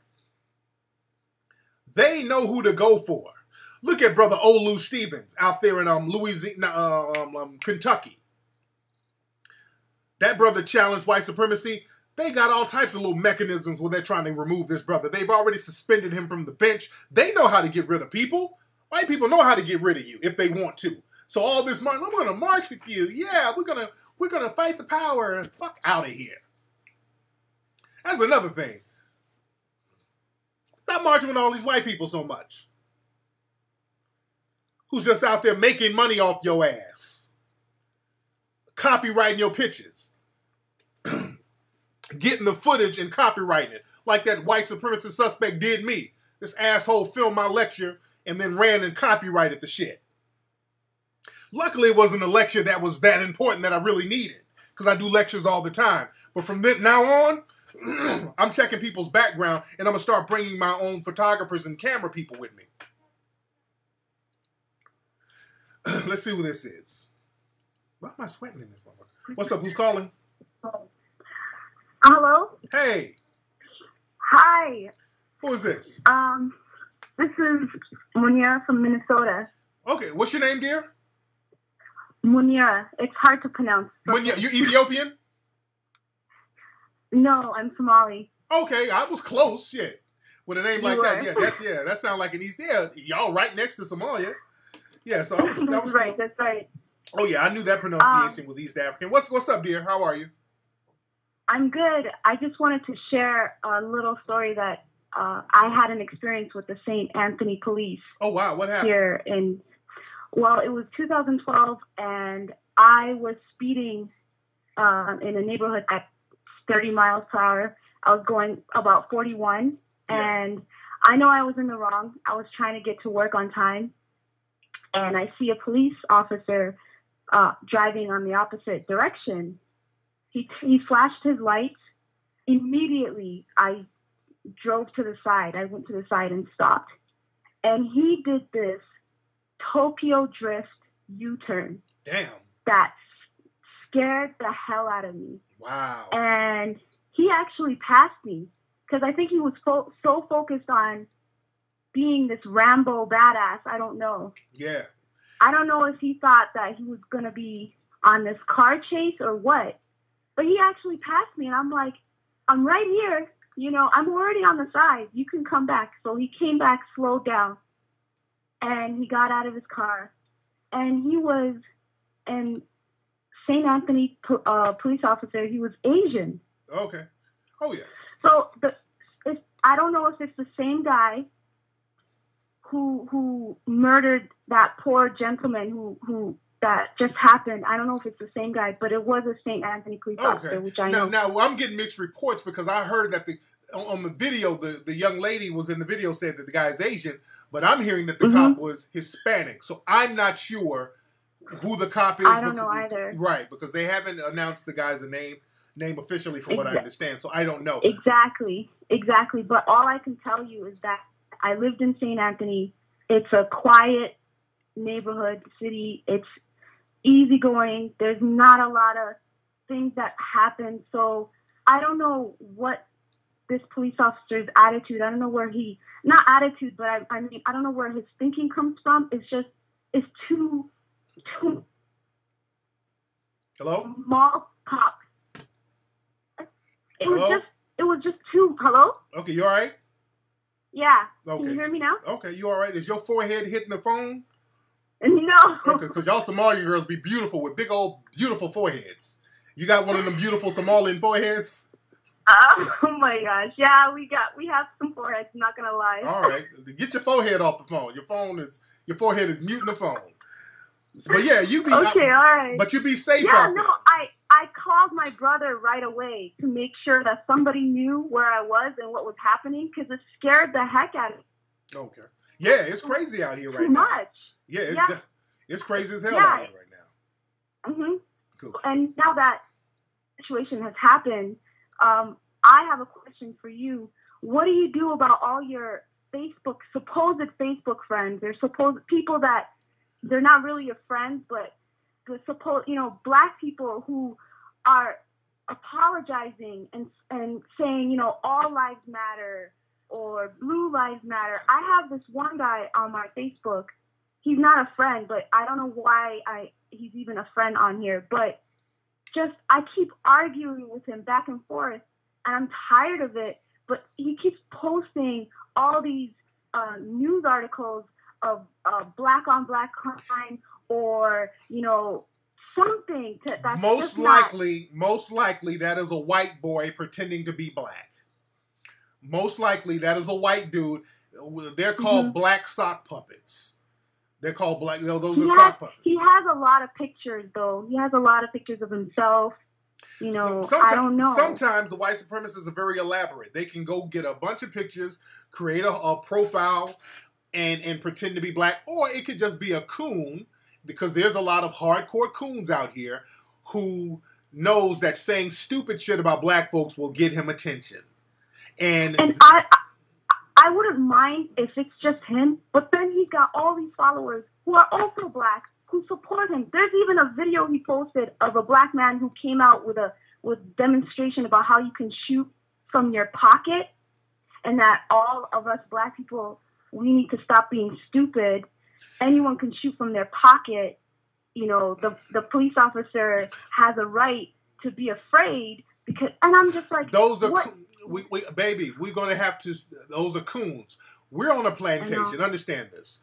They know who to go for. Look at Brother Olu Stevens out there in Kentucky. That brother challenged white supremacy. They got all types of little mechanisms where they're trying to remove this brother. They've already suspended him from the bench. They know how to get rid of people. White people know how to get rid of you if they want to. So all this march, I'm going to march with you. Yeah, we're gonna fight the power and fuck out of here. That's another thing. Stop marching with all these white people so much. Who's just out there making money off your ass. Copywriting your pictures. Getting the footage and copywriting it. Like that white supremacist suspect did me. This asshole filmed my lecture and then ran and copyrighted the shit. Luckily, it wasn't a lecture that was that important that I really needed. Because I do lectures all the time. But from now on, I'm checking people's background, and I'm going to start bringing my own photographers and camera people with me. Let's see who this is. Why am I sweating in this one? What's up? Who's calling? Hello? Hey. Hi. Who is this? This is Munya from Minnesota. Okay, what's your name, dear? Munya. It's hard to pronounce. Munya, you Ethiopian? No, I'm Somali. Okay, I was close. Shit, with a name like that, that sounds like an East. Yeah, y'all right next to Somalia. Yeah, so I was right. Close. That's right. Oh yeah, I knew that pronunciation was East African. What's up, dear? How are you? I'm good. I just wanted to share a little story that I had an experience with the St. Anthony Police. Oh wow, what happened? Here well, it was 2012, and I was speeding in a neighborhood at 30 miles per hour. I was going about 41, and I know I was in the wrong. I was trying to get to work on time, and I see a police officer driving on the opposite direction. He flashed his lights. Immediately, I drove to the side. I went to the side and stopped. And he did this Tokyo drift U-turn. Damn. That scared the hell out of me. Wow. And he actually passed me because I think he was so focused on being this Rambo badass. I don't know. Yeah. I don't know if he thought that he was going to be on this car chase or what. But he actually passed me, and I'm like, I'm right here. You know, I'm already on the side. You can come back. So he came back, slowed down, and he got out of his car. And he was an St. Anthony police officer. He was Asian. Okay. Oh, yeah. So I don't know if it's the same guy who murdered that poor gentleman who that just happened. I don't know if it's the same guy, but it was a St. Anthony police officer, which I know. Now, I'm getting mixed reports because I heard that on the video, the young lady was in the video said that the guy is Asian, but I'm hearing that the cop was Hispanic. So I'm not sure who the cop is. I don't know either. Right, because they haven't announced the guy's name officially from what I understand. So I don't know. Exactly. But all I can tell you is that I lived in St. Anthony. It's a quiet neighborhood, city. It's easygoing. There's not a lot of things that happen. So I don't know what this police officer's attitude, I don't know where not attitude, but I mean, I don't know where his thinking comes from. It's too Hello? Mall cop. It was just too, hello? Okay, you all right? Yeah. Okay. Can you hear me now? Okay, you all right? Is your forehead hitting the phone? No. Okay, because y'all Somali girls be beautiful with big old beautiful foreheads. You got one of them beautiful Somalian foreheads? Oh my gosh. Yeah, we have some foreheads, I'm not gonna lie. All right. Get your forehead off the phone. Your forehead is muting the phone. But yeah, you be okay, all right. But you be safe yeah, out no, there. I called my brother right away to make sure that somebody knew where I was and what was happening because it scared the heck out of me. Okay. Yeah, it's crazy out here right Too now. much. Yeah, it's crazy as hell out here right now. Mm-hmm. Cool. And now that situation has happened, I have a question for you. What do you do about all your supposed Facebook friends or supposed people that they're not really your friends, but the black people who are apologizing and saying, all lives matter or blue lives matter. I have this one guy on my Facebook. He's not a friend, but I don't know why he's even a friend on here. But I keep arguing with him back and forth, and I'm tired of it. But he keeps posting all these news articles of black on black crime or something that's most likely that is a white boy pretending to be black. Most likely that is a white dude. They're called black sock puppets. They're called black. Those are sock puppets. He has a lot of pictures, though. He has a lot of pictures of himself. I don't know. Sometimes the white supremacists are very elaborate. They can go get a bunch of pictures, create a profile, and pretend to be black. Or it could just be a coon, because there's a lot of hardcore coons out here who knows that saying stupid shit about black folks will get him attention. And I wouldn't mind if it's just him, but then he's got all these followers who are also black, who support him. There's even a video he posted of a black man who came out with demonstration about how you can shoot from your pocket, and that all of us black people, we need to stop being stupid. Anyone can shoot from their pocket. The police officer has a right to be afraid and I'm just like, those are baby. We're gonna have to. Those are coons. We're on a plantation. Understand this.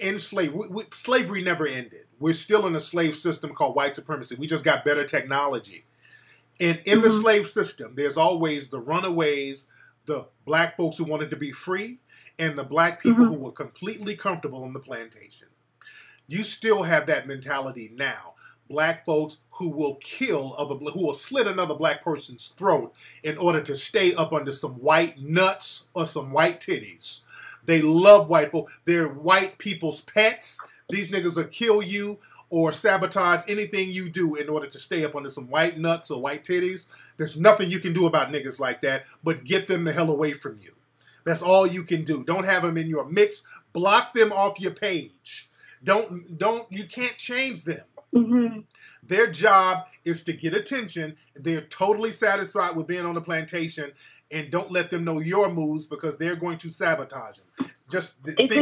In slavery never ended. We're still in a slave system called white supremacy. We just got better technology. And in the slave system, there's always the runaways, the black folks who wanted to be free, and the black people who were completely comfortable on the plantation. You still have that mentality now. Black folks who will who will slit another black person's throat in order to stay up under some white nuts or some white titties. They love white folk. They're white people's pets. These niggas will kill you or sabotage anything you do in order to stay up under some white nuts or white titties, there's nothing you can do about niggas like that but get them the hell away from you. That's all you can do. Don't have them in your mix. Block them off your page. You can't change them. Mm-hmm. Their job is to get attention. They're totally satisfied with being on the plantation, and don't let them know your moves because they're going to sabotage them. Just it's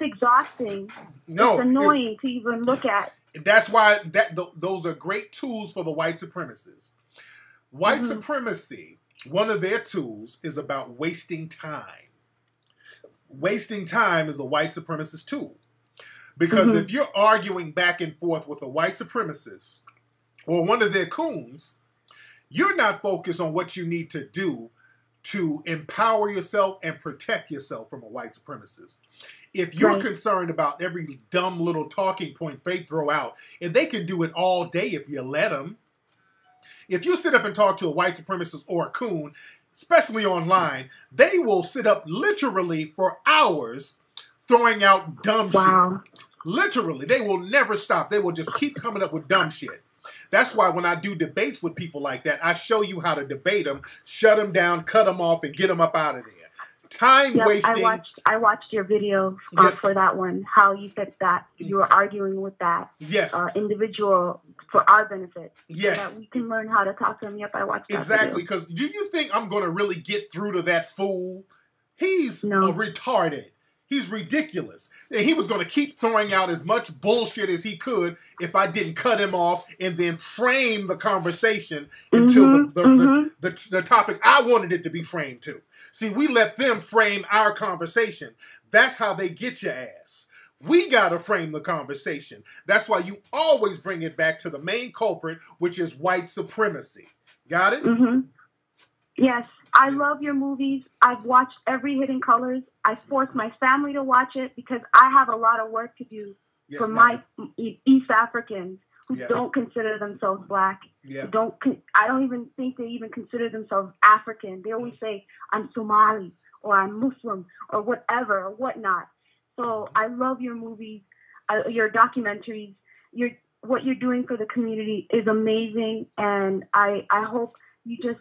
exhausting. No, it's annoying to even look at. That's why those are great tools for the white supremacists. White supremacy, one of their tools is about wasting time. Wasting time is a white supremacist tool. Because if you're arguing back and forth with a white supremacist or one of their coons, you're not focused on what you need to do to empower yourself and protect yourself from a white supremacist. If you're concerned about every dumb little talking point they throw out, and they can do it all day if you let them. If you sit up and talk to a white supremacist or a coon, especially online, they will sit up literally for hours throwing out dumb shit. Literally. They will never stop. They will just keep coming up with dumb shit. That's why when I do debates with people like that, I show you how to debate them, shut them down, cut them off, and get them up out of there. Time wasting. I watched your video for that one. How you said that you were arguing with that individual for our benefit. Yes, so that we can learn how to talk to him. Yep, I watched that. Exactly. Because do you think I'm going to really get through to that fool? He's retarded. He's ridiculous. And he was going to keep throwing out as much bullshit as he could if I didn't cut him off and then frame the conversation until the topic I wanted it to be framed to. See, we let them frame our conversation. That's how they get your ass. We got to frame the conversation. That's why you always bring it back to the main culprit, which is white supremacy. Got it? Yes. I love your movies. I've watched every Hidden Colors. I forced my family to watch it because I have a lot of work to do for my East Africans who don't consider themselves black. I don't even think they even consider themselves African. They always say, I'm Somali or I'm Muslim or whatever or whatnot. So I love your movies, your documentaries. What you're doing for the community is amazing, and I hope you just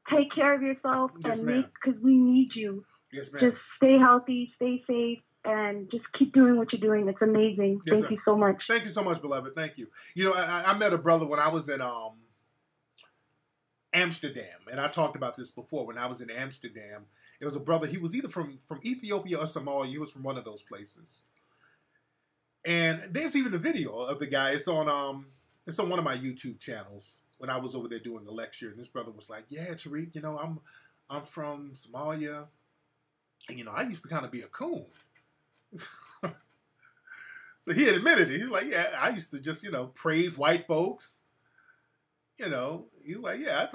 take care of yourself and because we need you. Yes, ma'am. Just stay healthy, stay safe, and just keep doing what you're doing. It's amazing. Thank you so much. Thank you so much, beloved. Thank you. You know, I met a brother when I was in Amsterdam, and I talked about this before. When I was in Amsterdam, it was a brother. He was either from Ethiopia or Somalia. He was from one of those places. And there's even a video of the guy. It's on one of my YouTube channels. When I was over there doing a lecture, and this brother was like, "Yeah, Tariq, you know, I'm from Somalia, and you know, I used to kind of be a coon." So he had admitted it. He was like, "Yeah, I used to just, you know, praise white folks." You know, he was like, "Yeah, I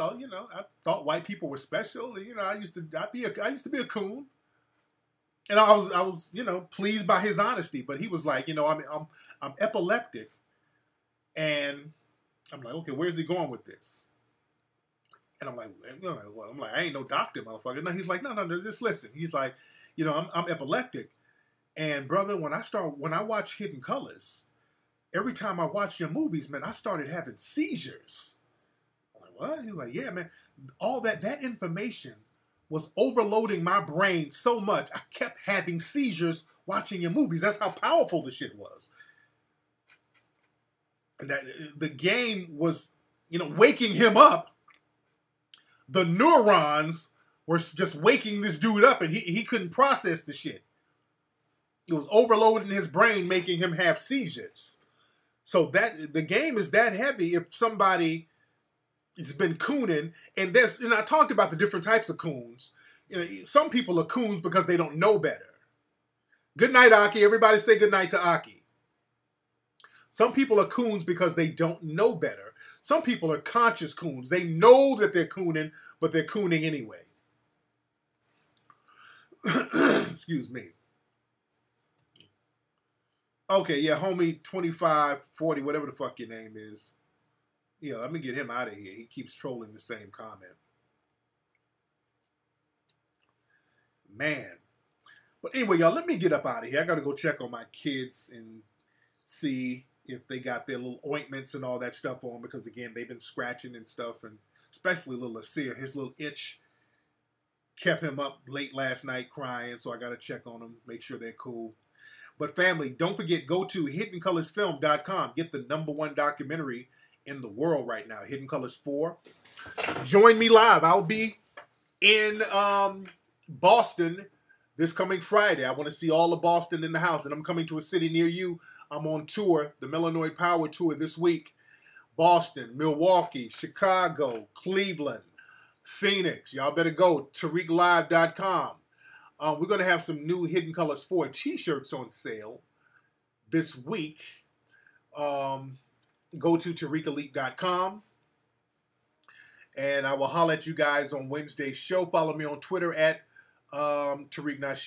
thought white people were special. And, you know, I used to be a coon." And I was, you know, pleased by his honesty. But he was like, "You know, I'm epileptic," and I'm like, okay, where's he going with this? And I'm like, I ain't no doctor, motherfucker. No, he's like, no, just listen. He's like, you know, I'm epileptic, and brother, when I watch Hidden Colors, every time I watch your movies, man, I started having seizures. I'm like, what? He's like, yeah, man, all that information was overloading my brain so much, I kept having seizures watching your movies. That's how powerful the shit was. That the game was, you know, waking him up. The neurons were just waking this dude up, and he couldn't process the shit. It was overloading his brain, making him have seizures. So that the game is that heavy. If somebody has been cooning, and I talked about the different types of coons. You know, some people are coons because they don't know better. Good night, Aki. Everybody say good night to Aki. Some people are coons because they don't know better. Some people are conscious coons. They know that they're cooning, but they're cooning anyway. Excuse me. Okay, yeah, homie 2540, whatever the fuck your name is. Yeah, let me get him out of here. He keeps trolling the same comment. Man. But anyway, y'all, let me get up out of here. I got to go check on my kids and see if they got their little ointments and all that stuff on, because again, they've been scratching and stuff, and especially little Asir, his little itch kept him up late last night crying, so I got to check on them, make sure they're cool. But family, don't forget, go to HiddenColorsFilm.com. Get the #1 documentary in the world right now, Hidden Colors 4. Join me live. I'll be in Boston this coming Friday. I want to see all of Boston in the house, and I'm coming to a city near you. I'm on tour, the Melanoid Power Tour this week. Boston, Milwaukee, Chicago, Cleveland, Phoenix. Y'all better go. TariqLive.com. We're going to have some new Hidden Colors 4 t-shirts on sale this week. Go to TariqElite.com. And I will holler at you guys on Wednesday's show. Follow me on Twitter at Tariq Nasheed.